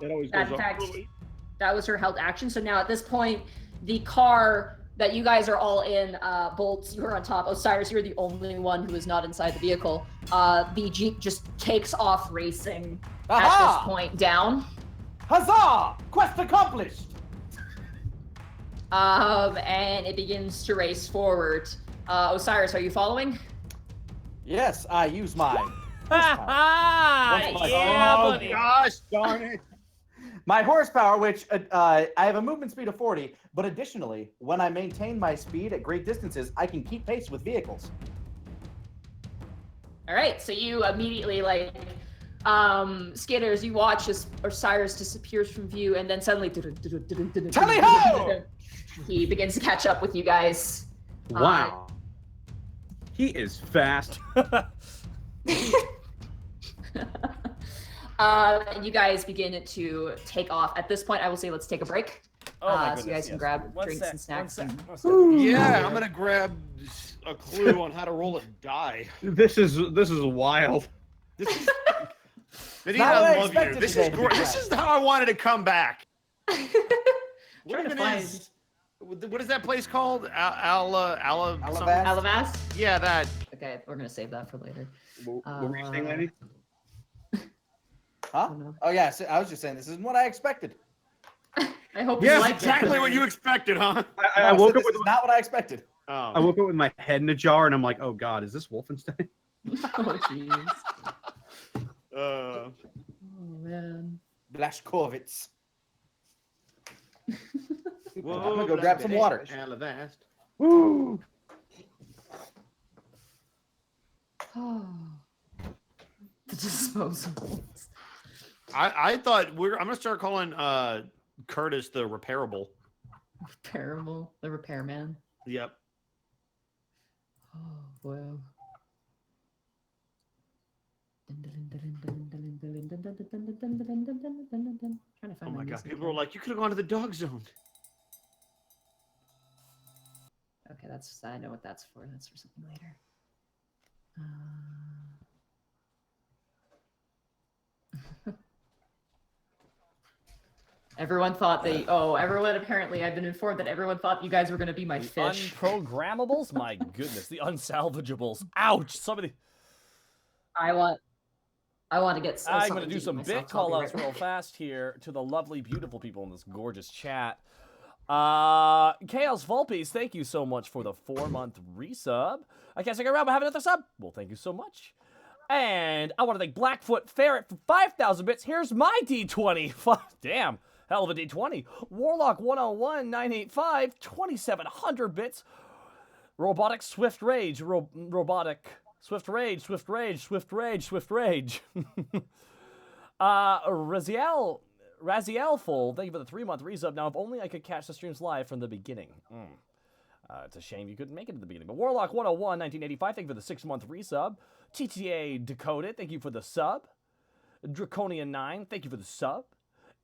It always That, goes in off fact, early. that was her held action. So now at this point, the car that you guys are all in, Bolts, you're on top. Osiris, you're the only one who is not inside the vehicle. The Jeep just takes off racing at Aha! this point down. Huzzah! Quest accomplished! And it begins to race forward. Osiris, are you following? Yes, I use my Yeah, Oh buddy. gosh, darn it! horsepower, which I have a movement speed of 40, but additionally, when I maintain my speed at great distances, I can keep pace with vehicles. All right, so you immediately skitters. You watch as Osiris disappears from view, and then suddenly, Tally-ho! he begins to catch up with you guys. Wow. He is fast. And you guys begin to take off. At this point, I will say, let's take a break. Oh my So you goodness, guys can yes. grab One drinks sec, and snacks. one and- sec, one sec. Yeah, I'm gonna grab a clue on how to roll a die. This is wild. This is. Nadine, Not what I I love you. expected This today is to be great. This is how I wanted to come back. What Trying to even find- is? What is that place called? Ala. Alavast? Alavast? Yeah, that. Okay, we're gonna save that for later. What were you saying, lady? Huh? Oh, no. Oh yeah, so I was just saying this isn't what I expected. I hope Yes, you like exactly it. what you expected, huh? I No, woke so up this is not what I expected. I Oh. woke up with my head in a jar, and I'm like, oh god, is this Wolfenstein? Oh jeez. Uh, Oh man. Blashkovitz. whoa, I'm gonna go grab some water. Alavast. Woo! Oh. The disposables. I thought I'm gonna start calling Curtis the repairable. Repairable. The repairman. Yep. Oh wow. Trying to Oh find my god, music people are here. like, you could have gone to the dog zone. Okay, that's I know what that's for. That's for something later. Everyone thought they. Oh, everyone apparently. I've been informed that everyone thought you guys were going to be my The fish. unprogrammables? My goodness, the unsalvageables. Ouch! Somebody. I want to get. I'm something going to do eat some myself, bit so I'll be call outs right real back. fast here to the lovely, beautiful people in this gorgeous chat. Chaos Volpes, thank you so much for the 4-month resub. I can't stick around but have another sub. Well, thank you so much. And I want to thank Blackfoot Ferret for 5,000 bits. Here's my D20. Damn, hell of a D20. Warlock 101 985, 2,700 bits. Robotic Swift Rage. Robotic Swift Rage, Swift Rage, Swift Rage, Swift Rage. Raziel Full, thank you for the 3-month resub. Now, if only I could catch the streams live from the beginning. It's a shame you couldn't make it at the beginning. But Warlock 101 1985, thank you for the 6-month resub. TTA Decoded, thank you for the sub. Draconian 9, thank you for the sub.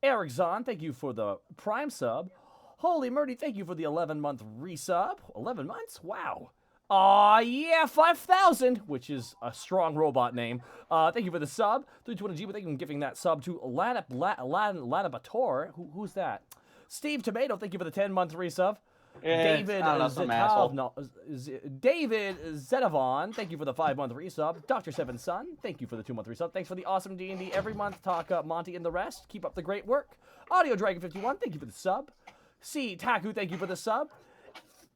Eric Zahn, thank you for the prime sub. Holy Murdy, thank you for the 11-month resub. 11 months? Wow. Aw, yeah, 5,000, which is a strong robot name. Thank you for the sub. 320G, but thank you for giving that sub to Lanabator. Who's that? Steve Tomato, thank you for the 10-month resub. David I don't know, some asshole. David Zetavon, thank you for the 5-month resub. Dr. Seven Sun, thank you for the 2-month resub. Thanks for the awesome D&D every month talk, Monty and the rest. Keep up the great work. Audio Dragon 51, thank you for the sub. C Taku, thank you for the sub.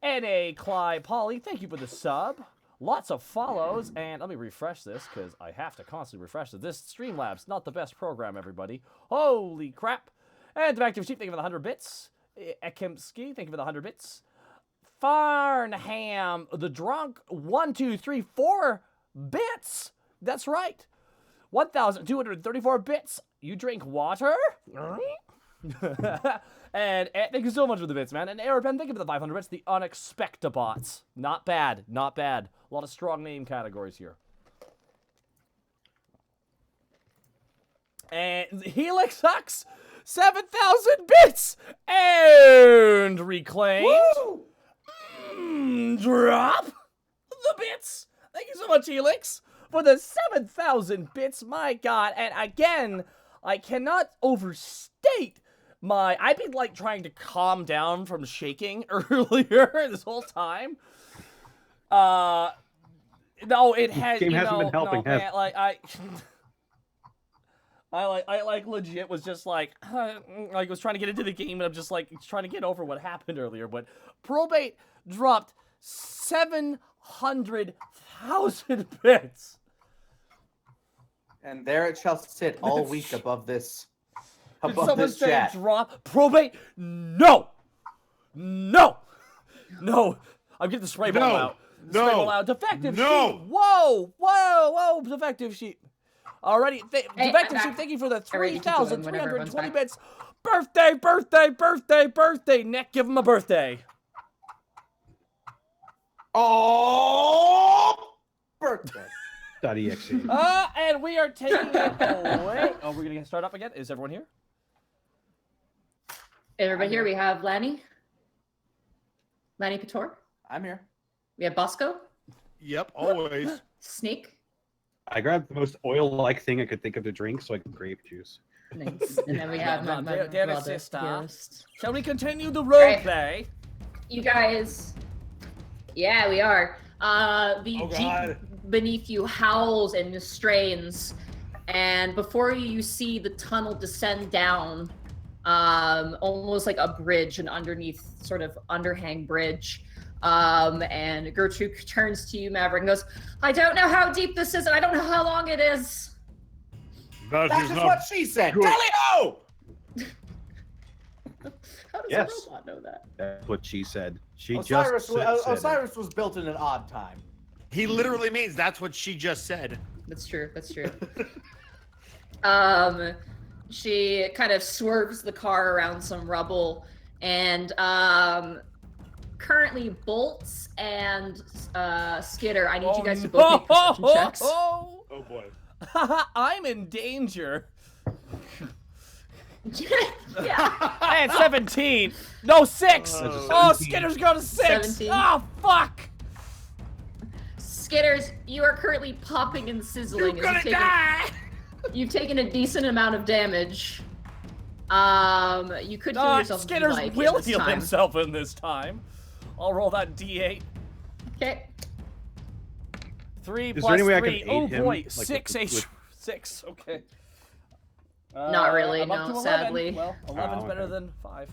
N.A. Cly Polly, thank you for the sub. Lots of follows, and let me refresh this, because I have to constantly refresh this. This Streamlabs, not the best program, everybody. Holy crap. And Active Sheep, thank you for the 100 bits. Ekimski, thank you for the 100 bits. Farnham, the Drunk, 1, 2, 3, 4 bits. That's right. 1,234 bits. You drink water? And thank you so much for the bits, man. And Aeropen, thank you for the 500 bits. The Unexpectabots. Not bad, not bad. A lot of strong name categories here. And Helix Hux, 7,000 bits! And reclaimed. Woo! Drop the bits. Thank you so much, Helix, for the 7,000 bits. My God. And again, I cannot overstate I've been like trying to calm down from shaking earlier this whole time. No, it has. Game hasn't been helping, no, has man, like I legit was just like was trying to get into the game, and I'm just like trying to get over what happened earlier. But Probate dropped 700,000 bits, And there it shall sit all week above this. Did Above someone this say chat. drop Probate? No. I'm getting the spray ball out. Spray ball out. Defective sheep. Whoa. Defective sheep. Already, defective sheep. Thank you for the Already keep going whenever everyone's 3,320 back. bits. Birthday. Nick, give him a birthday. Oh, birthday. .exe. And we are taking it away. Oh, we're gonna start up again. Is everyone here? Everybody here, we have Lanny Pator. I'm here. We have Bosco, Yep, always. Snake. I grabbed the most oil-like thing I could think of to drink, so I could grape juice. Nice. And then we have my Dear brother, sister. dearest. Shall we continue the Right. roleplay? You guys. Yeah, we are. The Oh, jeep God. beneath you howls and strains, and before you see the tunnel descend down, almost like a bridge, an underneath sort of underhang bridge. And Gertrude turns to you, Maverick, and goes, "I don't know how deep this is, and I don't know how long it is." That That's is just not what she said. good. Tally-ho! How does Yes. a robot know that? That's what she said. She Osiris, just said it. Osiris was built in an odd time. He literally means that's what she just said. That's true. She kind of swerves the car around some rubble, and currently Bolts and Skitter, I need you guys to both make perception checks. Oh boy. I'm in danger. Yeah. And 17. No, 6. Oh, 17. Skitter's got a 6. 17. Oh, fuck. Skitters, you are currently popping and sizzling. You're as gonna you've taken a decent amount of damage. You could heal yourself if you Skitter's like will in this heal time. himself in this time. I'll roll that D8. Okay. 3 Is there plus any way I can 3. aid Oh him, boy, like, 6 with- H. 6. Okay. Not really, I'm up no, to 11. sadly. Well, 11's Oh, better okay. than 5.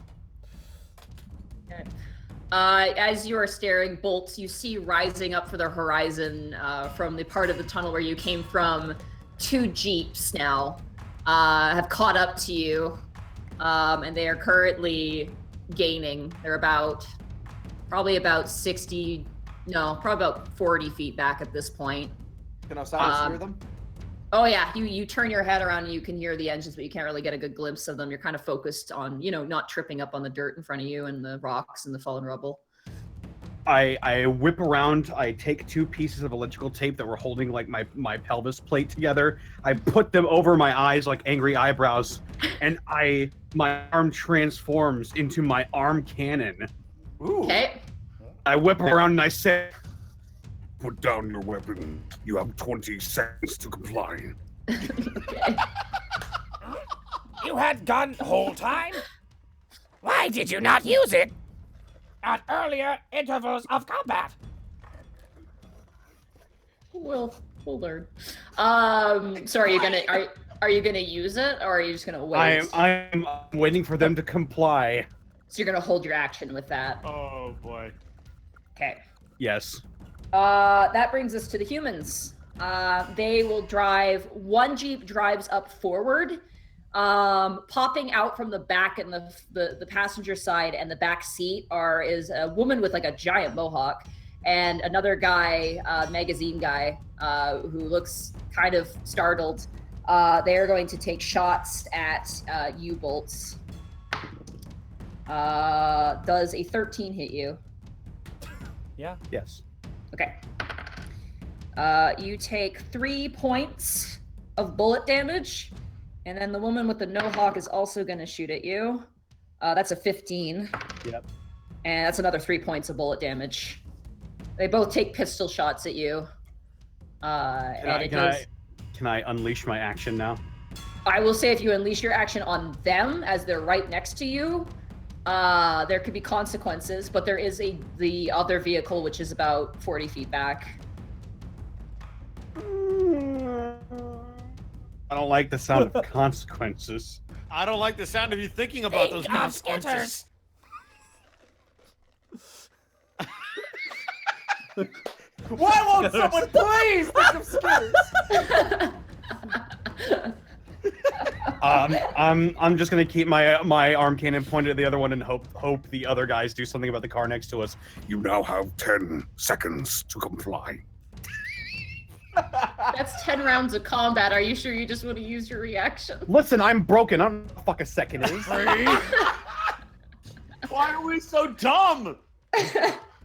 As you are staring, Bolts, you see rising up for the horizon from the part of the tunnel where you came from. 2 jeeps now have caught up to you, and they are currently gaining. They're probably about 60, no, probably about 40 feet back at this point. Can Osiris hear them? Oh yeah, you turn your head around and you can hear the engines, but you can't really get a good glimpse of them. You're kind of focused on, not tripping up on the dirt in front of you and the rocks and the fallen rubble. I whip around. I take 2 pieces of electrical tape that were holding like my pelvis plate together. I put them over my eyes like angry eyebrows, and my arm transforms into my arm cannon. Ooh. Okay. I whip around and I say, Put down your weapon. You have 20 seconds to comply. Okay. You had gun whole time? Why did you not use it at earlier intervals of combat? We'll learn. So are you gonna use it, or are you just gonna wait? I'm waiting for them to comply. So you're gonna hold your action with that. Oh boy. Okay. Yes. That brings us to the humans. They will drive. 1 jeep drives up forward, popping out from the back and the passenger side and the back seat is a woman with like a giant mohawk, and another guy, magazine guy, who looks kind of startled. They are going to take shots at you, Bolts. Does a 13 hit you? Yeah. Yes. Okay. You take 3 points of bullet damage, and then the woman with the no hawk is also going to shoot at you. That's a 15. Yep. And that's another 3 points of bullet damage. They both take pistol shots at you. Can I unleash my action now? I will say if you unleash your action on them as they're right next to you, there could be consequences, but there is the other vehicle, which is about 40 feet back. I don't like the sound of consequences. I don't like the sound of you thinking about those consequences. Why won't someone please think of skitters? I'm just gonna keep my arm cannon pointed at the other one and hope the other guys do something about the car next to us. You now have 10 seconds to comply. That's 10 rounds of combat. Are you sure you just want to use your reaction? Listen, I'm broken. I don't know what the fuck a second is. Why are we so dumb?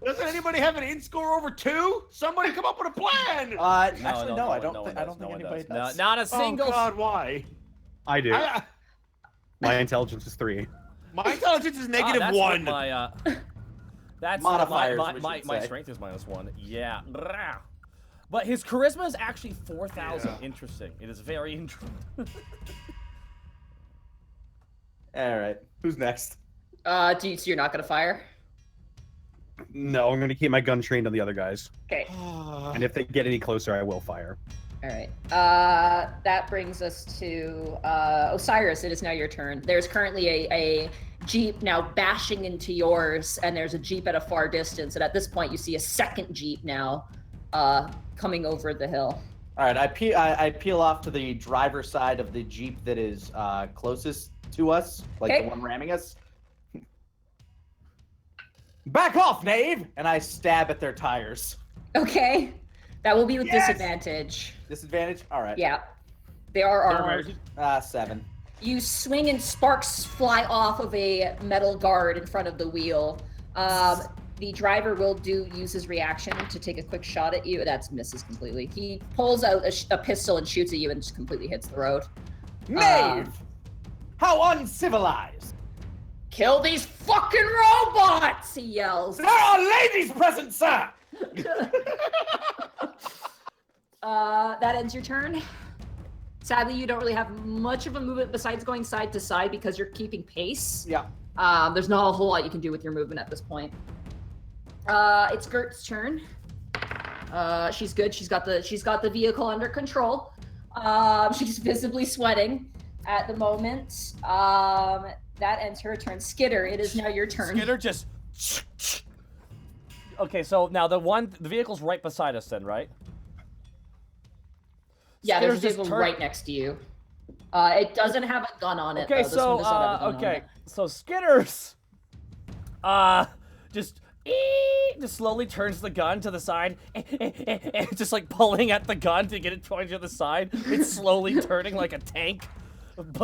Doesn't anybody have an in score over 2? Somebody come up with a plan. Actually, no. I don't think anybody does. Not a single. Oh God, why? I do. My intelligence is 3. My intelligence is that's negative 1. My, that's Modifiers, my strength is -1. Yeah. But his charisma is actually 4,000. Yeah. Interesting. It is very interesting. All right. Who's next? So you're not gonna fire? No, I'm gonna keep my gun trained on the other guys. Okay. And if they get any closer, I will fire. All right. That brings us to Osiris. It is now your turn. There's currently a Jeep now bashing into yours, and there's a Jeep at a far distance. And at this point, you see a second Jeep now coming over the hill. All right. I peel off to the driver's side of the Jeep that is closest to us, like Okay. the one ramming us. Back off, knave! And I stab at their tires. Okay. That will be with Yes! disadvantage. Disadvantage? All right. Yeah. They are armored. 7. You swing and sparks fly off of a metal guard in front of the wheel. The driver will use his reaction to take a quick shot at you. That misses completely. He pulls out a pistol and shoots at you and just completely hits the road. Knave! How uncivilized! Kill these fucking robots! He yells. There are ladies present, sir! That ends your turn. Sadly, you don't really have much of a movement besides going side to side because you're keeping pace. Yeah. There's not a whole lot you can do with your movement at this point. It's Gert's turn. She's good. She's got the vehicle under control. She's visibly sweating at the moment. That ends her turn. Skitter, it is now your turn. Skitter just. Okay, so now the vehicle's right beside us, then, right? Yeah, there's a Skitter's vehicle right next to you. It doesn't have a gun on it. Okay, though. This one does not have a gun on it. so Skitter's just slowly turns the gun to the side, and just like pulling at the gun to get it pointed to the side. It's slowly turning like a tank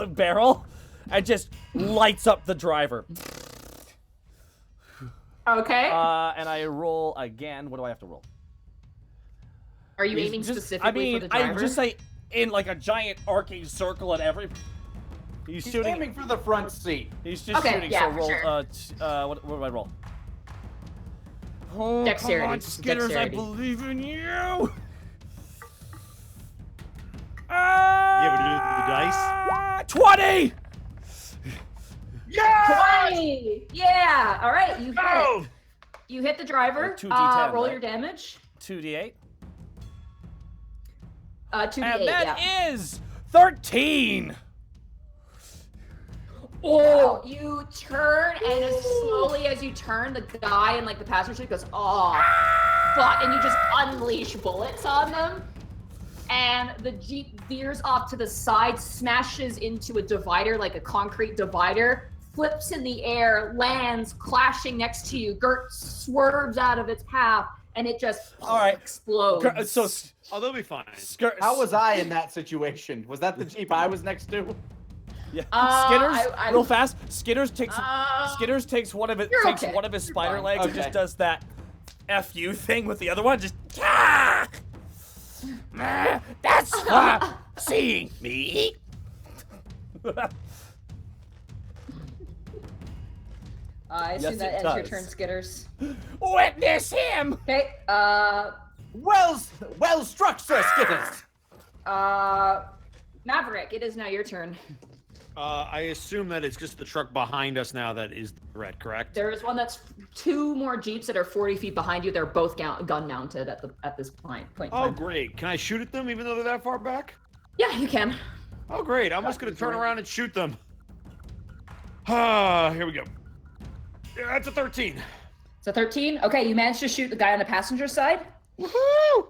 barrel, and just lights up the driver. Okay. And I roll again. What do I have to roll? Are you aiming specifically for the driver? I just say in like a giant arcing circle at every. He's shooting. Aiming for the front seat. He's just Okay, shooting. yeah, so roll. sure. What do I roll? Oh, Dexterity. come on, Skitters! Dexterity. I believe in you. Yeah, but do the dice. 20. Yeah! 20! Yeah! All right, you hit Oh! it. You hit the driver. 2d10, roll right? your damage. 2d8. 2d8, And that yeah. is 13. Oh, you turn, and as slowly as you turn, the guy in like the passenger seat goes, "Oh, fuck!" And you just unleash bullets on them, and the Jeep veers off to the side, smashes into a divider, like a concrete divider, flips in the air, lands, clashing next to you. Gert swerves out of its path, and it just All right. explodes. So Oh, they'll be fine. How was I in that situation? Was that the Jeep I was next to? Yeah. I- real fast. Skitters takes one of You're takes okay. one of his You're spider fine. legs and just Okay. does that FU thing with the other one. Just That's seeing me. I assume Yes, that it ends your does. turn, Skitters. Witness him! Okay, Well struck, Sir Skitters. Maverick, it is now your turn. I assume that it's just the truck behind us now that is the threat, correct? There is one that's 2 more Jeeps that are 40 feet behind you. They're both gun mounted at this point. Oh, great. Can I shoot at them even though they're that far back? Yeah, you can. Oh, great. I'm just going to turn around and shoot them. Here we go. Yeah, that's a 13. So 13. Okay, you managed to shoot the guy on the passenger side. Woohoo!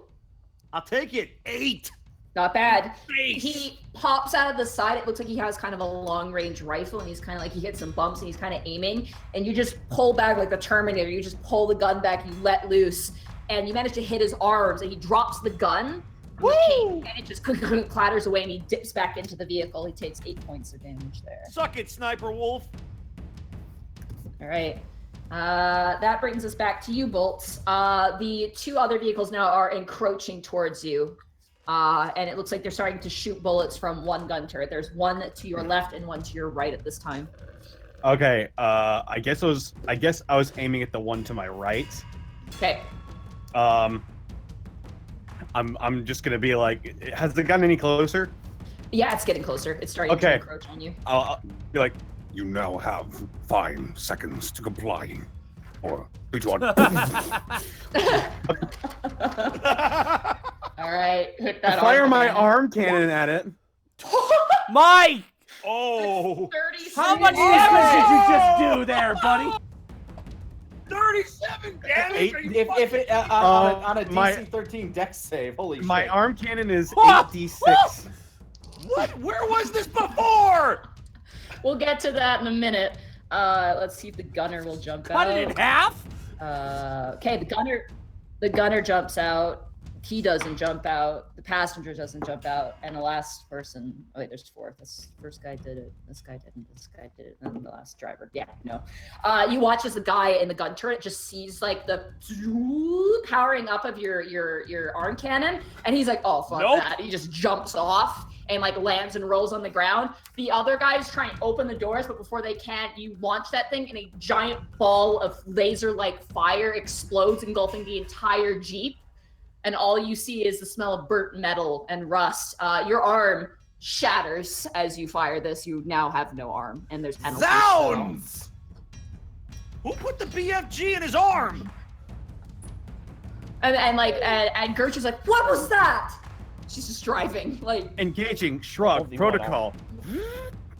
I'll take it. 8. Not bad. Face. He pops out of the side. It looks like he has kind of a long-range rifle, and he's kind of like, he hits some bumps, and he's kind of aiming. And you just pull back like the Terminator. You just pull the gun back, you let loose, and you manage to hit his arms, and he drops the gun. Woo! And it just clatters away, and he dips back into the vehicle. He takes 8 points of damage there. Suck it, Sniper Wolf. All right. That brings us back to you, Bolts. The 2 other vehicles now are encroaching towards you. And it looks like they're starting to shoot bullets from one gun turret. There's one to your left and one to your right at this time. Okay. I guess I was aiming at the one to my right. Okay. I'm just gonna be like, has the gun any closer? Yeah, it's getting closer. It's starting to Okay. encroach on you. I'll be like, You now have 5 seconds to comply. Or which one? All right, hit that. fire my cannon. arm cannon at it. Mike! Oh, 30 How much seconds. damage did you just do there, buddy? 37 damage. Eight- Are you If it on a my- DC 13 dex save, holy My shit. arm cannon is Whoa! 8d6. What? Where was this before? We'll get to that in a minute. Let's see if the gunner will jump Cut it in out. half? Okay, the gunner jumps out. He doesn't jump out. The passenger doesn't jump out. And the last person, oh wait, there's 4. This first guy did it. This guy didn't. This guy did it. And then the last driver. Yeah, no. You watch as the guy in the gun turret just sees like the powering up of your arm cannon, and he's like, oh fuck Nope. that. He just jumps off and like lands and rolls on the ground. The other guys try and open the doors, but before they can, you launch that thing and a giant ball of laser-like fire explodes, engulfing the entire Jeep. And all you see is the smell of burnt metal and rust. Your arm shatters as you fire this. You now have no arm, and there's penalties. Zounds! Who put the BFG in his arm? And Gertrude's like, what was that? She's just driving, like Engaging shrug Only one protocol.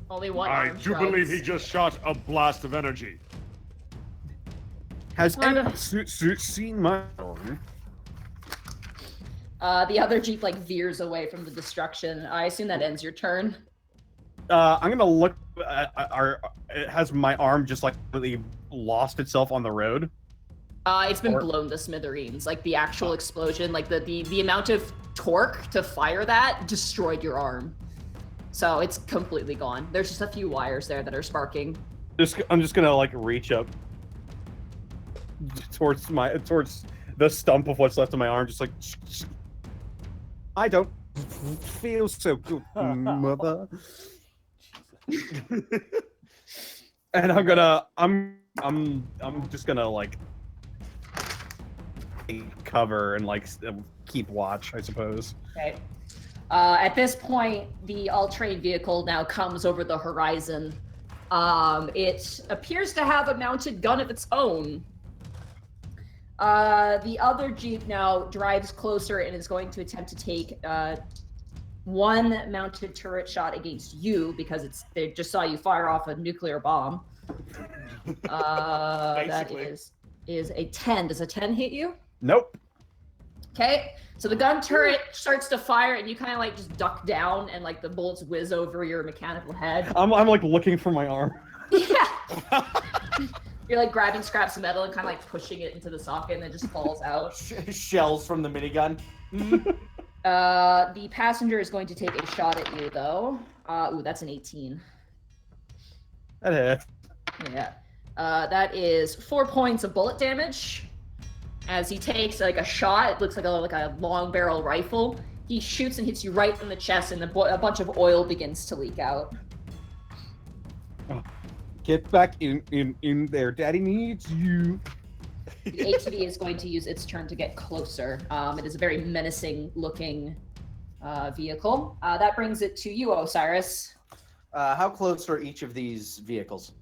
only one I arm do shrugs. believe he just shot a blast of energy. Has Oh, no. anyone seen my arm? The other Jeep like veers away from the destruction. I assume that ends your turn. I'm gonna look at has my arm just like completely lost itself on the road? It's been Or- blown to smithereens. Like the actual explosion, like the amount of torque to fire that destroyed your arm. So it's completely gone. There's just a few wires there that are sparking. I'm just gonna like reach up towards the stump of what's left of my arm, just like I don't feel so good, mother. And I'm just gonna like take cover and like keep watch, I suppose. Okay. At this point, the all-terrain vehicle now comes over the horizon. It appears to have a mounted gun of its own. The other Jeep now drives closer and is going to attempt to take one mounted turret shot against you because they just saw you fire off a nuclear bomb. That Basically. is a 10. Does a 10 hit you? Nope. Okay, so the gun turret starts to fire, and you kind of like just duck down, and like the bullets whiz over your mechanical head. I'm like looking for my arm. Yeah. You're like grabbing scraps of metal and kind of like pushing it into the socket, and it just falls out. Shells from the minigun. The passenger is going to take a shot at you, though. Ooh, that's an 18. That hit. Yeah. That is 4 points of bullet damage. As he takes like a shot, it looks like a long barrel rifle. He shoots and hits you right in the chest, and a bunch of oil begins to leak out. Get back in there. Daddy needs you. The ATV is going to use its turn to get closer. It is a very menacing looking vehicle. That brings it to you, Osiris. How close are each of these vehicles?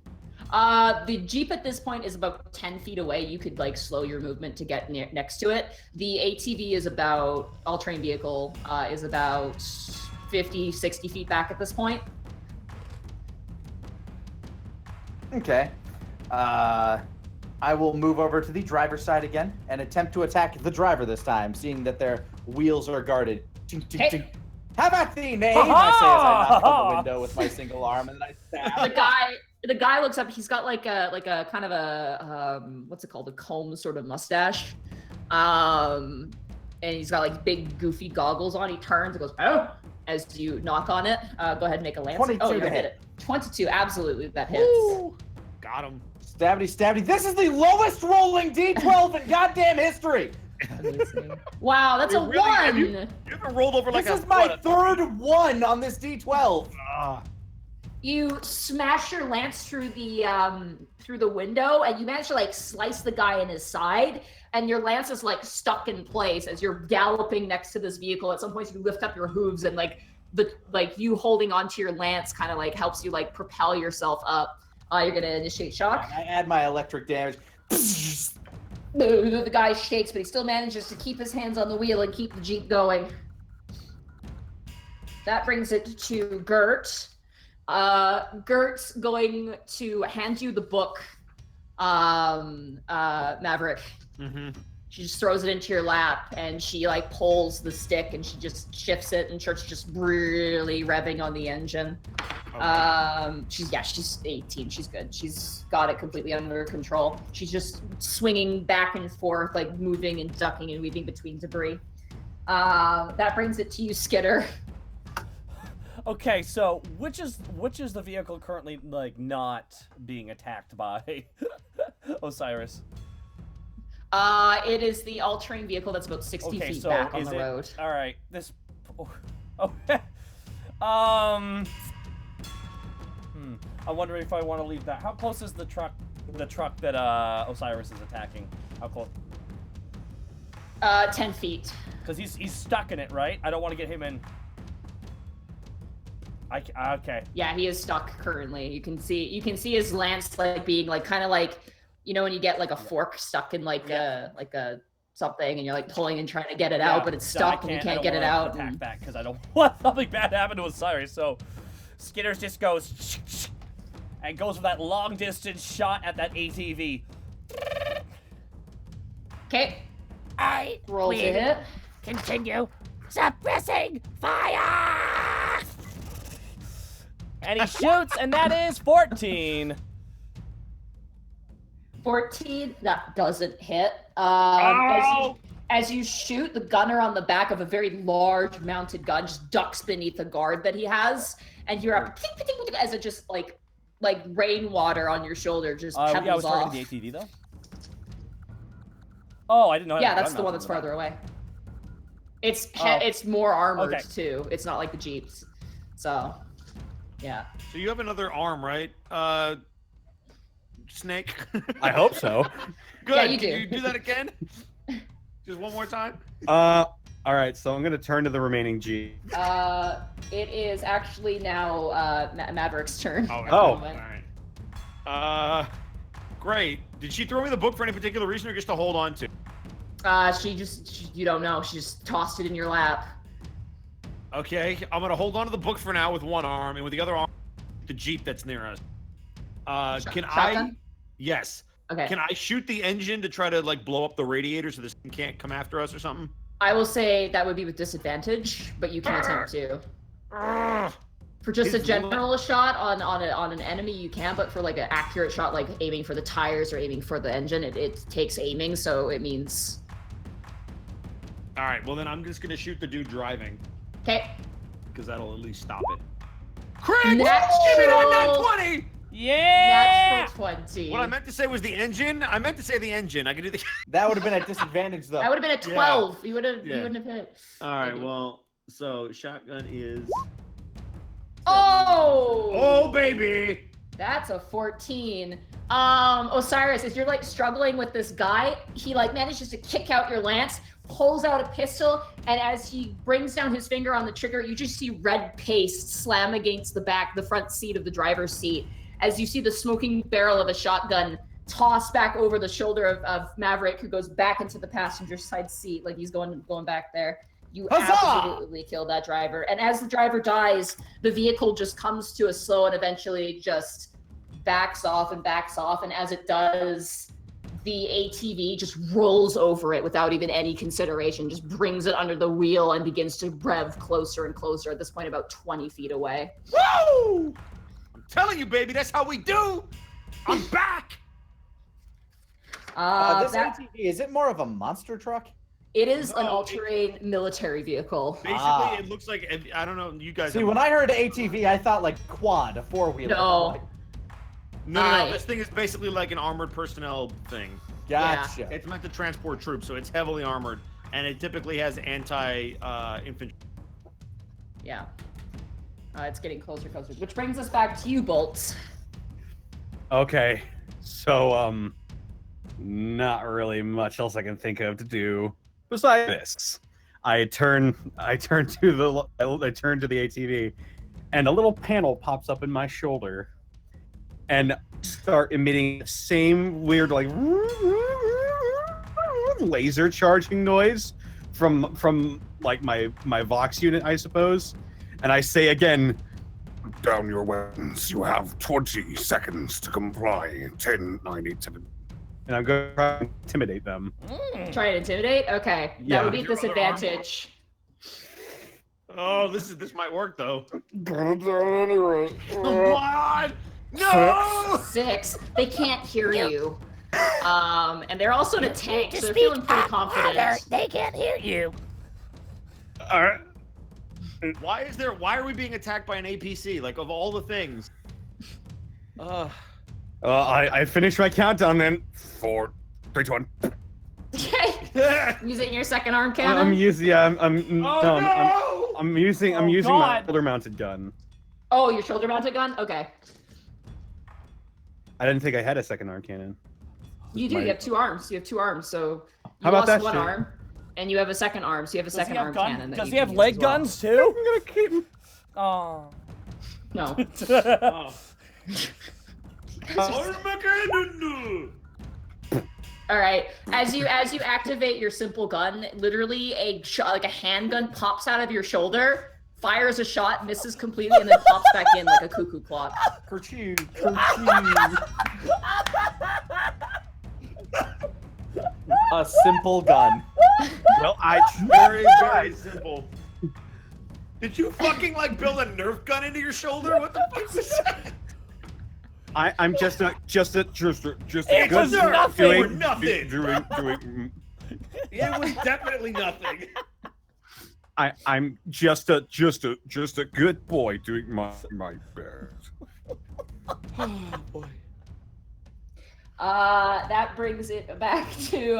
The Jeep at this point is about 10 feet away. You could like slow your movement to get next to it. The ATV is about, all-terrain vehicle is about 50, 60 feet back at this point. Okay. I will move over to the driver's side again and attempt to attack the driver this time, seeing that their wheels are guarded. Ching, ching, Hey. ching. How about the name? I say as I knock on the window with my single arm and then I stab. The guy looks up. He's got like a kind of a what's it called? A comb sort of mustache. And he's got like big goofy goggles on. He turns and goes, "Oh!" as you knock on it. Go ahead and make a lance. 22 oh, you to hit it. 22, absolutely, that hits. Woo! Got him. Stabby, stabby. This is the lowest rolling D12 in goddamn history. Amazing. Wow, that's a Really? one. You ever rolled over like This a is my what, a- third one on this D12. Ah. You smash your lance through the window, and you manage to like slice the guy in his side, and your lance is like stuck in place as you're galloping next to this vehicle. At some point, you lift up your hooves, and you holding onto your lance kind of like helps you like propel yourself up. You're gonna initiate shock. I add my electric damage. The guy shakes, but he still manages to keep his hands on the wheel and keep the Jeep going. That brings it to Gert. Gert's going to hand you the book, Maverick. Mm-hmm. She just throws it into your lap, and she like pulls the stick, and she just shifts it, and starts just really revving on the engine. Okay. She's 18. She's good. She's got it completely under control. She's just swinging back and forth, like moving and ducking and weaving between debris. That brings it to you, Skitter. Okay, so which is the vehicle currently like not being attacked by Osiris? It is the all-terrain vehicle that's about 60 Okay, feet so back on is the it road. all right? This, I'm wondering if I want to leave that. How close is the truck? The truck that Osiris is attacking. How close? 10 feet. Because he's stuck in it, right? I don't want to get him in. Okay. Yeah, he is stuck currently. You can see his lance like being like kind of like, you know, when you get like a fork stuck in like a something, and you're like pulling and trying to get it out, but it's stuck and you can't get it out. Attack back because I don't want something bad to happen to Osiris. So Skitters just goes and goes for that long distance shot at that ATV. Okay, I roll to will hit. continue suppressing fire. And he shoots, and that is 14. 14, that doesn't hit. As you shoot, the gunner on the back of a very large mounted gun just ducks beneath the guard that he has, and you're up as it just like rainwater on your shoulder just pebbles Yeah, I was off. targeting the ATV though. Oh, I didn't know. Yeah, that's the one that's farther away. It's more armored Okay. too. It's not like the Jeeps. So, yeah. So you have another arm, right? Snake. I hope so. Good. Yeah, you Can do. you do that again? Just one more time. All right, so I'm gonna turn to the remaining G. It is actually now Maverick's turn. Oh. Oh. All right. Great. Did she throw me the book for any particular reason, or just to hold on to? You don't know. She just tossed it in your lap. Okay, I'm gonna hold on to the book for now with one arm, and with the other arm, the Jeep that's near us. Can I? Shotgun? Yes. Okay. Can I shoot the engine to try to like blow up the radiator so this thing can't come after us or something? I will say that would be with disadvantage, but you can attempt to. For just a His general shot on an enemy, you can, but for like an accurate shot, like aiming for the tires or aiming for the engine, it takes aiming, so it means. All right. Well, then I'm just gonna shoot the dude driving Okay. because that'll at least stop it. Craig, Natural- give me that nat 20. Yeah. Natural 20. What I meant to say was the engine. I meant to say the engine. I could do the. That would have been at disadvantage though. That would have been a 12. You wouldn't have hit. All right. Well, so shotgun is. Oh! Oh baby! That's a 14. Osiris, as you're like struggling with this guy, he like manages to kick out your lance, pulls out a pistol, and as he brings down his finger on the trigger, you just see red paste slam against the front seat of the driver's seat. As you see the smoking barrel of a shotgun toss back over the shoulder of Maverick, who goes back into the passenger side seat, like he's going back there. You absolutely kill that driver. And as the driver dies, the vehicle just comes to a slow and eventually just backs off. And as it does, the ATV just rolls over it without even any consideration, just brings it under the wheel and begins to rev closer and closer, at this point about 20 feet away. Woo! I'm telling you, baby, that's how we do. I'm back. This ATV, is it more of a monster truck? It is an all-terrain military vehicle. Basically, it looks like, I don't know, you guys. See, when I heard ATV, I thought like quad, a four-wheeler. No. No. This thing is basically like an armored personnel thing. Gotcha. Yeah. It's meant to transport troops, so it's heavily armored, and it typically has anti-infantry. Yeah. It's getting closer, which brings us back to you, Bolts. Okay, so not really much else I can think of to do besides this. I turn to the ATV, and a little panel pops up in my shoulder, and start emitting the same weird like laser charging noise from like my Vox unit, I suppose. And I say again, Down your weapons. You have 20 seconds to comply. 10, 9, 8, 7. and I'm going to try and intimidate them. Try and intimidate? Okay. Yeah. That would be disadvantage. Oh, this might work though. Gonna do it anyway. Come on! No! 6. They can't hear you. And they're also in a tank, so they're Speak feeling pretty up louder. confident. They can't hear you. All right. Why are we being attacked by an APC? Like, of all the things. I finished my countdown then. 4, 3, 2, 1. Okay. Using your second arm cannon? I'm using I'm using my God. shoulder mounted gun. Oh, your shoulder mounted gun? Okay. I didn't think I had a second arm cannon. You do. You have 2 arms. You have 2 arms, so you How about lost that one shit? arm, and you have a second arm, so you have a second arm cannon. that Does you he can have use leg as well. guns too? I'm gonna keep. Oh. No. All right. As you activate your simple gun, literally a handgun pops out of your shoulder, fires a shot, misses completely, and then pops back in like a cuckoo clock. Kerchoo. A simple gun. Well, I Very, very simple. Did you fucking like build a Nerf gun into your shoulder? What the fuck was that? I'm just a It good was nothing. doing Nothing. It was definitely nothing. I'm just a good boy doing my best. Oh boy. That brings it back to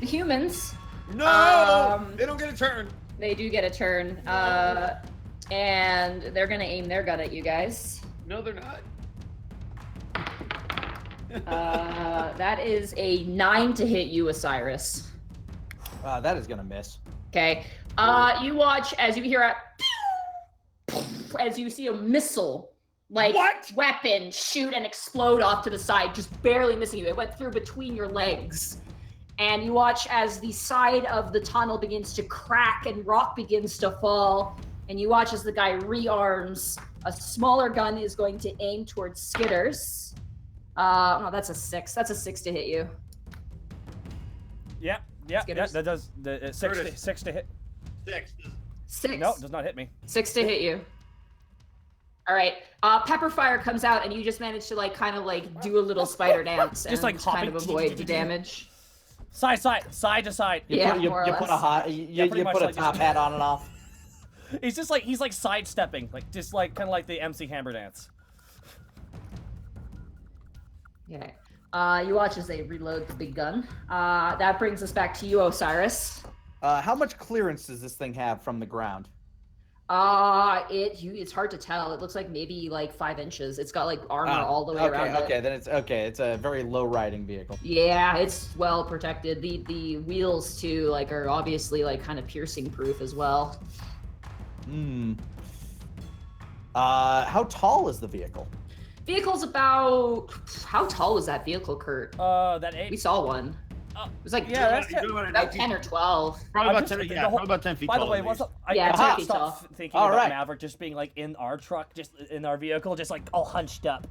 the humans. No! They don't get a turn. They do get a turn. And they're gonna aim their gun at you guys. No, they're not. That is a 9 to hit you, Osiris. That is gonna miss. Okay. You watch as you hear as you see a missile, like weapon, shoot and explode off to the side, just barely missing you. It went through between your legs. And you watch as the side of the tunnel begins to crack and rock begins to fall. And you watch as the guy rearms. A smaller gun is going to aim towards Skitters. Oh, that's a 6. That's a 6 to hit you. Yeah. Skitters. That does the 6 to hit. 6. 6. No, does not hit me. 6 to hit you. All right. Pepper fire comes out, and you just manage to do a little spider dance and Just, like, kind hopping. of avoid the damage. Side to side. You Yeah, put, more or you less. put a hot. You pretty much put a like top just- hat on and off. He's like sidestepping, kind of like the MC Hammer dance. Okay. You watch as they reload the big gun. That brings us back to you, Osiris. How much clearance does this thing have from the ground? It's hard to tell. It looks like maybe like 5 inches. It's got like armor all the way around it. Okay, then it's okay. It's a very low riding vehicle. Yeah, it's well protected. The wheels too, like, are obviously like kind of piercing proof as well. Hmm. How tall is the vehicle? Vehicle's about how tall was that vehicle, Kurt? That We saw one. It was like yeah, that's about 10 or 12. Probably I'm about just 10. the Yeah, whole- probably about 10 feet. By the tall way, at what's least. up? I Yeah, can't 10 feet tall. stop thinking All about right. Maverick just being like in our truck, just in our vehicle, just like all hunched up.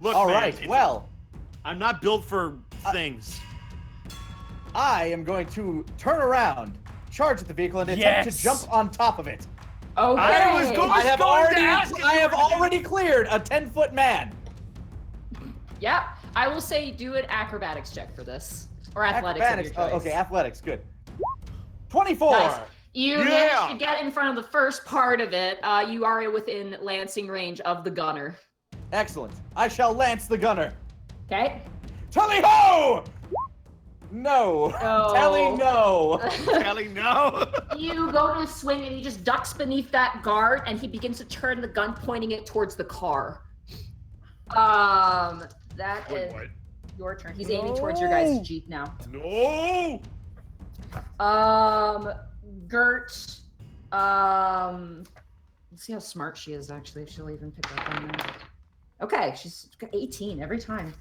Look, All man, right. Well, I'm not built for things. I am going to turn around, charge at the vehicle, and attempt Yes. to jump on top of it. Okay. I was going- I have going to already, ask if I you have were gonna do- already cleared a 10-foot man. Yeah, I will say do an acrobatics check for this, or athletics of your choice. Oh, okay, athletics. Good. 24. Nice. You Yeah. managed to get in front of the first part of it. You are within lancing range of the gunner. Excellent. I shall lance the gunner. Okay. Tally ho! No. Oh. Tally no. Kelly, no. You go to swing and he just ducks beneath that guard and he begins to turn the gun, pointing it towards the car. That Wait, is what? your turn. He's aiming towards your guys' Jeep now. No! Gert. Let's see how smart she is actually, if she'll even pick up on that. Okay, she's got 18 every time.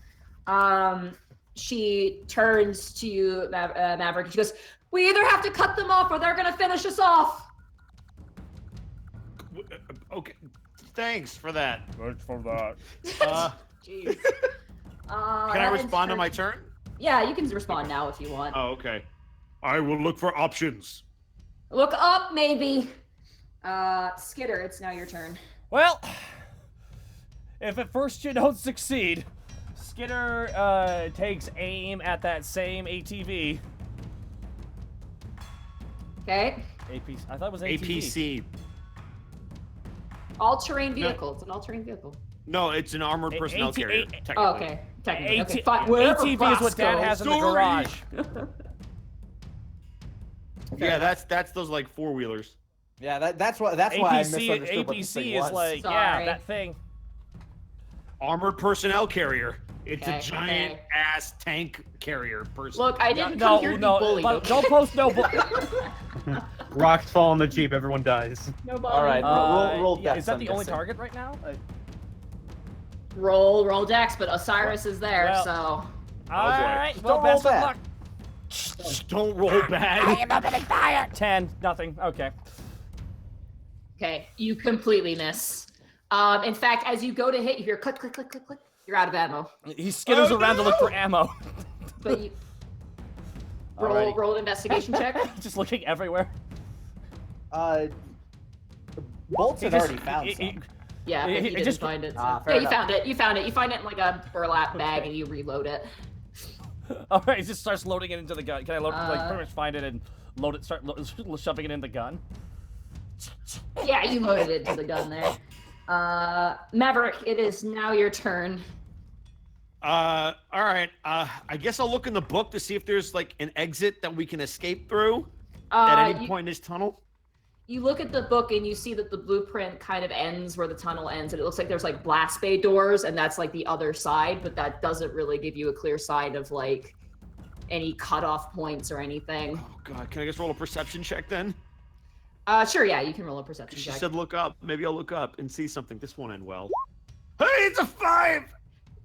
She turns to Maverick and she goes, "We either have to cut them off or they're gonna finish us off." Okay, thanks for that. Thanks for that. Jeez. Can I that respond to ends my her- turn? Yeah, you can respond now if you want. Oh, okay. I will look for options. Look up, maybe. Skitter, it's now your turn. Well, if at first you don't succeed, Skitter takes aim at that same ATV. Okay. AP, I thought it was ATV. APC. All-terrain vehicle. It's an all-terrain vehicle. No, it's an armored personnel AT carrier. Technically. Oh, okay. Technically. AT- Okay, fine. Wherever ATV is Frost what Dad goes. has in the Sorry. garage. Yeah, that's those like 4-wheelers. Yeah, that's why I misunderstood what this APC thing is was. like, Sorry. yeah, that thing. Armored personnel carrier. It's Okay, a giant okay. ass tank carrier person. Look, I didn't No, come here to no, be bullied. but Okay? don't post no. Rocks fall on the Jeep, everyone dies. No bullying. All right. roll yeah, dex, is that I'm the only guessing. target right now? Roll dex, but Osiris is there, Well, so. All right. Don't Well, roll best of bad. luck. Don't roll I bad. am opening fire. 10, nothing. Okay. Okay, you completely miss. In fact, as you go to hit, you hear click, click, click, click, click. You're out of ammo. He skitters around to look for ammo. But you Alrighty. roll an investigation check. Just looking everywhere. Bolts He had just- already found he- some. Yeah, but It you didn't just- find it. So. fair Yeah, enough. you found it. You found it. You find it in like a burlap bag and you reload it. All right, he just starts loading it into the gun. Can I load, like pretty Uh, much find it and load it? Start shoving it in the gun. Yeah, you loaded it to the gun there. Maverick, it is now your turn. All right. I guess I'll look in the book to see if there's like an exit that we can escape through at any point in this tunnel. You look at the book and you see that the blueprint kind of ends where the tunnel ends, and it looks like there's like blast bay doors, and that's like the other side, but that doesn't really give you a clear sign of like any cutoff points or anything. Oh God, can I just roll a perception check then? Sure, yeah, you can roll a perception She check. said look up. Maybe I'll look up and see something. This won't end well. Hey, it's a 5.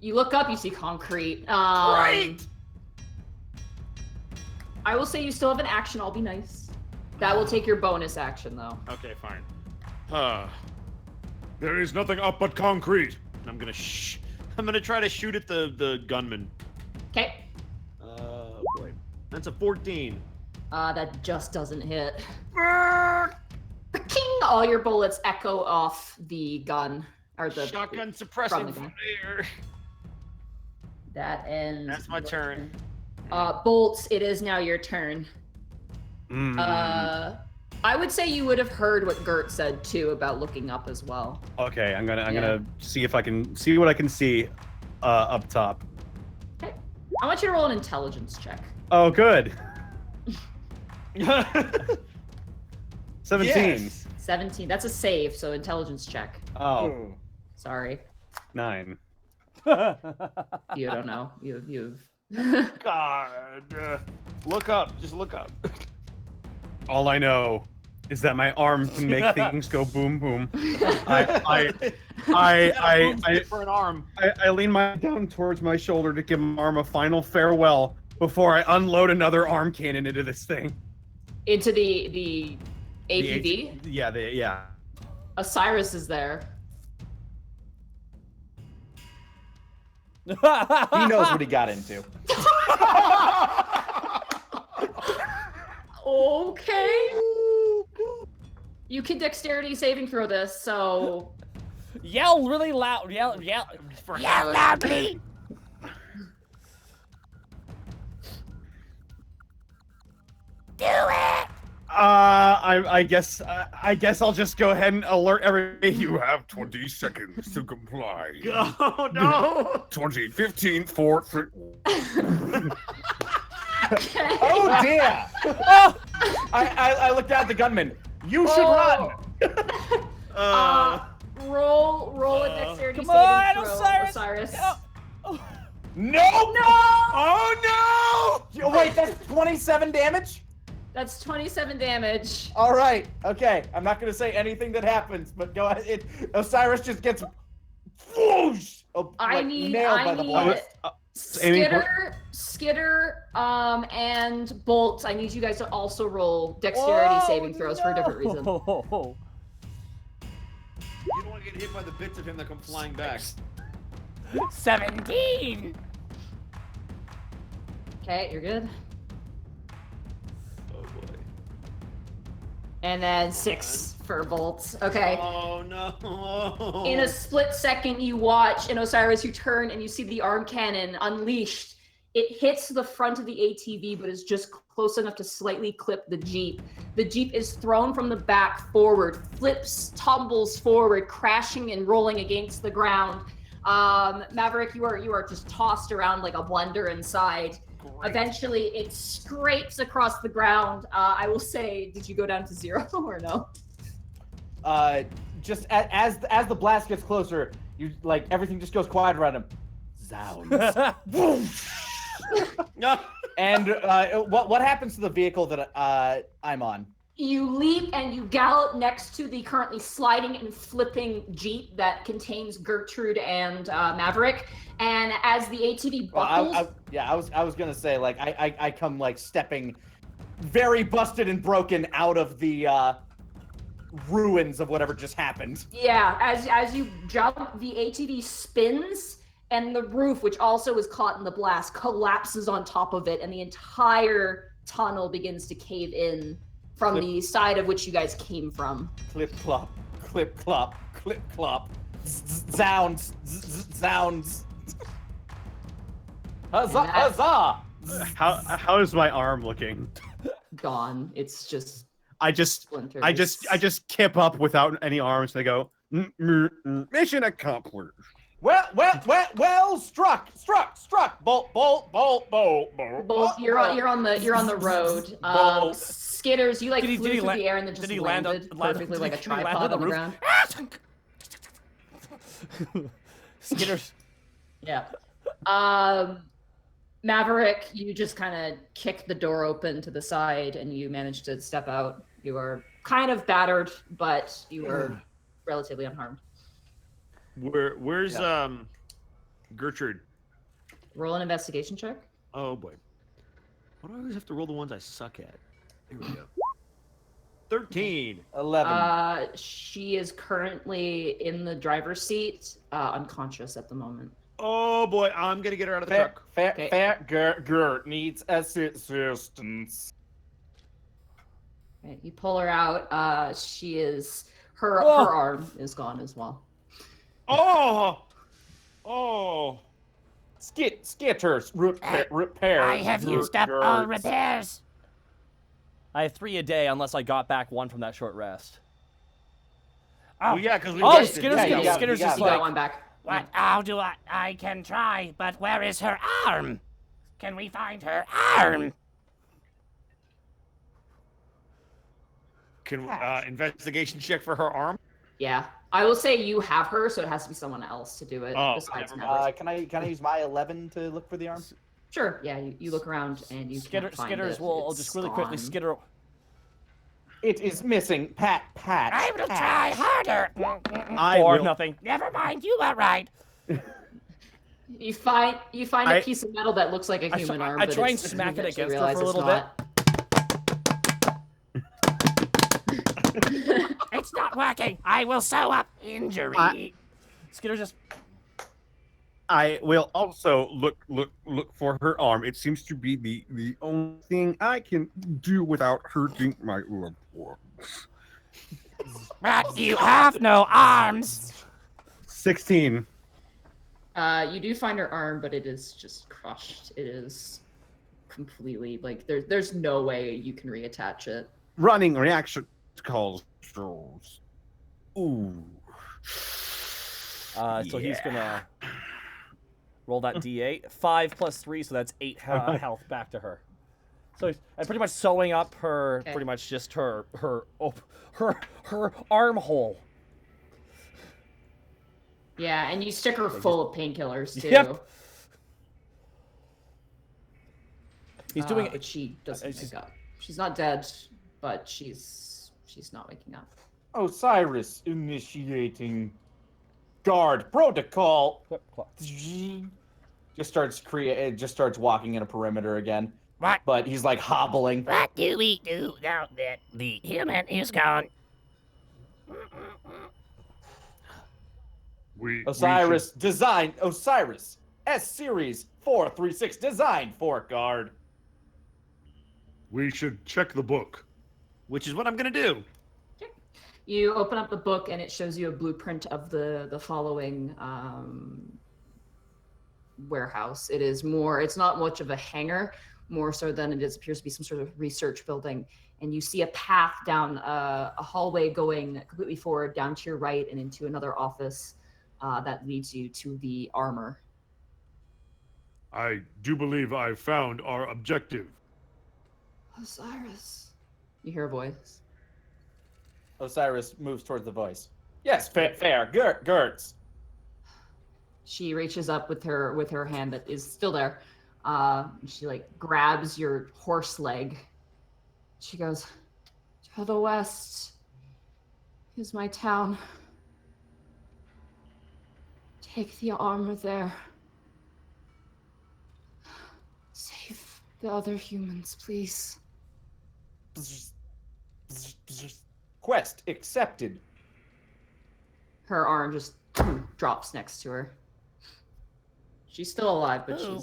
You look up, you see concrete. Great. I will say you still have an action. I'll be nice. That will take your bonus action, though. Okay, fine. There is nothing up but concrete. I'm gonna try to shoot at the gunman. Okay. Boy, that's a 14. That just doesn't hit. King! All your bullets echo off the gun. Or the Shotgun from suppressing the gun. fire. That ends. That's my your turn. Bolts, it is now your turn. I would say you would have heard what Gert said too about looking up as well. Okay, I'm gonna see if I can see what I can see up top. Okay. I want you to roll an intelligence check. Oh, good. 17. Yes. 17. That's a save, so intelligence check. Oh, Sorry. 9. You don't know. You've. God. Look up. Just look up. All I know is that my arm can make things go boom boom. I For an arm. lean my down towards my shoulder to give my arm a final farewell before I unload another arm cannon into this thing. Into the APV. Yeah. Osiris is there. He knows what he got into. Okay. You can dexterity saving throw this, so Yell really loud. Yell. Yell loudly. Do it. I guess I'll just go ahead and alert everybody. You have 20 seconds to comply. Oh no! 20, 15, 4, 3. Oh dear! I looked at the gunman. You should run. Roll a dexterity Come on, saving throw, Osiris. Osiris. No! Oh no! Wait, that's 27 damage? That's 27 damage. All right. Okay. I'm not going to say anything that happens, but go ahead. Osiris just gets whoosh, nailed by the blow. Skitter, and Bolt. I need you guys to also roll dexterity saving throws for a different reason. You don't want to get hit by the bits of him that come flying back. 17. Okay, you're good. Oh boy. And then 6 for Bolt. Okay. Oh no. In a split second, you watch, and Osiris, you turn and you see the arm cannon unleashed. It hits the front of the ATV, but is just close enough to slightly clip the Jeep. The Jeep is thrown from the back forward, flips, tumbles forward, crashing and rolling against the ground. Maverick, you are just tossed around like a blender inside. Great. Eventually, it scrapes across the ground. I will say, did you go down to 0 or no? Just as the blast gets closer, you like everything just goes quiet around him. Zounds. And what happens to the vehicle that I'm on? You leap and you gallop next to the currently sliding and flipping Jeep that contains Gertrude and Maverick. And as the ATV buckles, I was gonna say, like, I come like stepping very busted and broken out of the ruins of whatever just happened. Yeah, as you jump, the ATV spins and the roof, which also was caught in the blast, collapses on top of it, and the entire tunnel begins to cave in from the side of which you guys came from. Clip clop, clip clop, clip clop, zounds, zounds. Huzzah! Huzzah! How is my arm looking? Gone. It's just I just kip up without any arms. They go, mission accomplished. Well, struck. Bolt. You're on the road. Skitters, you like flew through the air and then just landed perfectly like a tripod on the ground. Skitters. Yeah. Maverick, you just kind of kick the door open to the side and you manage to step out. You are kind of battered, but you are relatively unharmed. Where's Gertrude? Roll an investigation check. Oh boy. Why do I always have to roll the ones I suck at? Here we go. 13. 11. She is currently in the driver's seat, unconscious at the moment. Oh boy, I'm gonna get her out of the truck. Gert needs assistance. Okay, you pull her out. She is her arm is gone as well. Oh. Skitters repair. I have used up all repairs. I have 3 a day unless I got back 1 from that short rest. Oh, Well, yeah, because we Oh, rested. Skitter's just You got like, one back. what? How do I can try, but where is her arm? Can we find her arm? Can investigation check for her arm? Yeah. I will say you have her, so it has to be someone else to do it Oh, besides never Neville. Can I use my 11 to look for the arm? Sure. Yeah, you look around and you can't find Skitters it. will It's just really quickly gone. skitter. It is missing. Pat. I will try harder. I Or will. nothing. Never mind, you are right. You find a piece of metal that looks like a human arm. I but try and it's- smack you it eventually against her for a realize little it's not. It's not working. I will sew up injury. Skitter just. I will also look for her arm. It seems to be the only thing I can do without hurting my arm. But you have no arms. 16. You do find her arm, but it is just crushed. It is completely like there's no way you can reattach it. Running reaction calls. Ooh. So he's gonna roll that d8. 5 plus 3, so that's 8 health back to her. So I'm pretty much sewing up her, Okay. pretty much just her armhole. Yeah, and you stick her full of painkillers too. Yep. He's doing but she doesn't she's- wake up. She's not dead, but she's not waking up. Osiris initiating guard protocol. Just starts walking in a perimeter again. What? But he's like hobbling. What do we do now that the human is gone? Osiris S series 436 designed for guard. We should check the book. Which is what I'm gonna do. You open up the book and it shows you a blueprint of the following warehouse. It's not much of a hangar, more so than it appears to be some sort of research building. And you see a path down a hallway going completely forward down to your right and into another office that leads you to the armor. I do believe I found our objective. Osiris. You hear a voice. Osiris moves towards the voice. Yes, fair. Gertz. She reaches up with her hand that is still there. She like grabs your horse leg. She goes, "To the west is my town. Take the armor there. Save the other humans, please." Quest accepted. Her arm just drops next to her. She's still alive, but Oh.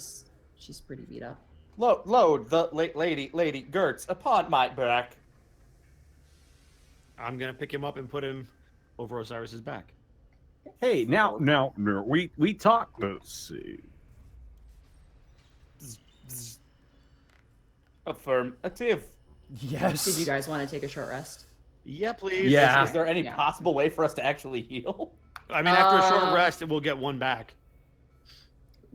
she's pretty beat up. Load the lady Gertz upon my back. I'm gonna pick him up and put him over Osiris's back. Hey, now, we talked. Let's see. Affirmative. Yes. Did you guys want to take a short rest? Yeah, please. Yeah. Is there any Yeah. possible way for us to actually heal? I mean, after a short rest, we'll get one back.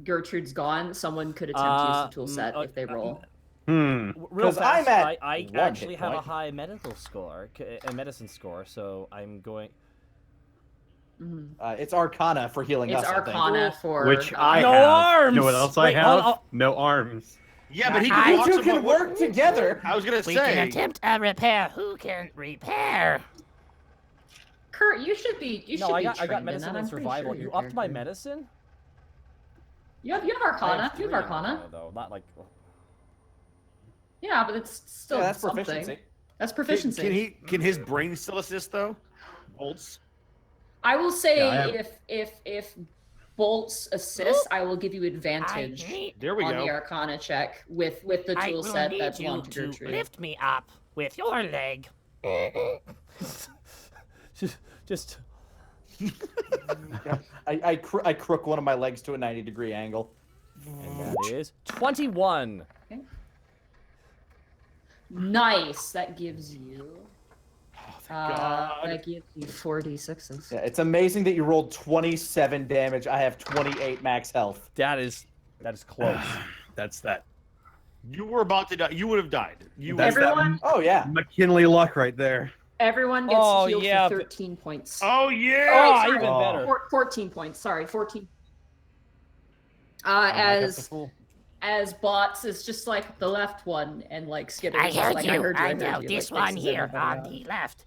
Gertrude's gone. Someone could attempt to use the tool set if they roll. Hmm. Real 'Cause I'm fast, at I one actually hit have a point. high medical score, a medicine score, so I'm going. Mhm. It's Arcana for healing It's us. I think. Arcana for Which I No have. arms! You know what else I Wait, have? I'll- No arms. Yeah, but he I- can You walk two some- can work together. I was gonna We can say. attempt a repair. Who can repair? Kurt, you should be. You No, should I be got trained in medicine that. and I'm pretty survival. sure You your upped my character- medicine? You have I Arcana. have You 3 have in Arcana. though, not like. Yeah, but it's still Yeah, that's something. proficiency. That's proficiency. Can his brain still assist though? Bolts. I will say Yeah, I have- if bolts assist, I will give you advantage There we on go. the Arcana check with the I tool will set need that's you belonged to to Gertrude. lift me up with your leg. just. I crook one of my legs to a 90-degree angle. And that is 21. Nice. That gives you. God. That gives you 4d6s. Yeah, it's amazing that you rolled 27 damage. I have 28 max health. That is close. That's that. You were about to die. You would have died. That's Everyone, Oh yeah. McKinley luck right there. Everyone gets Oh, healed yeah, for but- 13 points. Oh yeah. Oh, sorry. even better. 14 points. Sorry, 14. I'll back up the As fool. Bots is just like the left one, and like Skitter I is just heard like, you. I heard you. I heard know you, this like, one fixes here everybody on up. the left.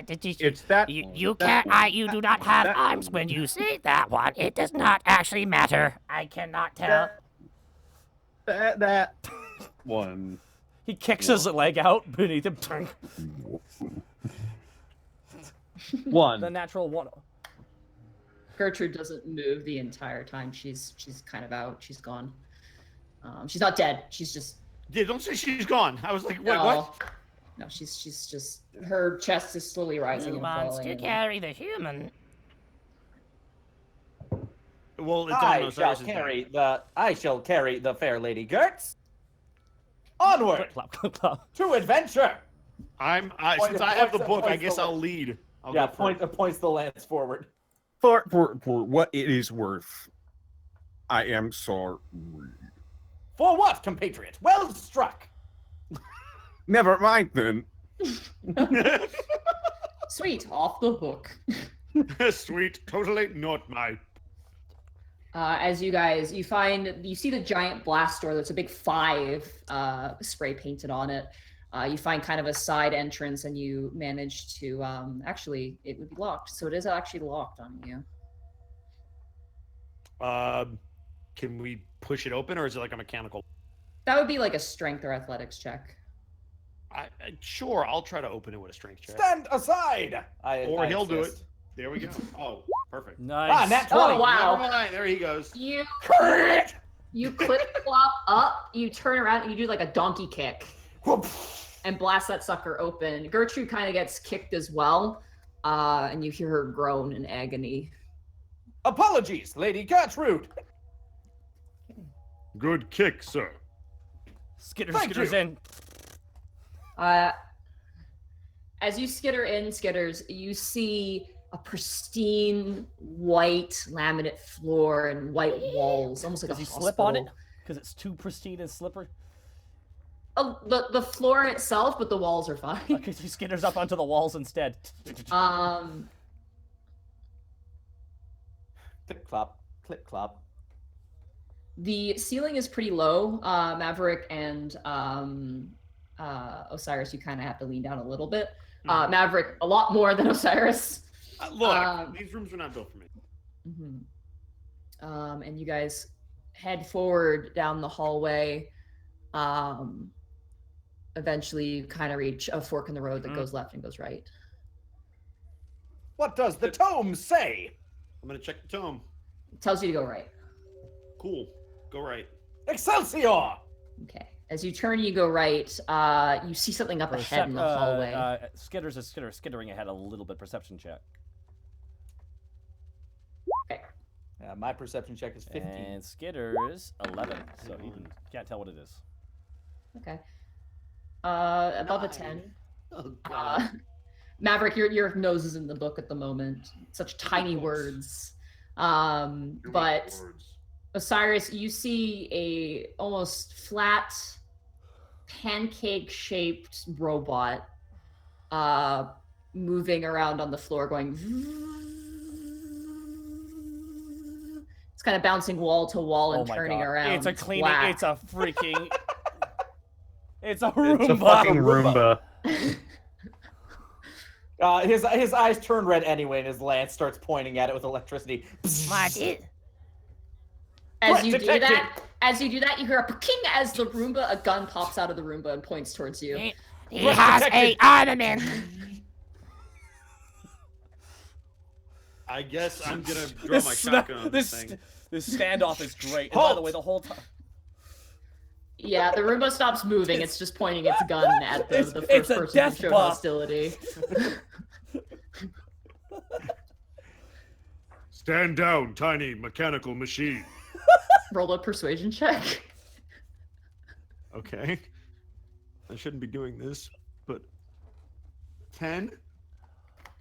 Did you? It's that. You that can't. one. You do not have That arms when you say that one. It does not actually matter. I cannot tell. That one. He kicks his leg out beneath him. One. The natural one. Gertrude doesn't move the entire time. She's kind of out. She's gone. She's not dead. She's just Yeah, don't say she's gone. I was like, wait, no. what? No, she's just her chest is slowly rising Who and wants falling. to and- carry the human? Well, it's on I Osiris's shall carry the fair lady Gertz. Onward Clap, clap, clap. to adventure. Since I have the book, I guess I'll lead. I'll go first. Points the lance forward. For what it is worth, I am sorry. For what, compatriot? Well struck. Never mind then. Sweet, off the hook. Sweet, totally not my. As you see the giant blast door. That's a big 5 spray painted on it. You find kind of a side entrance, and you manage to actually it would be locked, so it is actually locked on you. Can we push it open, or is it like a mechanical? That would be like a strength or athletics check. Sure, I'll try to open it with a strength check. Stand aside. Or he'll do it. insist. There we go. Oh, perfect. Nice. Nat 20. Oh wow! Never mind. There he goes. You Correct. clip flop up. You turn around and you do like a donkey kick Whoop. and blast that sucker open. Gertrude kind of gets kicked as well, and you hear her groan in agony. Apologies, Lady Gertrude. Good kick, sir. Skitter's you. in. As you skitter in, Skitters, you see a pristine white laminate floor and white walls, almost like Does a he hospital. slip on it? Because it's too pristine and slippery. Oh, the floor itself, but the walls are fine. Okay, he skitters up onto the walls instead. Clip clop. Clip clop. The ceiling is pretty low. Maverick and Osiris, you kind of have to lean down a little bit. Maverick, a lot more than Osiris. Look, these rooms are not built for me. And you guys head forward down the hallway. Eventually, you kind of reach a fork in the road that goes left and goes right. What does the tome say? I'm gonna check the tome. It tells you to go right. Cool. Go right. Excelsior! Okay. As you turn, you go right. You see something up ahead in the hallway. Skitters is skittering ahead a little bit. Perception check. Okay. My perception check is 15. And Skitter's 11. So you can't tell what it is. Okay. Above a 10. Oh god. Maverick, your nose is in the book at the moment. Such tiny words. But Osiris, you see a almost flat, pancake-shaped robot moving around on the floor, going. It's kind of bouncing wall to wall and turning around. It's a cleaning. black. It's a freaking. It's a Roomba. It's a fucking Roomba. His eyes turn red anyway, and his lance starts pointing at it with electricity. What is? As you do that, you hear a ping as the Roomba, a gun pops out of the Roomba and points towards you. He has a armament. I guess I'm gonna draw my shotgun on this thing. This standoff is great. And by the way, the whole time. Yeah, the Roomba stops moving. It's just pointing its gun at the first it's a person death who showed buff. hostility. Stand down, tiny mechanical machine. Roll a persuasion check. Okay. I shouldn't be doing this, but 10.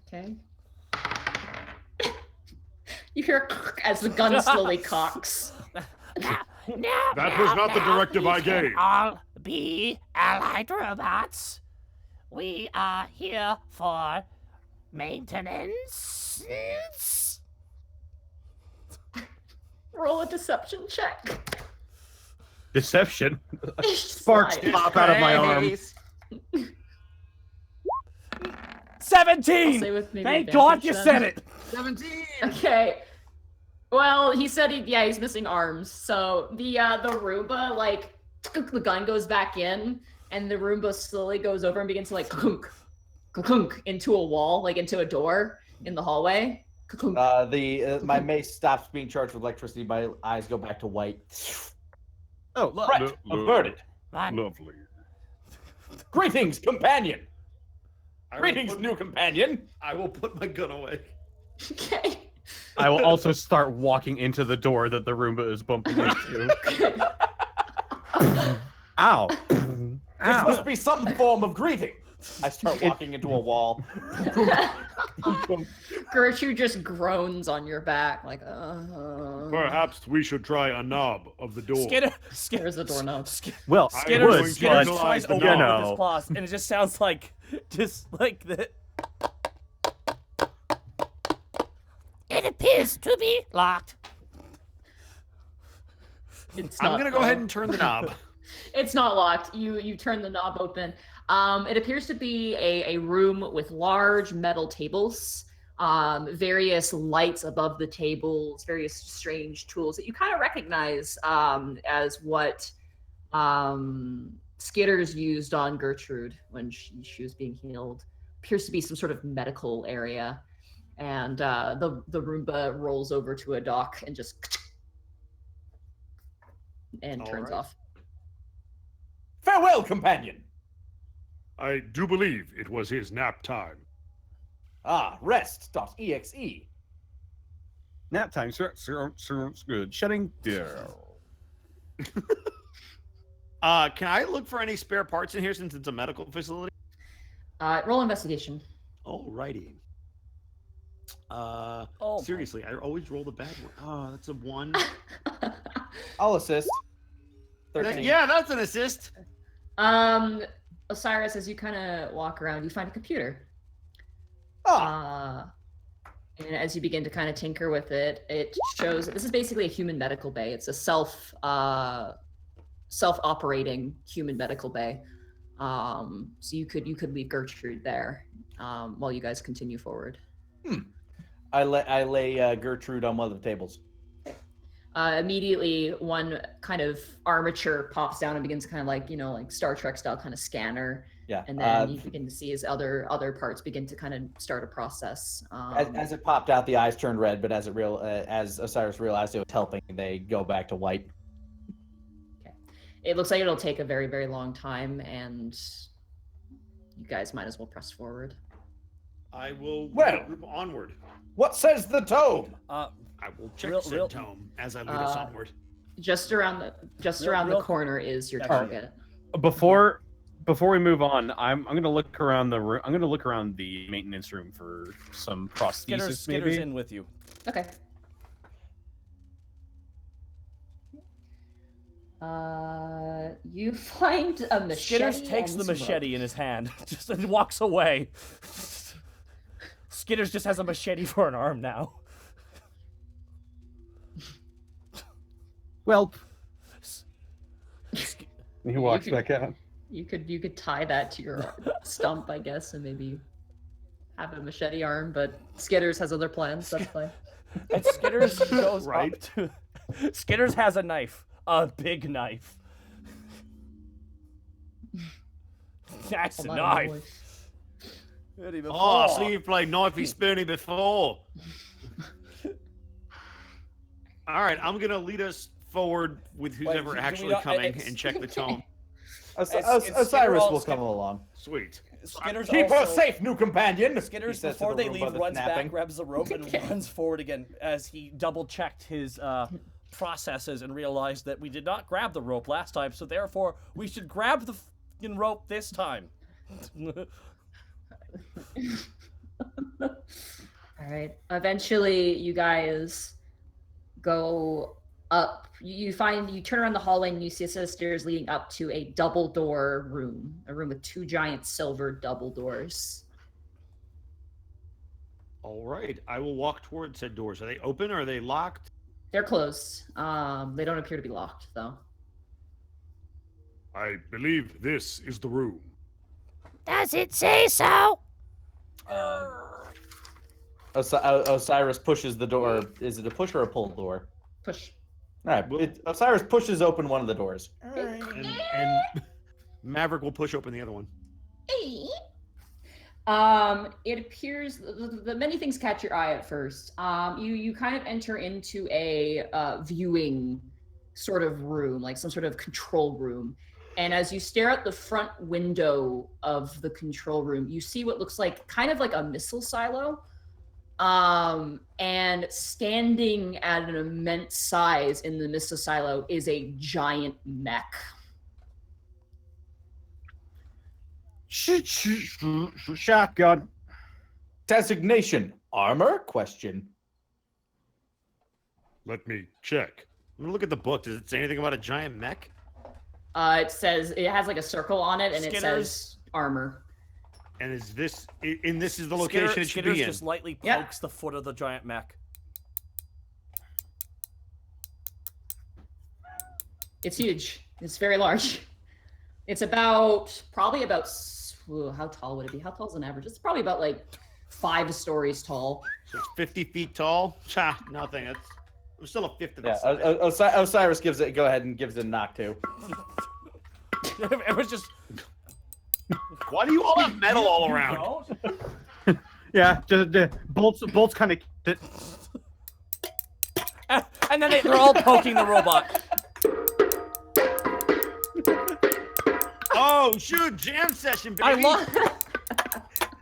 Okay. You hear as the gun slowly cocks. That was not the directive I gave. All be allied robots. We are here for maintenance. Roll a deception check. Deception. Sparks pop out of my arm. 17! Say with maybe Thank God advantage you then. said it! 17. Okay. Well, he said he's missing arms. So the Roomba, like, the gun goes back in, and the Roomba slowly goes over and begins to like clunk, clunk into a wall, like into a door in the hallway. Clunk. My mace stops being charged with electricity. My eyes go back to white. Oh, look. Threat averted. Lovely. Greetings, companion. I will Greetings, put- new companion. I will put my gun away. Okay. I will also start walking into the door that the Roomba is bumping into. Ow. This must be some form of greeting. I start walking into a wall. Gertrude just groans on your back, like, Perhaps we should try a knob of the door. There's the doorknob. Well, I Skinner would, tries but, to open you it with know. his claws, and it just sounds like the. It appears to be locked. I'm gonna go ahead and turn the knob. It's not locked. You turn the knob open. It appears to be a room with large metal tables, various lights above the tables, various strange tools that you kind of recognize as what Skitters used on Gertrude when she was being healed. Appears to be some sort of medical area. And the Roomba rolls over to a dock and just turns right. off. Farewell, companion. I do believe it was his nap time. Rest.exe. Nap time, sounds good. Shutting down. Can I look for any spare parts in here since it's a medical facility? Roll investigation. Alrighty. Oh, Seriously, I always roll the bad one. Oh, that's a 1. I'll assist. 13. Yeah, that's an assist. Osiris, as you kind of walk around, you find a computer. Ah, And as you begin to kind of tinker with it, it shows this is basically a human medical bay. It's a self-operating human medical bay. So you could leave Gertrude there while you guys continue forward. I lay Gertrude on one of the tables. Immediately, one kind of armature pops down and begins to kind of like Star Trek style kind of scanner. Yeah. And then you begin to see as other parts begin to kind of start a process. As it popped out, the eyes turned red, but as Osiris realized it was helping, they go back to white. It looks like it'll take a very, very long time, and you guys might as well press forward. I will Well. group onward. What says the tome? I will check Real- said real- tome as I lead us onward. Just around the corner is your Actually- target. Before we move on, I'm gonna look around the room. I'm gonna look around the maintenance room for some prosthesis, Skitter's maybe. in with you. Okay. You find a machete. Skitters takes and the some machete rope. in his hand, just and walks away. Skitters just has a machete for an arm now. Well, Sk- he walks could- back out. You could tie that to your stump, I guess, and maybe have a machete arm. But Skitters has other plans. That's fine. And Skitters goes Right. up to. Skitters has a knife, a big knife. That's a Hold on, knife. Ready Oh, before. so you've played Knifey Spoony before. All right, I'm gonna lead us forward with who's Wait, ever do we actually not- coming it's- and check the tome. Skitter Osiris will also- come along. Sweet. Skitters Keep her also- safe, new companion. Skitters, he says to before the they Roomba leave, that's runs napping. back, grabs the rope, and Okay. runs forward again as he double-checked his processes and realized that we did not grab the rope last time, so therefore we should grab the f***ing rope this time. All right. Eventually, you guys go up. You turn around the hallway and you see a set of stairs leading up to a double door room, a room with 2 giant silver double doors. All right, I will walk towards said doors. Are they open or are they locked? They're closed. They don't appear to be locked though. I believe this is the room. Does it say so? Osiris pushes the door. Is it a push or a pull door? Push. All right. Osiris pushes open one of the doors. And Maverick will push open the other one. It appears the many things catch your eye at first. You kind of enter into a viewing sort of room, like some sort of control room. And as you stare at the front window of the control room, you see what looks like kind of like a missile silo. And standing at an immense size in the missile silo is a giant mech. Shotgun. Designation armor? Question. Let me check. I'm gonna look at the book. Does it say anything about a giant mech? It says it has like a circle on it, and it Skitters. says armor. And is this this is the location it should Skitters be in? just lightly pokes Yeah. the foot of the giant mech. It's huge. It's very large. It's probably about how tall would it be? How tall is an average? It's probably about like 5 stories tall. So it's 50 feet tall. Ha, nothing. I'm still a fifth of Yeah. the size. Osiris gives it. Go ahead and gives it a knock too. It was just. Why do you all have metal all around? Yeah, just bolts kind of. And then they're all poking the robot. Oh shoot! Jam session, baby. I love.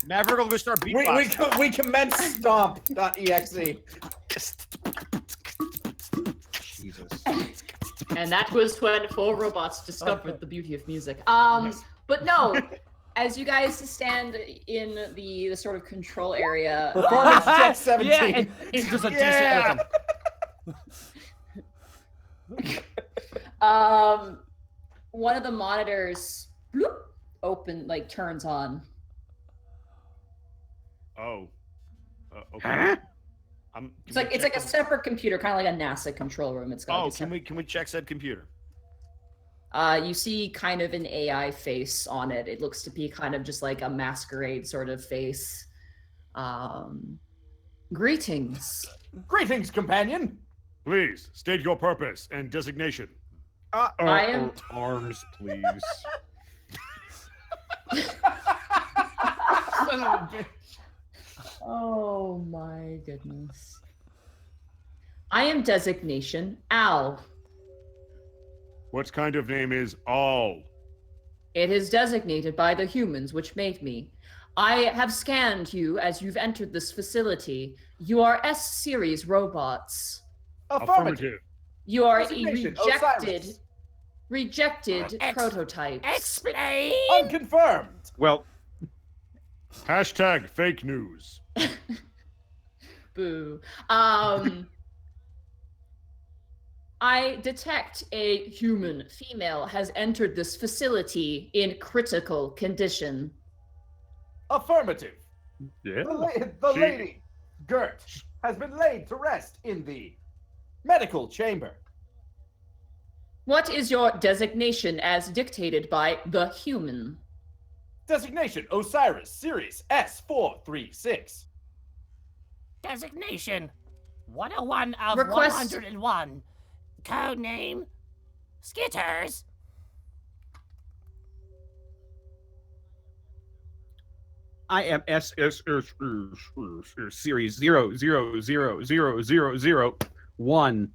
Maverick will go start beatboxing. We commence stomp.exe. Jesus. And that was when 4 robots discovered the beauty of music. But no, as you guys stand in the sort of control area, Performance check 17. Yeah, and it's just a Yeah. decent. one of the monitors turns on. Oh. Okay. Huh? It's like a separate computer, kind of like a NASA control room. It's got. Oh, like a can we check said computer? You see kind of an AI face on it. It looks to be kind of just like a masquerade sort of face. Greetings. Greetings, companion. Please state your purpose and designation. I am- Arms, please. Son of a bitch. Oh my goodness. I am designation Al. What kind of name is All? It is designated by the humans which made me. I have scanned you as you've entered this facility. You are S-series robots. Affirmative. You are a Designation, rejected prototypes. Explain. Unconfirmed. Well, Hashtag fake news. Boo. I detect a human female has entered this facility in critical condition. Affirmative. yeah. The lady, Gert, has been laid to rest in the medical chamber. What is your designation as dictated by the human? Designation Osiris, Series S436. Designation 101 of Request- 101. Codename Skitters. I am SS series 0000001.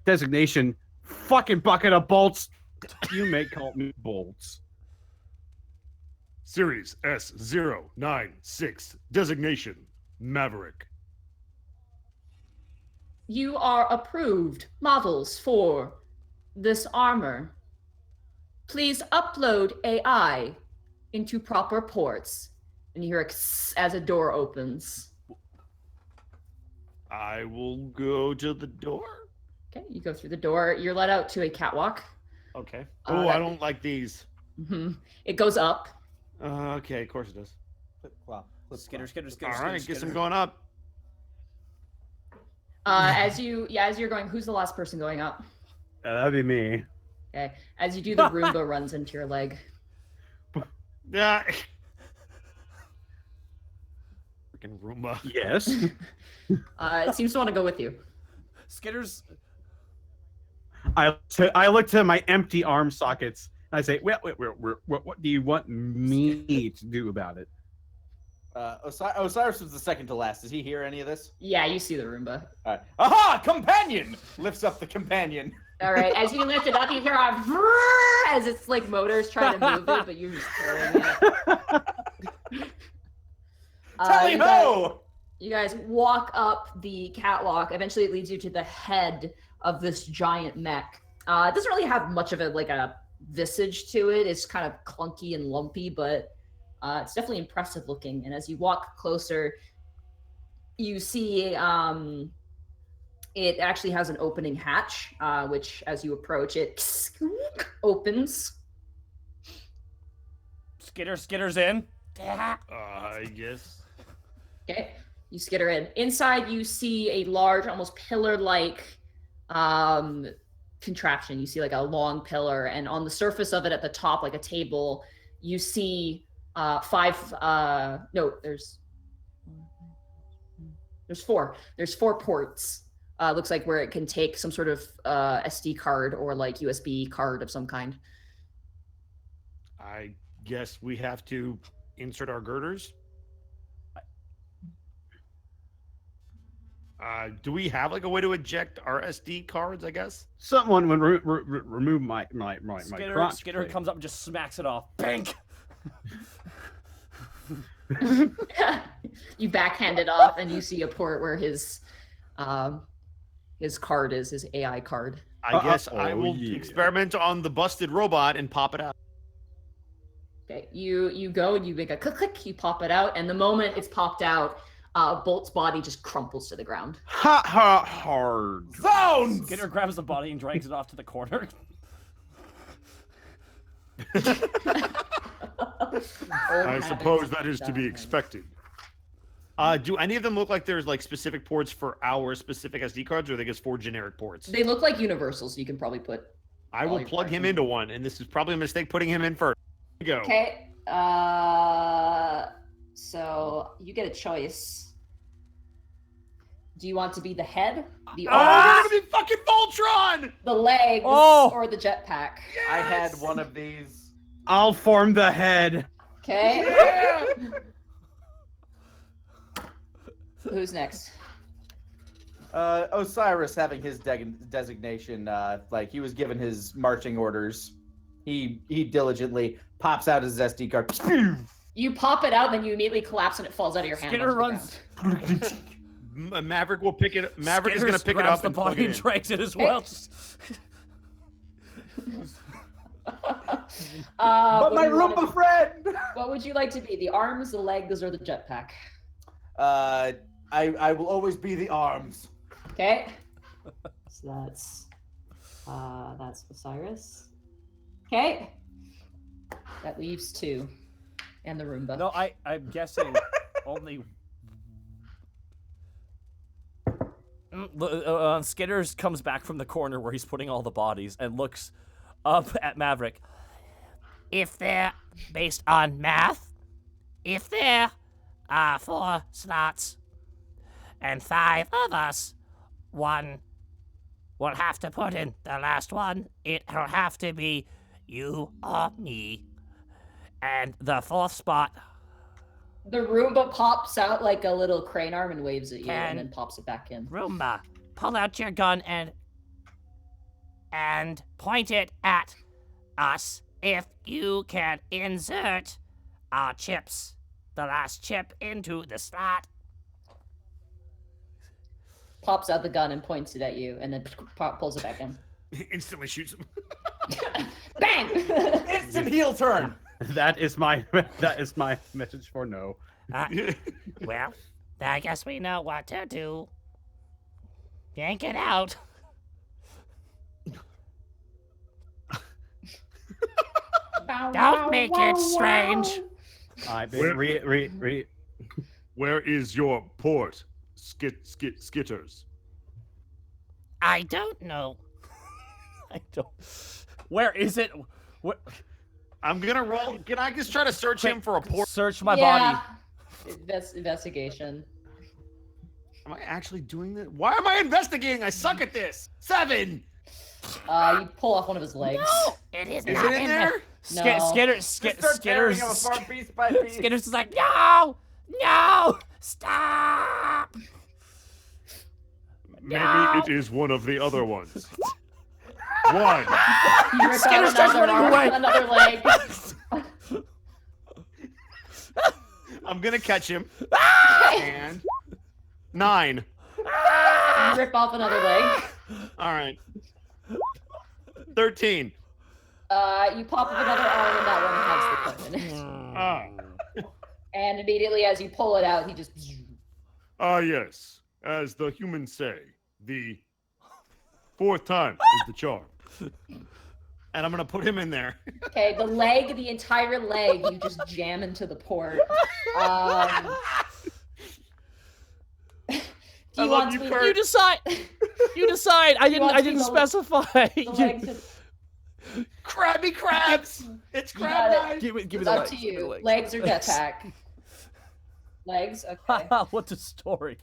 Designation fucking bucket of bolts. You may call me bolts. Series S096. Designation Maverick. You are approved models for this armor. Please upload AI into proper ports. And you hear a as a door opens. I will go to the door. Okay, you go through the door. You're led out to a catwalk. Okay. Uh, Oh, that- I don't like these. It goes up. Okay, of course it does. Skitter. All right, guess I'm going up. As you're going, who's the last person going up? That'd be me. Okay. As you do, the Roomba runs into your leg. Yeah. Freaking Roomba. Yes. It seems to want to go with you. Skitter's. I look to my empty arm sockets and I say, "What do you want me to do about it?" Osiris was the second to last. Does he hear any of this? Yeah, you see the Roomba. All right. Aha! Companion! Lifts up the companion. All right, as you lift it up, you hear a vrrr as it's like motors trying to move it, but you're just carrying it. Tally ho! You guys walk up the catwalk. Eventually, it leads you to the head of this giant mech. It doesn't really have much of a visage to it. It's kind of clunky and lumpy, but it's definitely impressive looking. And as you walk closer, you see it actually has an opening hatch, which as you approach it opens. Skitter's in. Yes. Okay, you skitter in. Inside, you see a large, almost pillar-like contraption. You see like a long pillar, and on the surface of it at the top, like a table, you see there's four ports. Looks like where it can take some sort of SD card or like USB card of some kind. I guess we have to insert our girders. Do we have like a way to eject our SD cards? I guess Someone would remove my crotch. Skitter plate. comes up and just smacks it off. Bang! You backhand it off, and you see a port where his card is, his AI card. I guess I oh, will yeah. experiment on the busted robot and pop it out. Okay, you go and you make a click, you pop it out, and the moment it's popped out, Bolt's body just crumples to the ground. Hard. Zones! Skitter grabs the body and drags it off to the corner. I suppose that is to be expected. Do any of them look like there's like specific ports for our specific SD cards, or are they just for generic ports? They look like universal, so you can probably put. I will plug him into one, and this is probably a mistake putting him in first. Here we go. Okay. So you get a choice. Do you want to be the head, the Oh, arms, you're gonna be fucking Voltron! the legs, Oh! or the jetpack? I had one of these. I'll form the head. Okay. Who's next? Osiris having his designation, like he was given his marching orders. He diligently pops out his SD card. You pop it out, then you immediately collapse and it falls out of your hand. Skitter onto the runs. ground. Maverick will pick it. Maverick is Skitter gonna pick it grabs up the and plug body it and in. drags it as well. But my what do you wanna Roomba be? friend! What would you like to be? The arms, the legs, or the jetpack? I will always be the arms. Okay. So that's Osiris. Okay. That leaves 2. And the Roomba. No, I'm guessing only. Skitters comes back from the corner where he's putting all the bodies and looks up at Maverick. If they're based on math, if there are 4 slots and 5 of us, one will have to put in the last one. It'll have to be you or me. And the 4th spot, The Roomba pops out like a little crane arm and waves at you and then pops it back in. Roomba, pull out your gun and point it at us. If you can insert our chips, the last chip into the slot. Pops out the gun and points it at you and then pulls it back in. Instantly shoots him. Bang! Instant heel turn. That is my message for no. Well, I guess we know what to do. Yank it out. Don't make it strange. All right, Where- Where is your port, Skitters? I don't know. I don't. Where is it? Where... I'm gonna roll. Can I just try to search him for a port? Search my body. That's investigation. Am I actually doing this? Why am I investigating? I suck at this. 7. You pull off one of his legs. No, it is Is not it in there? No. Skitter's piece by piece. Skitter's is like, no, no, stop. Maybe No. it is one of the other ones. 1. You rip Skinner out starts another running arm, away. another leg. I'm gonna catch him. And 9. You rip off another leg. All right. 13. You pop up another arm, and that one has the coin in it. Ah, And immediately, as you pull it out, he just. yes. As the humans say, the 4th time is the charm. And I'm gonna put him in there. Okay, the entire leg, you just jam into the port. Do you want me You decide. You decide. I want didn't to specify. the legs? Krabby Crabs! It's You crab got it. night! Give me It's the up legs. to give me the you. Legs or jetpack? Legs. Okay. What's the story?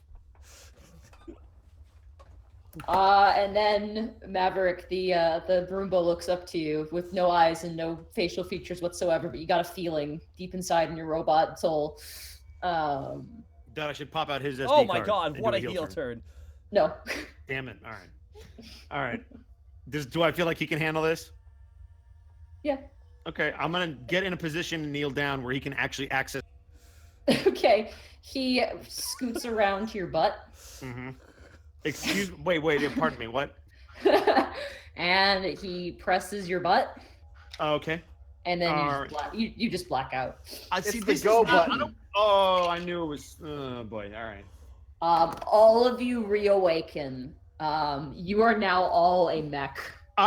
And then Maverick, the Roomba looks up to you with no eyes and no facial features whatsoever, but you got a feeling deep inside in your robot soul. That I should pop out his SD Oh my card god! and What do a heel turn. No. Damn it. All right. All right. Do I feel like he can handle this? Yeah. Okay, I'm gonna get in a position and kneel down where he can actually access. Okay. He scoots around to your butt. Mm-hmm. Excuse me. Wait. Pardon me. What? And he presses your butt, Okay. and then Alright. you just black out. I It's see. the This go is not- I button. don't- Oh, I knew it was. Oh boy. All right. All of you reawaken. You are now all a mech.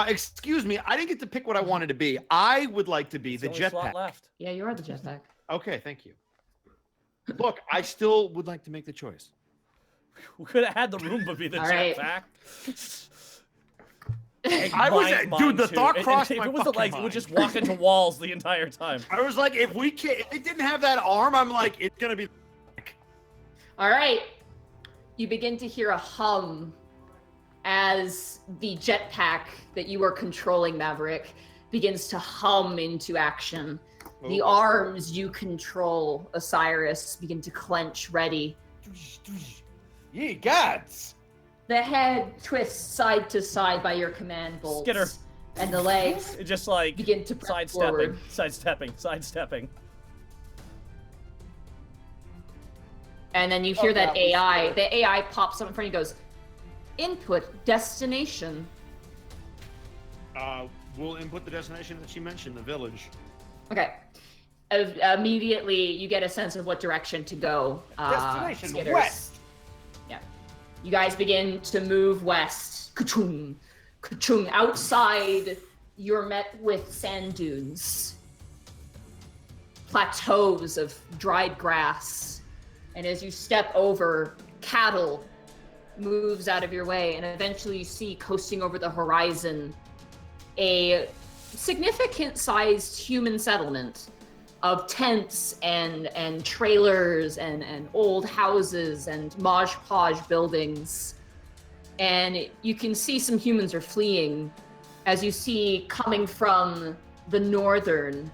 Excuse me. I didn't get to pick what I wanted to be. I would like to be the Only slot jetpack. left. Yeah, you are the jetpack. Okay. Thank you. Look, I still would like to make the choice. We could have had the Roomba be the All right. jetpack. I was, dude. The too. thought If crossed it my was the fucking legs, it would mind. just walk into walls the entire time. I was like, if it didn't have that arm, I'm like, it's gonna be. All right. You begin to hear a hum as the jetpack that you are controlling, Maverick, begins to hum into action. The Oh. arms you control, Osiris, begin to clench ready. Ye gods! The head twists side to side by your command bolts. Skitter. And the legs It just like begin to press sidestepping, forward. sidestepping. And then you hear that that was AI. good. The AI pops up in front of you and goes, input destination. We'll input the destination that she mentioned, the village. Okay. Immediately, you get a sense of what direction to go. Destination Skitters. west. Yeah. You guys begin to move west. Ka-chung. Ka-chung. Outside, you're met with sand dunes. Plateaus of dried grass. And as you step over, cattle moves out of your way, and eventually you see coasting over the horizon a significant-sized human settlement of tents and trailers and old houses and Mod Podge buildings. And you can see some humans are fleeing as you see coming from the northern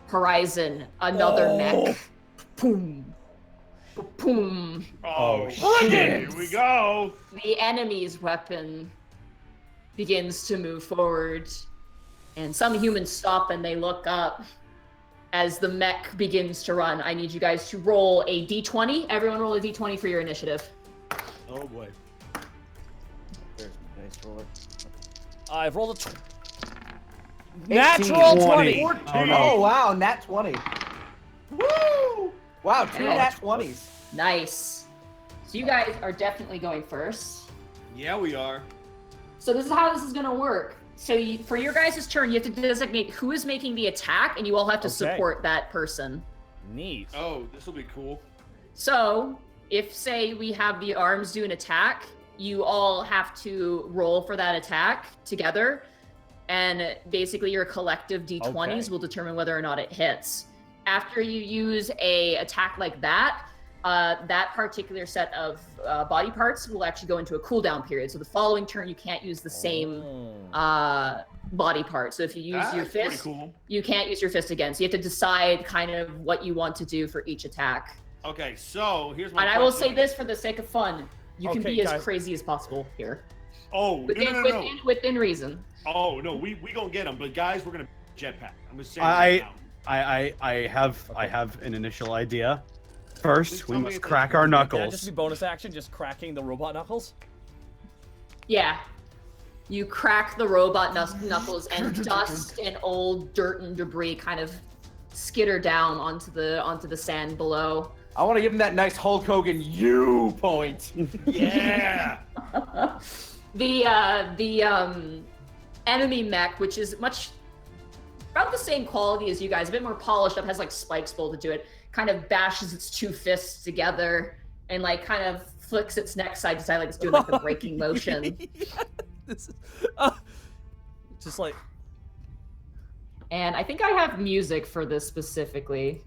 horizon another mech. Boom. Boom. Oh, shit. Here we go. The enemy's weapon begins to move forward, and some humans stop and they look up as the mech begins to run. I need you guys to roll a d20. Everyone roll a d20 for your initiative. Oh boy. There's my dice roller. I've rolled a 18, natural 20. 14. Oh, no. Oh wow, nat 20. Woo! Wow, 2 Yeah. nat 20s. Nice. So you guys are definitely going first. Yeah, we are. So this is how this is gonna work. So for your guys' turn, you have to designate who is making the attack, and you all have to Okay. support that person. Neat. Oh, this will be cool. So if, say, we have the arms do an attack, you all have to roll for that attack together, and basically your collective d20s Okay. will determine whether or not it hits. After you use a attack like that, that particular set of body parts will actually go into a cooldown period. So the following turn, you can't use the same body part. So if you use your That's pretty fist, cool. you can't use your fist again. So you have to decide kind of what you want to do for each attack. Okay, so here's my And I will question. say this for the sake of fun. You can Okay, be as guys. crazy as possible here. Oh, Within reason. Oh, no, we gonna get them. But guys, we're gonna jetpack. I'm just saying I- right now. I have an initial idea. First, Please we tell me must if crack it's- our Can that just knuckles. be bonus action, just cracking the robot knuckles? Yeah. You crack the robot knuckles, and dust and old dirt and debris kind of skitter down onto the sand below. I want to give him that nice Hulk Hogan you point. Yeah. The enemy mech, which is much about the same quality as you guys, a bit more polished up, has like spikes bolted to it, kind of bashes its two fists together and like kind of flicks its neck side to side like it's doing like the braking motion. This is, just like, And I think I have music for this specifically.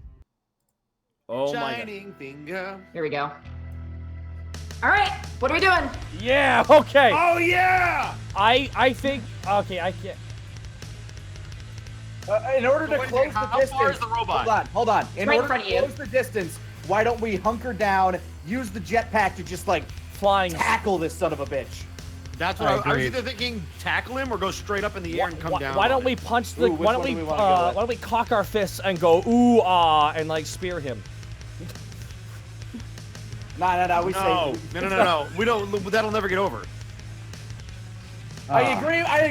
oh my god. Shining finger. Here we go. All right, what are we doing? Yeah, okay. Oh yeah. I think, okay, I can't. In order to wait a close minute, the how distance, far is the robot? Hold on. In right in order front to of you. close the distance, why don't we hunker down, use the jetpack to just like Flying. tackle this son of a bitch? That's what I I was agree. either thinking tackle him or go straight up in the air and come down. Why don't on we it. punch the? Ooh, which why don't one we? do we wanna go with? Why don't we cock our fists and go ooh ah and like spear him? No. We No, say. no. We don't. That'll never get over. I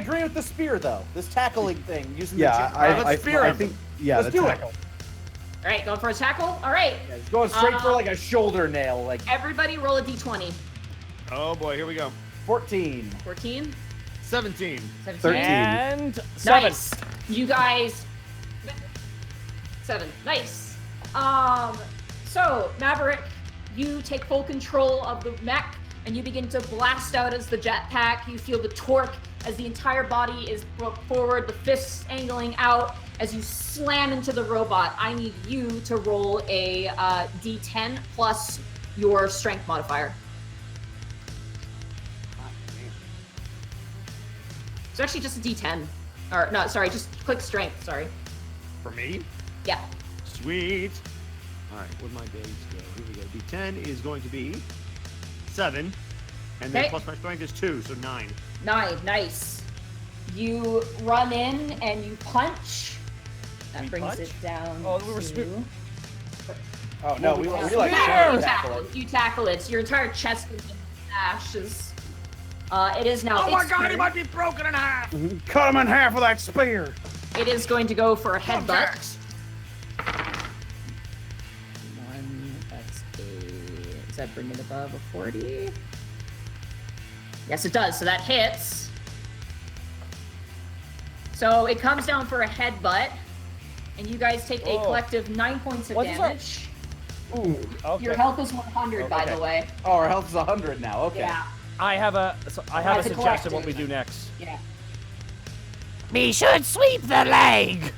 agree with the spear though. This tackling thing using Yeah, the jetpack. let's spear I him. think. Yeah, Let's the do it. tackle. All right, going for a tackle. All right, Yeah, it's going straight for like a shoulder nail, like everybody roll a d20. Oh boy, here we go. 14. 14, 17. 17. 13. And 7. Nice. You guys. 7. Nice. So Maverick, you take full control of the mech and you begin to blast out as the jetpack. You feel the torque as the entire body is brought forward, the fists angling out as you slam into the robot. I need you to roll a d10 plus your strength modifier. It's actually just a d10. Or, no, sorry, just click strength, sorry. For me? Yeah. Sweet. All right, where'd my days go? Here we go. D10 is going to be 7. And then Okay. plus my strength is 2, so 9. 9, nice. You run in and you punch. That We brings punch? it down. Oh, we were to... Oh no, we Yeah, like you tackle tackle it. it. You tackle it. So your entire chest is in ashes. It is now. Oh my its god, he turn. might be broken in half! Cut him in half with that spear. It is going to go for a headbutt. Jax. One. That's a. Does that bring it above a 40? Yes, it does. So that hits. So it comes down for a headbutt, and you guys take a Oh. collective 9 points of What is our- damage. Ooh. Okay. Your health is 100, by Okay. the way. Oh, our health is 100 now. Okay. Yeah. I have a That's a suggestion collective. what we do next. Yeah. We should sweep the leg.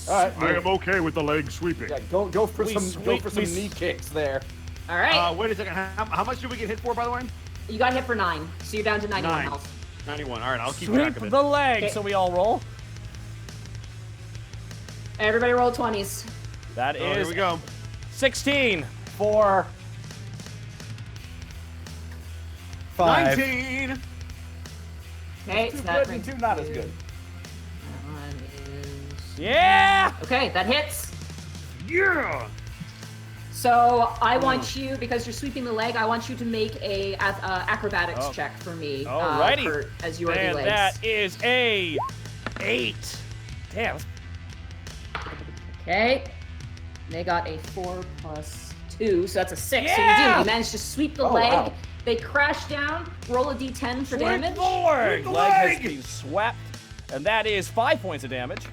All right. I am okay with the leg sweeping. Yeah, go for We some sweep- we knee kicks there. All right. Wait a second. How much did we get hit for, by the way? You got hit for 9, so you're down to 91 9. health. 91. All right, I'll keep Sweep track of it. the leg, Okay. so we all roll. Everybody roll 20s. That Oh, here is we go. 16. 4. 5. 19. Okay, Too so that good and brings two not as good. That one is... Yeah. Okay, that hits. Yeah. So I want you, because you're sweeping the leg, I want you to make a acrobatics Oh. check for me. Alrighty. Kurt, as you are the And legs. that is a 8. Damn. Okay. They got a 4 plus 2, so that's a 6. So you Yeah! do. You managed to sweep the Oh, leg. wow. They crash down. Roll a d10 for damage. Lord! the Leg has leg! been swept, and that is 5 points of damage.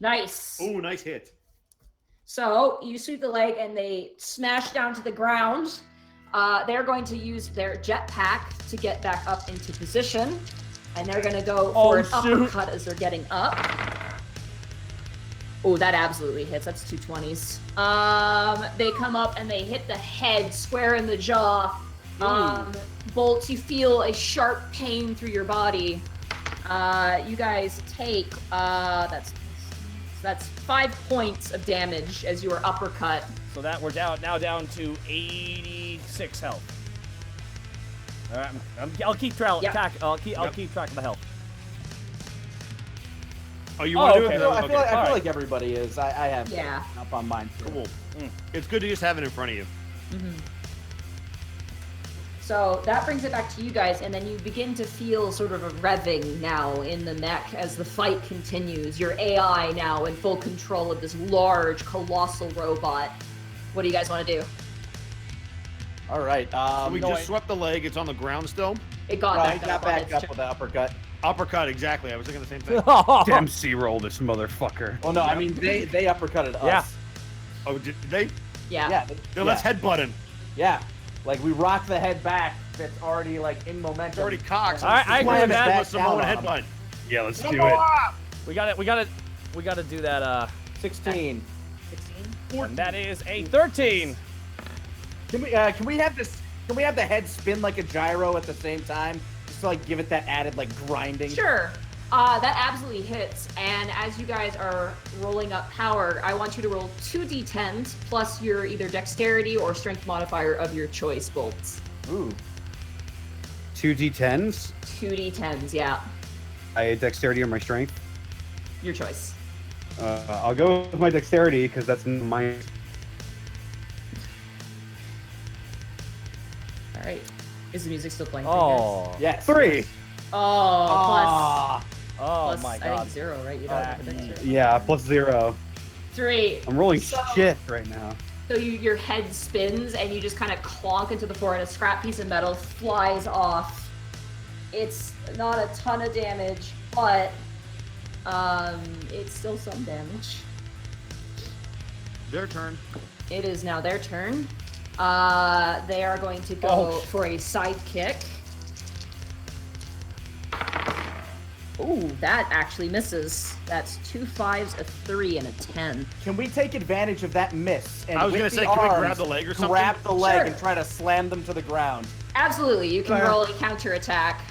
Nice. Ooh, nice hit. So you sweep the leg and they smash down to the ground. They're going to use their jetpack to get back up into position. And they're going to go for an uppercut as they're getting up. Oh, that absolutely hits. That's 2 20s. They come up and they hit the head square in the jaw. Bolt, you feel a sharp pain through your body. You guys take, that's 5 points of damage as you are uppercut. So that we're now down to 86 health. All right, I'll keep track. Yep. I'll keep track of the health. Oh, you want to do okay. it? I feel, Okay. like, I feel Alright. like everybody is. I have Yeah. up on mine too. Cool. It's good to just have it in front of you. So that brings it back to you guys, and then you begin to feel sort of a revving now in the mech as the fight continues. Your AI now in full control of this large, colossal robot. What do you guys want to do? All right. So we no, just swept the leg. It's on the ground still. It got right, back got up on back its up turn. with the uppercut. Uppercut, exactly. I was thinking the same thing. Damn C-roll this motherfucker. Well, no, I mean they uppercutted us. Yeah. Oh, did they? Yeah. Yeah. Then let's headbutt him. Yeah. Like we rock the head back. It's already like in momentum. It's already cocked. All right, I agree with that. Back Samoan down on headbutt. Yeah, let's do it. We got to do that. 16. 16. And that is a 13. Can we have this? Can we have the head spin like a gyro at the same time? Just to like give it that added like grinding. Sure. That absolutely hits. And as you guys are rolling up power, I want you to roll 2 d10s plus your either dexterity or strength modifier of your choice, Bolts. Ooh. 2 d10s. 2 d10s, yeah. I dexterity or my strength. Your choice. I'll go with my dexterity because that's my. All right. Is the music still playing? Oh. Yes. 3. Oh, Ah. Oh plus my I God. think 0, right? You don't have a dexterity. Yeah, plus 0. 3. I'm rolling So- shit right now. So your head spins and you just kind of clonk into the floor and a scrap piece of metal flies off. It's not a ton of damage, but it's still some damage. Their turn. It is now their turn. They are going to go for a side kick. Ooh, that actually misses. That's 2 5s, a 3, and a 10. Can we take advantage of that miss? And I was with gonna the say, can we grab arms, the leg or something? Grab the leg Sure. and try to slam them to the ground. Absolutely, you can Fair. roll a counter attack.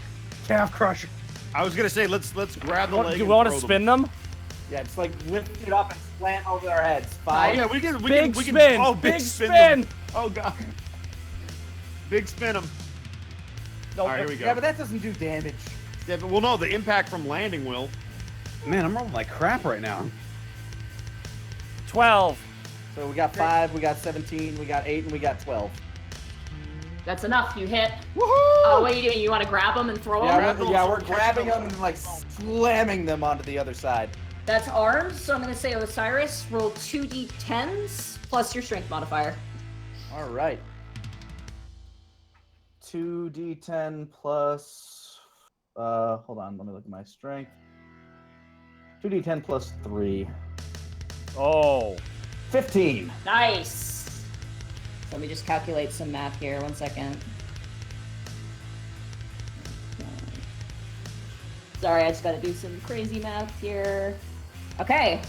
Calf crusher. I was gonna say, let's grab the leg. Do you and want to throw spin them? Yeah, just like lift it up and slant over their heads. Oh, 5. yeah, we can. Big we spin. can. Oh, Big big spin. spin. them. Oh god. Big spin them. No, All right, here we go. Yeah, but that doesn't do damage. Yeah, but well, no, the impact from landing will. Man, I'm rolling like crap right now. 12. So we got 5, we got 17, we got 8, and we got 12. That's enough, you hit. Woohoo! What are you doing? You want to grab them and throw Yeah, them? grab we're, them, we're catch grabbing them. them and like slamming them onto the other side. That's arms, so I'm going to say Osiris, roll 2 d10s plus your strength modifier. All right. 2d10 plus. Hold on, let me look at my strength. 2d10 plus 3. Oh. 15. Nice. So let me just calculate some math here. 1 second. Sorry, I just got to do some crazy math here. Okay.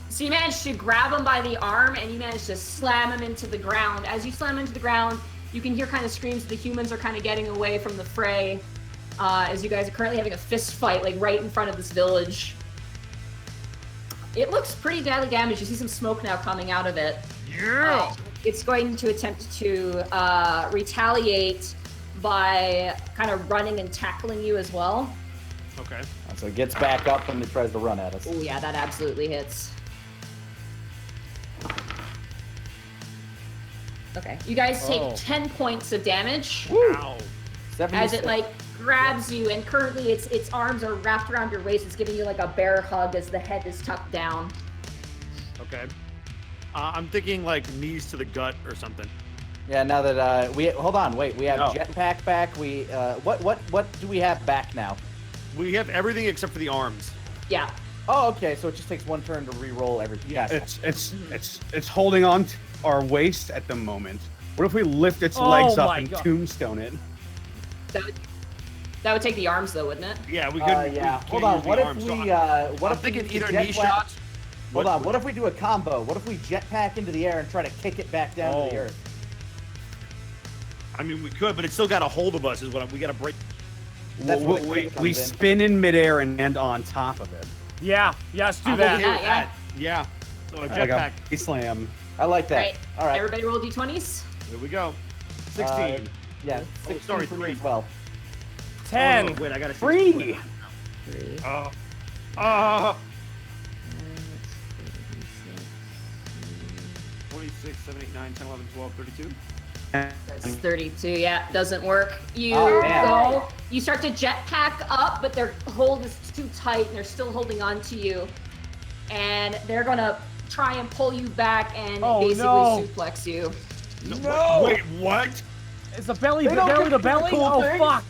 So you managed to grab him by the arm and you managed to slam him into the ground. As you slam him into the ground, you can hear kind of screams. The humans are kind of getting away from the fray as you guys are currently having a fist fight like right in front of this village. It looks pretty badly damaged. You see some smoke now coming out of it. Yeah. It's going to attempt to retaliate by kind of running and tackling you as well. Okay. So it gets back up and it tries to run at us. Oh yeah, that absolutely hits. Okay, you guys take Oh. 10 points of damage Wow. 76. as it like grabs you, and currently its arms are wrapped around your waist. It's giving you like a bear hug as the head is tucked down. Okay. I'm thinking like knees to the gut or something. Yeah, now that we hold on, wait, we have No. jetpack back. We what do we have back now? We have everything except for the arms. Yeah. Oh, okay, so it just takes one turn to re-roll everything. Yes. It's holding on to our waist at the moment. What if we lift its Oh legs up my and God. tombstone it? That would take the arms though, wouldn't it? Yeah, we could. Yeah. We Hold can't on. use the What if arms, we so what I'm if we thinking use either the knee jetpack- shots. Hold on. What if we do a combo? What if we jetpack into the air and try to kick it back down to the Oh. earth? I mean, we could, but it still got a hold of us. Is what we got to break. That's where the We kick comes in. spin in midair and land on top of it. Yeah, yes, do I'm that. okay with Yeah, that. Yeah. So a Like jetpack. a slam. I like that. Right. All right. Everybody roll d20s. Here we go. 16. Yeah. Oh, 16 sorry, for me 3. as well. 10. Oh, wait, I got a 3. 3. Uh, 26, 7, 8, 9, 10, 11, 12, 32. That's 32. Yeah, doesn't work. You Oh, man. go. You start to jetpack up, but their hold is too tight, and they're still holding on to you. And they're gonna try and pull you back and Oh, basically no. suplex you. No! Wait, what? It's the belly, They don't belly get to the belly? cool Oh, things. fuck.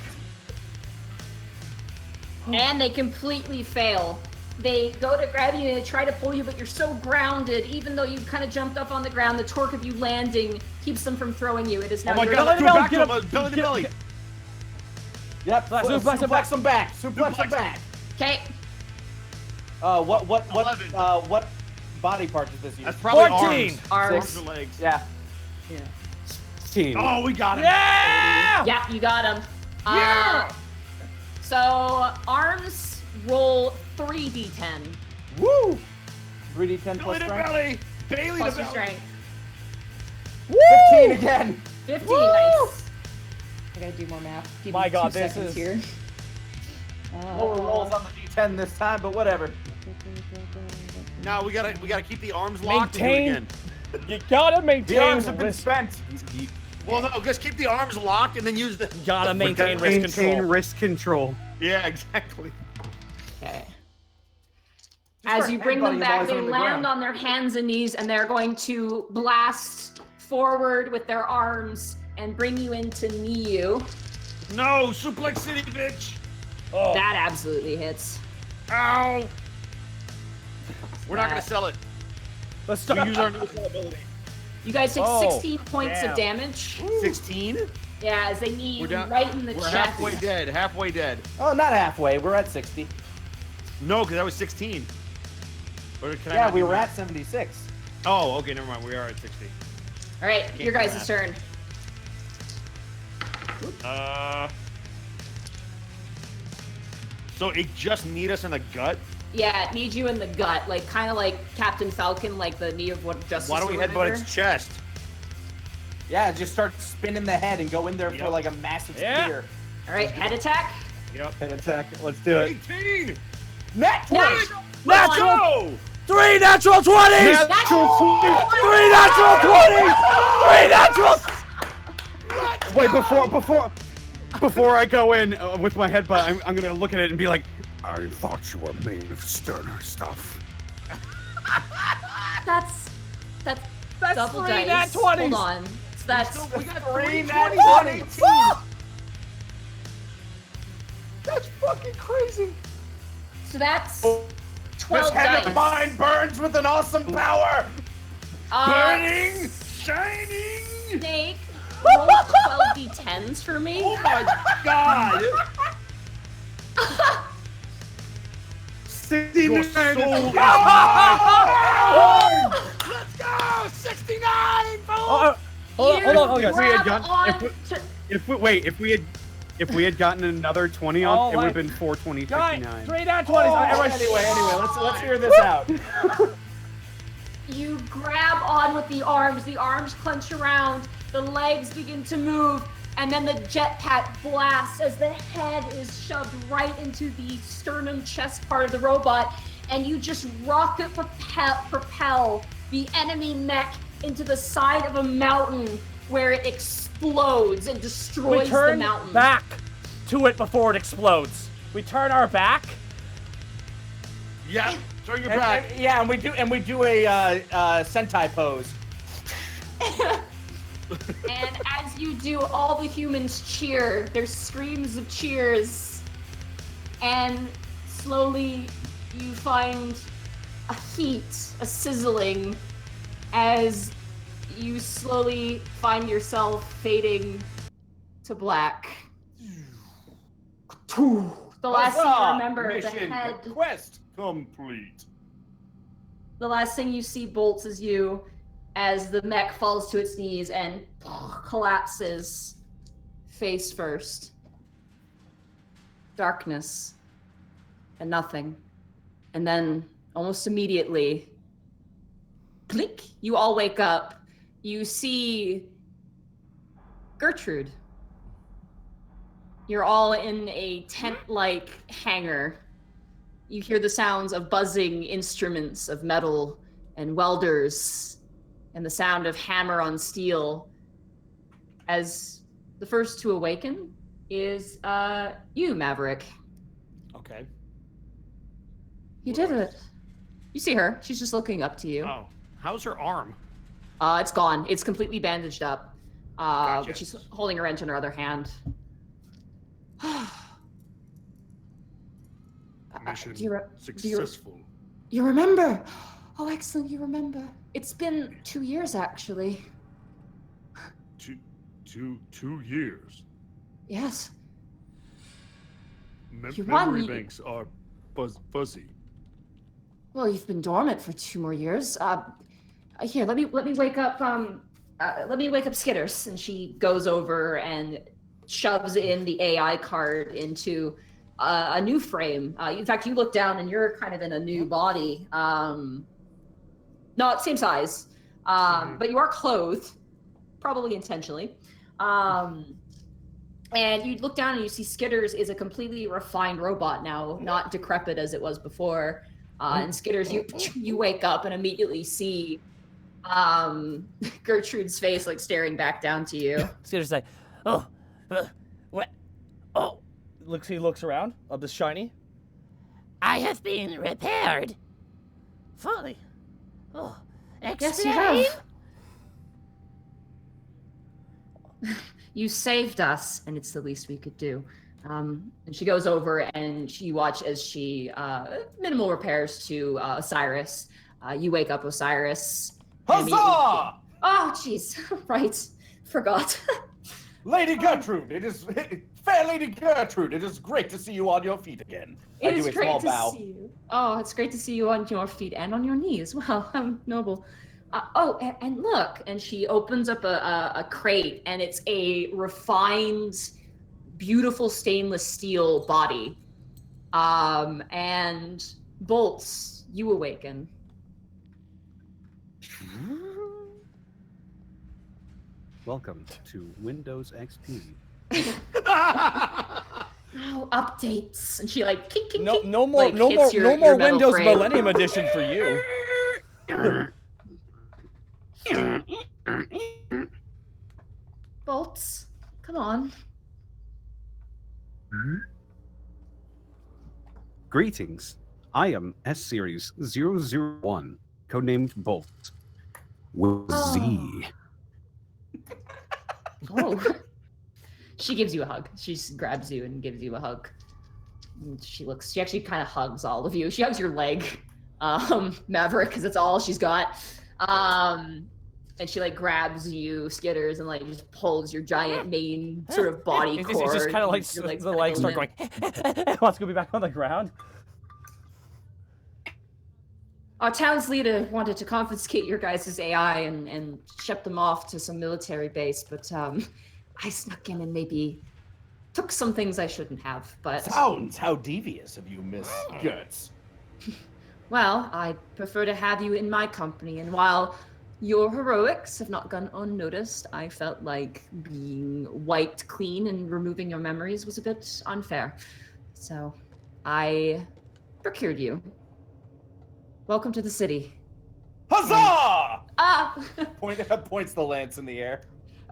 And they completely fail. They go to grab you and they try to pull you, but you're so grounded. Even though you kind of jumped up on the ground, the torque of you landing keeps them from throwing you. It is now Oh my your god, let's turn. go belly, back get to up, him. Belly to get up, belly. get- Yep. Suplex him back. Suplex him back. Okay. What 11. what body part does this use? That's probably 14. arms. Arms. Six. Arms or legs. Yeah. 16. Oh, we got him. Yeah! Yeah, you got him. Yeah! So arms roll 3d10 Woo! 3d10 Belly plus to strength. belly. Bailey plus to your belly. strength. 15 again. 15, Woo! nice. I gotta do more math. Give My me God, 2 this seconds is- here. Lower rolls on the d10 this time, but whatever. No, we gotta keep the arms locked Maintain- and do it again. You gotta maintain The arms have been risk. spent. Well, no, just keep the arms locked and then use the. Gotta maintain risk Maintain control. risk control. Yeah, exactly. Okay. Just As for you bring them headbutting back, while they he's on the land ground. on their hands and knees, and they're going to blast forward with their arms and bring you into knee you. No, suplex city, bitch. Oh, That absolutely hits. Ow. We're not gonna That- sell it. let's We start. use our new ability. You guys take Oh, 16 points damn. of damage. 16. Yeah, as they knee you We're down- right in the We're chest. halfway dead. Halfway dead. Oh, not halfway. We're at 60. No, because that was 16. Or can I Yeah, not we do were that? at 76. Oh, okay, never mind. We are at 60. All right, your do guys' that. turn. So it just need us in the gut. Yeah, it needs you in the gut, like kind of like Captain Falcon, like the knee of what justice. Why don't we or headbutt whatever. its chest? Yeah, just start spinning the head and go in there for Yep. like a massive Yeah. spear. All right, head attack. Yep. Head attack. Let's do it. 18. Net Nice. 20! Natural! Go! 3 natural 20s! Natural 3 natural 20s! 3 natural! Wait, before I go in with my headbutt, I'm gonna look at it and be like, I thought you were made of sterner stuff. That's double 3 dice. nat 20s! Hold on. So that's We got Three 3 nat 20s. 20s! That's fucking crazy. so that's This 12 head of dice. mine burns with an awesome power! Burning, shining. Snake, roll 12 d10s for me. Oh my god. 69. Your soul is mine. Let's go. 69. Boom. Oh, hold on, hold on. You Okay. we had grab got- on if we had gotten another 20 on, Oh it would have my- been 420, Guys, 59. 3 nat 20s. Everyone, Anyway, let's hear this out. You grab on with the arms clench around, the legs begin to move, and then the jetpack blasts as the head is shoved right into the sternum chest part of the robot, and you just rocket propel the enemy mech into the side of a mountain where it explodes and we destroys the turn mountain. back to it before it explodes. We turn our back. Yeah. Turn your back. And we do a Sentai pose. And as you do, all the humans cheer. There's screams of cheers. And slowly you find a heat, a sizzling, as you slowly find yourself fading to black. The last thing you remember, the head. Quest complete. The last thing you see, Bolts, is you as the mech falls to its knees and collapses face first. Darkness. And nothing. And then, almost immediately, click, you all wake up. You see Gertrude. You're all in a tent-like hangar. You hear the sounds of buzzing instruments of metal and welders and the sound of hammer on steel. As the first to awaken is you, Maverick. Okay. You did it. You see her. She's just looking up to you. Oh, how's her arm? It's gone. It's completely bandaged up. Gotcha. But she's holding a wrench in her other hand. Mission do you successful. You remember? Oh, excellent. You remember. It's been 2 years, actually. 2 years. Yes. You Memory won. banks are fuzzy. Well, you've been dormant for 2 more years. Here, let me wake up. Let me wake up Skitters. And she goes over and shoves in the AI card into a new frame. In fact, you look down and you're kind of in a new body. Not same size, but you are clothed, probably intentionally. And you look down and you see Skitters is a completely refined robot now, not decrepit as it was before. And Skitters, you wake up and immediately see Gertrude's face like staring back down to you. Skitters like, oh, what? Oh, he looks around of this shiny. I have been repaired. Fully. Oh, Yes, you explain. have. You saved us, and it's the least we could do. And she goes over and you watch as she minimal repairs to Osiris. You wake up Osiris. Huzzah! Oh, jeez. Right. Forgot. Lady Gertrude, fair Lady Gertrude, it is great to see you on your feet again. It is great to see you. Oh, it's great to see you on your feet and on your knees. Well, noble. And look, and she opens up a crate, and it's a refined, beautiful stainless steel body. And Bolts, you awaken. Welcome to Windows XP. Oh, updates. And she like kink, kink, No kink, more like, hits your metal Windows frame. Millennium Edition for you. Bolts, come on. Greetings. I am S-Series 001, codenamed Bolt. With Z. Oh. She gives you a hug. She grabs you and gives you a hug. And she actually kind of hugs all of you. She hugs your leg, Maverick, because that's all she's got. And she like grabs you, Skitters, and like just pulls your giant main sort of body cord. It's just kind of like Your legs the legs start going. Wants to be back on the ground. Our town's leader wanted to confiscate your guys' AI and ship them off to some military base, but I snuck in and maybe took some things I shouldn't have. But Sounds how devious of you, Miss Gertz. well, I prefer to have you in my company, and while your heroics have not gone unnoticed, I felt like being wiped clean and removing your memories was a bit unfair. So I procured you. Welcome to the city. Huzzah! Ah! Points the lance in the air.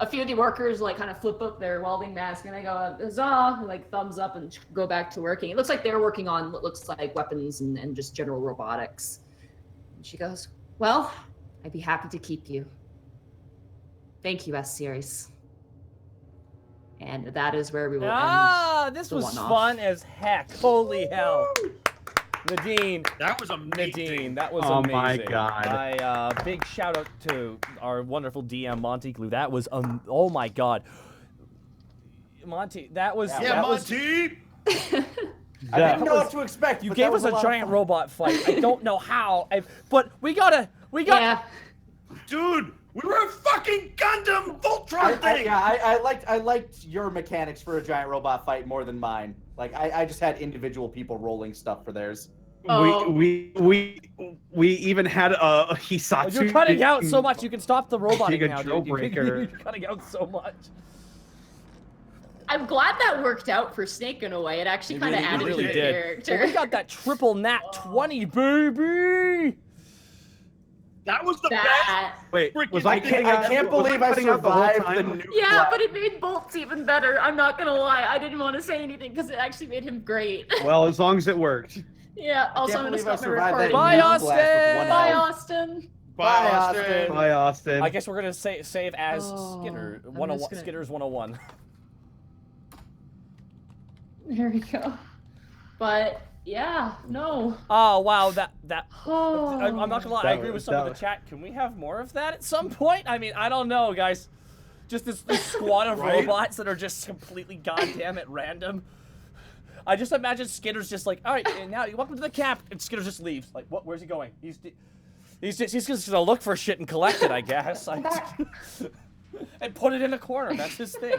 a few of the workers like kind of flip up their welding mask and they go, huzzah, and, like thumbs up and go back to working. It looks like they're working on what looks like weapons and just general robotics. And she goes, well, I'd be happy to keep you. Thank you, S-Series. And that is where we will end. This the was one-off. fun as heck. Holy hell. Nadine. That was amazing. Nadine, that was Oh amazing. my God. Big shout out to our wonderful DM, Monty Glue. That was, oh my God. Monty, that was... Yeah, that was, Monty! I didn't know what to expect. you but gave that us was a lot of giant fun. robot fight. I don't know how, but we got... Yeah. Dude, we were a fucking Gundam Voltron thing! I liked your mechanics for a giant robot fight more than mine. Like I just had individual people rolling stuff for theirs. Oh. We even had a Hisatsu. You're cutting out so much, you can stop the roboting Giga now, Drill dude. Breaker. You're cutting out so much. I'm glad that worked out for Snake in a way. It actually It kind of really- added really to the did. character. Well, we got that triple nat 20, baby! That was the best. that. Wait, Freaking- was I cutting can't out- was believe I cutting out the whole survived the time? nuke Yeah, blast. but it made Bolts even better. I'm not gonna lie. I didn't want to say anything because it actually made him great. Well, as long as it worked. Yeah. Also, can't I'm gonna believe I stop my survived that recording. Bye, nuke Austin! blast with one Bye, health. Austin. Bye, Austin. Bye, Austin. I guess we're gonna save as Oh, Skinner. I'm 101, just gonna- Skinner's 101. There we go. But yeah, no. Oh wow, that Oh. I'm not gonna lie. I agree with some of the chat. Can we have more of that at some point? I mean, I don't know, guys. Just this squad of Right? robots that are just completely goddamn at random. I just imagine Skinner's just like, all right, and now welcome to the camp, and Skinner just leaves. Like, what? Where's he going? He's just gonna look for shit and collect it, I guess. And put it in a corner. That's his thing.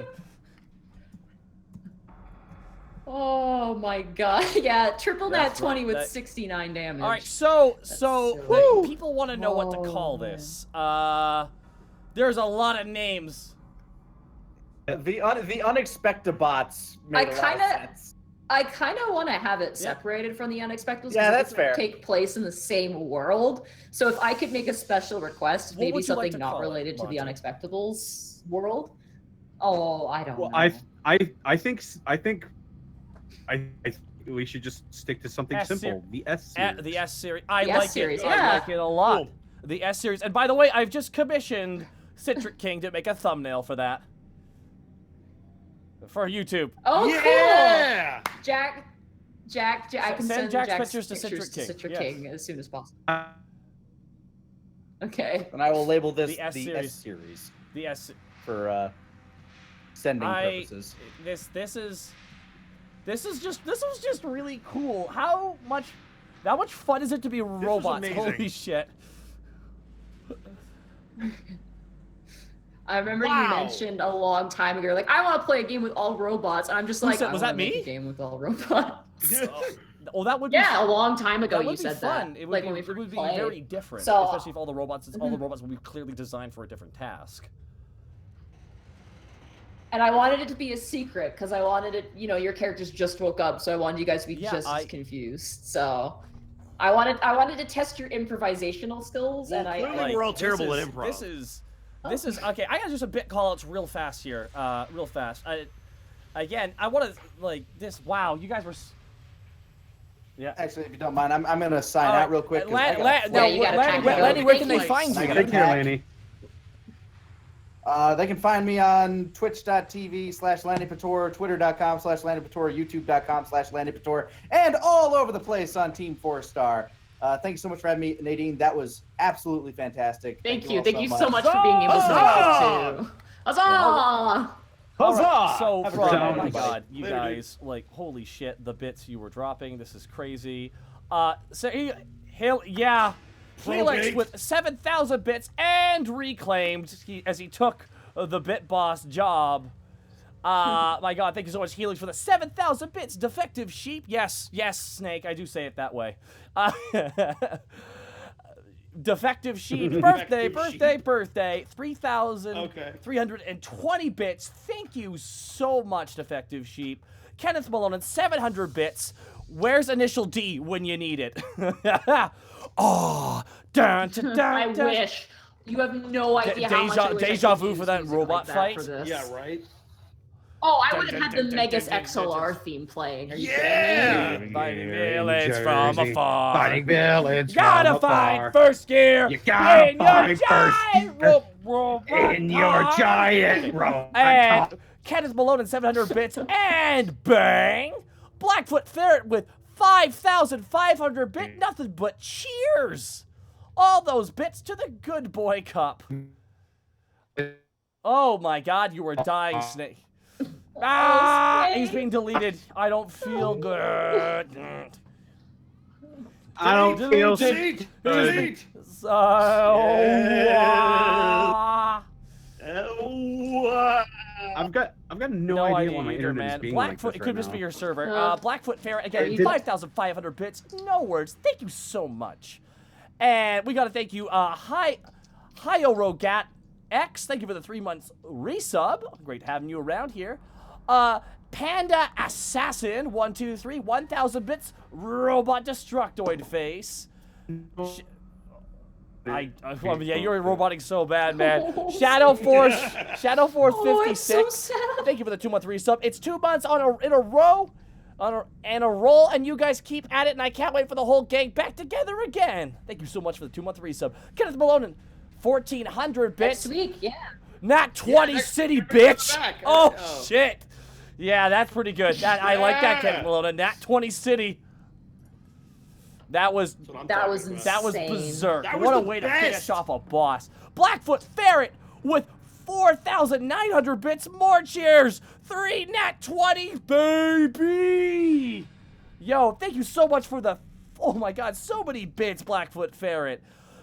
Oh my god. Yeah, triple nat That's 20 right, with that- 69 damage. All right, so silly. like, people want to know what to call Oh, this. There's a lot of names. The unexpected bots made a lot of sense. I kind of want to have it separated from the unexpectables. Yeah, 'cause it that's doesn't fair. Take place in the same world. So if I could make a special request, What maybe would you like something to not call it, related to the Monty? unexpectables world. Oh, I don't Well, know. I think we should just stick to something S-ser- simple. The S series. The S series. I The like S-series, it. I yeah. like it a lot. Cool. The S series. And by the way, I've just commissioned Citric King to make a thumbnail for that. For YouTube. Oh, Yeah! cool. Jack, I can Send send Jack's Jack's pictures to Citric King, Citric yes. King as soon as possible. Okay. And I will label this The the S-series. S series The S. for sending purposes. This was just really cool. How much fun is it to be robots? amazing. Holy shit. I remember you Wow. mentioned a long time ago, like, I want to play a game with all robots. And I'm just Who like, said- I was wanna that make me? a game with all robots. Oh, that would be Yeah, a long time ago that you would be said fun. that. It would like be, when we it first would be played. very different, So- especially if all the robots will be clearly designed for a different task. And I wanted it to be a secret because I wanted it, your characters just woke up, so I wanted you guys to be Yeah, just as confused. So I wanted to test your improvisational skills, and I clearly we're all This terrible is- at improv. This is okay. I got just a bit call outs real fast here. Real fast. Again, I want to like this. Wow, you guys were. Yeah. Actually, if you don't mind, I'm gonna sign All right, out real quick. 'cause I Lan- gotta Lan- flight. no, Yeah, you gotta Lanny, pack where- it Lanny, up. where can they Thank find you. you? Take care, Lanny. They can find me on twitch.tv/LannyPator, twitter.com/LannyPator, youtube.com/LannyPator, and all over the place on Team 4-Star. Thank you so much for having me, Nadine. That was absolutely fantastic. Thank you. all Thank you so much for being able to Huzzah! make it too. Huzzah! All right, Huzzah! so, Have a from, great oh night, my everybody. god, you Later, dude. guys, like, holy shit, the bits you were dropping, this is crazy. So, yeah, Helix Probate. with 7,000 bits and reclaimed as he took the Bit Boss job. My god, thank you so much, Helix, for the 7,000 bits. Defective Sheep, yes, Snake, I do say it that way. Defective Sheep, birthday, 3,320 bits. Thank you so much, Defective Sheep. Kenneth Malone, 700 bits. Where's Initial D when you need it? Oh, dun, dun, dun, I dun. wish. You have no idea how much I wish I Deja could vu use for that music robot like fight? for this. Yeah, right. Oh, I would have had the Megas XLR theme playing. Are you kidding me? Fighting Here in villains from Jersey, afar. Fighting villains Gotta from fight afar. first gear. You gotta in fight your first giant gear robot in your car. giant robot. And Kenneth Malone and 700 bits. And bang! Blackfoot Ferret with 5,500 bit. Nothing but cheers. All those bits to the good boy cup. Oh my god, you were dying, Snake. Ah, Snake. he's being deleted. I don't feel good. I don't feel Delete! good. Delete! So, I've got no no idea idea why my either, internet is man. being Blackfoot, like it this could right just be now. your server. Uh, Blackfoot Ferret, again, did- 5,500 bits. No words. Thank you so much. And we got to thank you, Hyorogat X. Thank you for the 3 months resub. Great having you around here. Panda Assassin 123 1,000 bits. Robot Destructoid Face. Well, yeah, you're roboting so bad, man. Shadow Force Oh, I'm so 56. sad. Thank you for the 2 month resub. It's 2 months in a row, and a roll, and you guys keep at it, and I can't wait for the whole gang back together again. Thank you so much for the 2 month resub. Kenneth Malone, 1,400 bits. Next week, yeah. Not 20 next city, week, bring it bitch. back. Oh, Oh. shit. Yeah, that's pretty good. I like that, Yeah. Kenneth Malone. Nat 20 city. That was That was insane. that was berserk. That was What a the way to best. finish off a boss. Blackfoot Ferret with 4,900 bits. More cheers. 3 nat 20, baby. Yo, thank you so much for the, oh my god, so many bits, Blackfoot Ferret.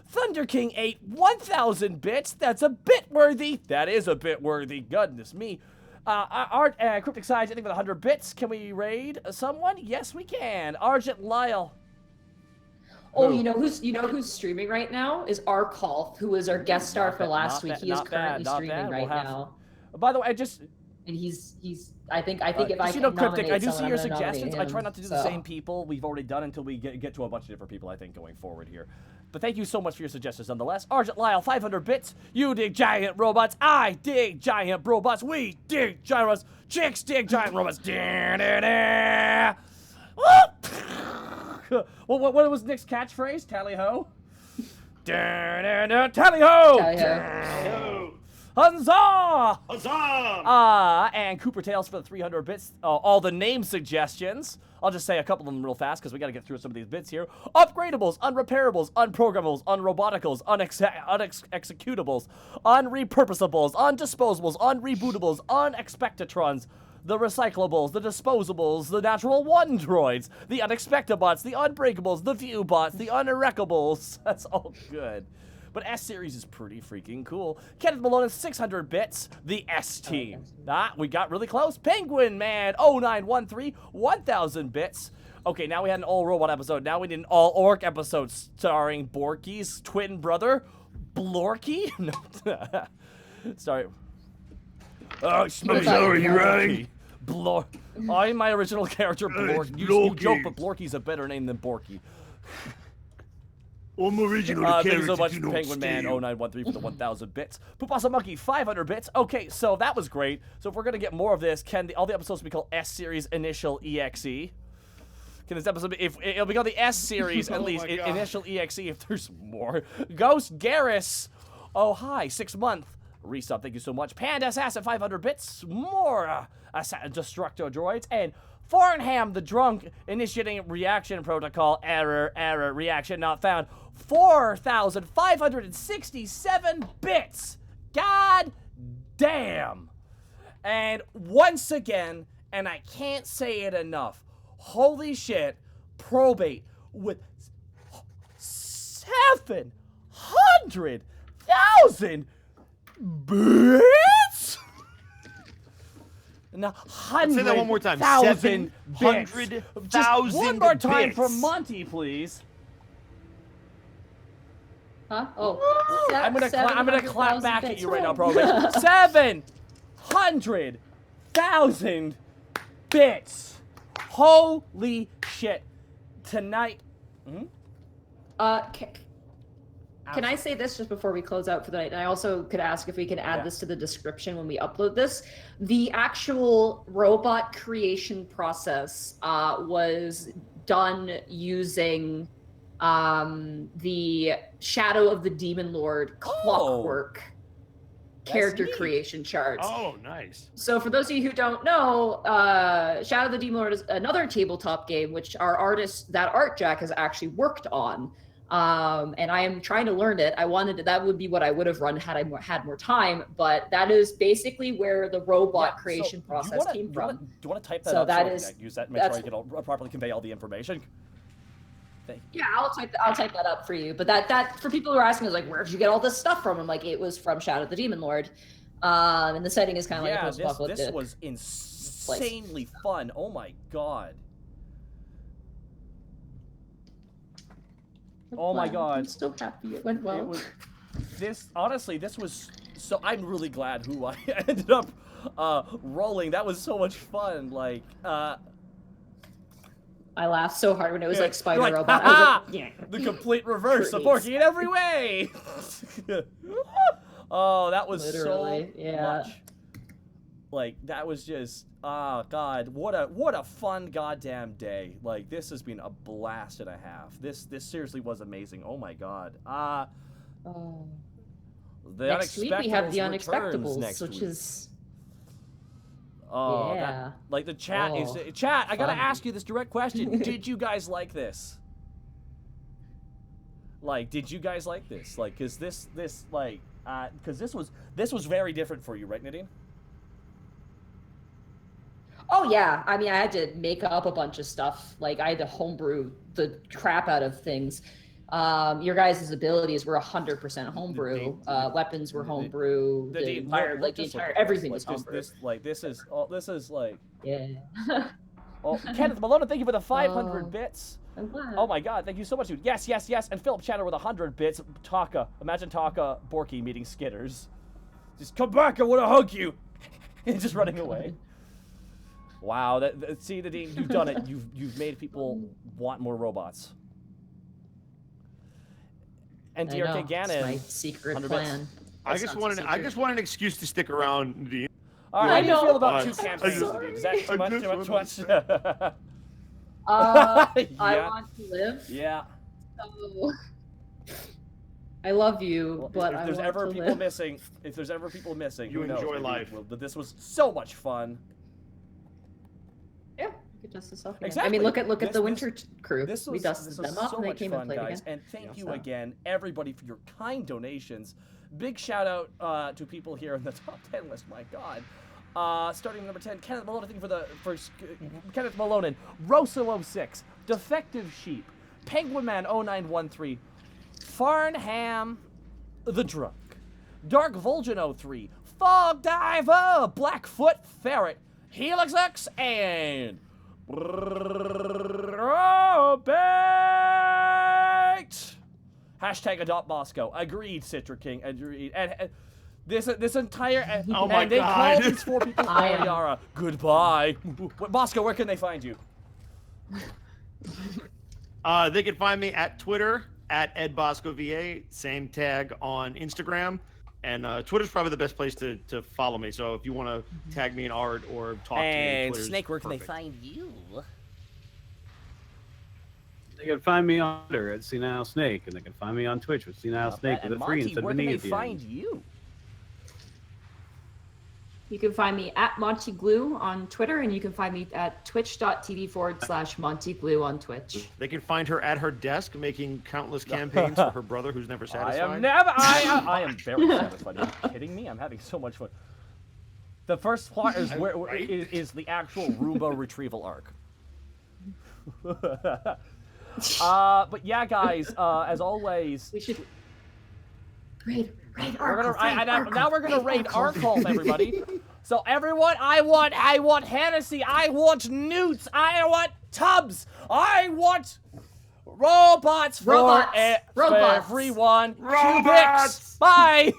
Thunder King 8, 1,000 bits. That's a bit worthy. That is a bit worthy. Goodness me. Art Cryptic Sides, I think with 100 bits. Can we raid someone? Yes, we can. Argent Lyle. Oh, you know who's streaming right now is Arkolf, who was our guest star for last week. He is currently streaming right now, By the way, I just and he's. I think if I you can know, Cryptic, nominate I do see someone, your I'm gonna nominate suggestions. I try him, not to do the so. same people we've already done until we get to a bunch of different people, I think, going forward here. But thank you so much for your suggestions nonetheless. Argent Lyle, 500 bits. You dig giant robots. I dig giant robots. We dig giant robots. Chicks dig giant robots. What was Nick's catchphrase? Tally-ho? Tally-ho! Tally-ho. Huzzah! Huzzah! And Cooper Tales for the 300 bits. All the name suggestions. I'll just say a couple of them real fast because we got to get through some of these bits here. Upgradables, unrepairables, unprogrammables, unroboticables, unexecutables, unrepurposables, undisposables, unrebootables, unexpectatrons, the recyclables, the disposables, the natural one droids, the unexpectabots, the unbreakables, the viewbots, the unerekables. That's all good. But S-Series is pretty freaking cool. Kenneth Malone is 600 bits. The S-Team. We got really close. Penguin Man 0913, 1,000 bits. Okay, now we had an all-robot episode. Now we need an all-orc episode starring Borky's twin brother, Blorky? No. Sorry. I'm sorry, you right? I'm my original character, Blorky. You joke, but Blorky's a better name than Borky. I'm original Thank character. you so much, you don't Penguin Man steal. 0913 for the 1,000 bits. Poopasa Monkey 500 bits. Okay, so that was great. So if we're gonna get more of this, can all the episodes be called S Series Initial EXE? Can this episode be? If it'll be called the S Series at Oh least my God. Initial EXE if there's more. Ghost Garrus. Oh hi, 6 month resub. Thank you so much. Panda Assassin 500 bits. More Destructo droids and. Farnham the Drunk initiating reaction protocol. Error, reaction not found. 4,567 bits. God damn. And once again, and I can't say it enough, holy shit, Probate with 700,000 bits? No, Say that one more time. 100,000 700,000 Just one more time bits. for Monty, please. Huh? Oh. I'm gonna clap back at bits. you right now, bro. 700,000 bits. Holy shit! Tonight. Can I say this just before we close out for the night? And I also could ask if we can add this to the description when we upload this. The actual robot creation process was done using the Shadow of the Demon Lord Clockwork character creation chart. Oh, nice. So for those of you who don't know, Shadow of the Demon Lord is another tabletop game which our artist, that Art Jack, has actually worked on. And I am trying to learn it. That would be what I would have run had I had more time, but that is basically where the robot creation process came from. Do you want to type that So up that so is- I can use that and make sure I can properly convey all the information? Yeah, I'll type that up for you. But that for people who are asking, is like, where did you get all this stuff from? I'm like, it was from Shadow of the Demon Lord. And the setting is kind of like a post-apocalyptic. This was insanely fun. Oh my god. Oh my god. I'm so happy it went well. Honestly, this was so. I'm really glad who I ended up rolling. That was so much fun. Like, I laughed so hard when it was like Spider like, Robot. I was like, yeah. The complete reverse of Creeps. Porky in every way. Oh, that was Literally, so yeah. much. Like, that was just, god, what a fun goddamn day. Like, this has been a blast and a half. This seriously was amazing. Oh my god. The Next week we have the Unexpectables returns next Unexpectables, which week. is Oh, yeah. like the chat Oh, is chat. I gotta fun. ask you this direct question: did you guys like this? Like, did you guys like this? Like, cause this was very different for you, right, Nadine? Oh yeah, I mean, I had to make up a bunch of stuff. Like, I had to homebrew the crap out of things. Your guys' abilities were 100% homebrew. Weapons were homebrew. The entire, everything was homebrew. This is like. Yeah. Oh, Kenneth Malone, thank you for the 500 bits. I'm glad. Oh my god, thank you so much, dude. Yes. And Philip Chatter with 100 bits. Taka. Imagine Taka Borky meeting Skitters. Just come back, I want to hug you. And just running away. Wow, see, Nadine, you've done it. You've made people want more robots. And DRK Gannon. It's my secret 100 plan. bits. I just want an excuse to stick around, Nadine. All right, how do you feel about I'm 2 campaigns? sorry. Is that too much? Too much? I Yeah. want to live. Yeah. So I love you, Well, but if I there's want ever to people live. missing, You who knows, enjoy maybe life. but this was so much fun. Yeah, we could dust this off again. Exactly. I mean, look at This- the winter crew. This We was dusted them up so and they much came fun, and played guys. again. And thank you So. again, everybody, for your kind donations. Big shout out to people here in the top 10 list. My God. Starting at number 10, Kenneth Malone. Thank you for the first. Kenneth Malone, Rosso06, Defective Sheep, Penguin Man 0913, Farnham the Drunk, Dark Vulcan 03, Fog Diver, Blackfoot Ferret, Helix X, and Robert. Hashtag adopt Bosco. Agreed, Citra King. Agreed. And this entire Oh my and they God. call these 4 people Yara. Goodbye. Bosco, where can they find you? They can find me at Twitter at EdBoscoVA. Same tag on Instagram. And Twitter's probably the best place to follow me. So if you want to tag me in art or talk to me, And Twitter's Snake, where can they perfect. find you? They can find me on Twitter at Senile Snake, and they can find me on Twitch with Senile Snake with And a 3 Monty, instead of where an can E they at the find end. you? You can find me at Monty Glue on Twitter, and you can find me at twitch.tv/Monty Glue on Twitch. They can find her at her desk making countless campaigns for her brother who's never satisfied. I am very satisfied. Are you kidding me? I'm having so much fun. The first part is is the actual Roomba retrieval arc. But yeah, guys, as always, We should raid now we're gonna raid Arcult, everybody. So everyone, I want Hennessy, I want newts, I want tubs, I want robots for Robots. everyone. Cubics. Bye.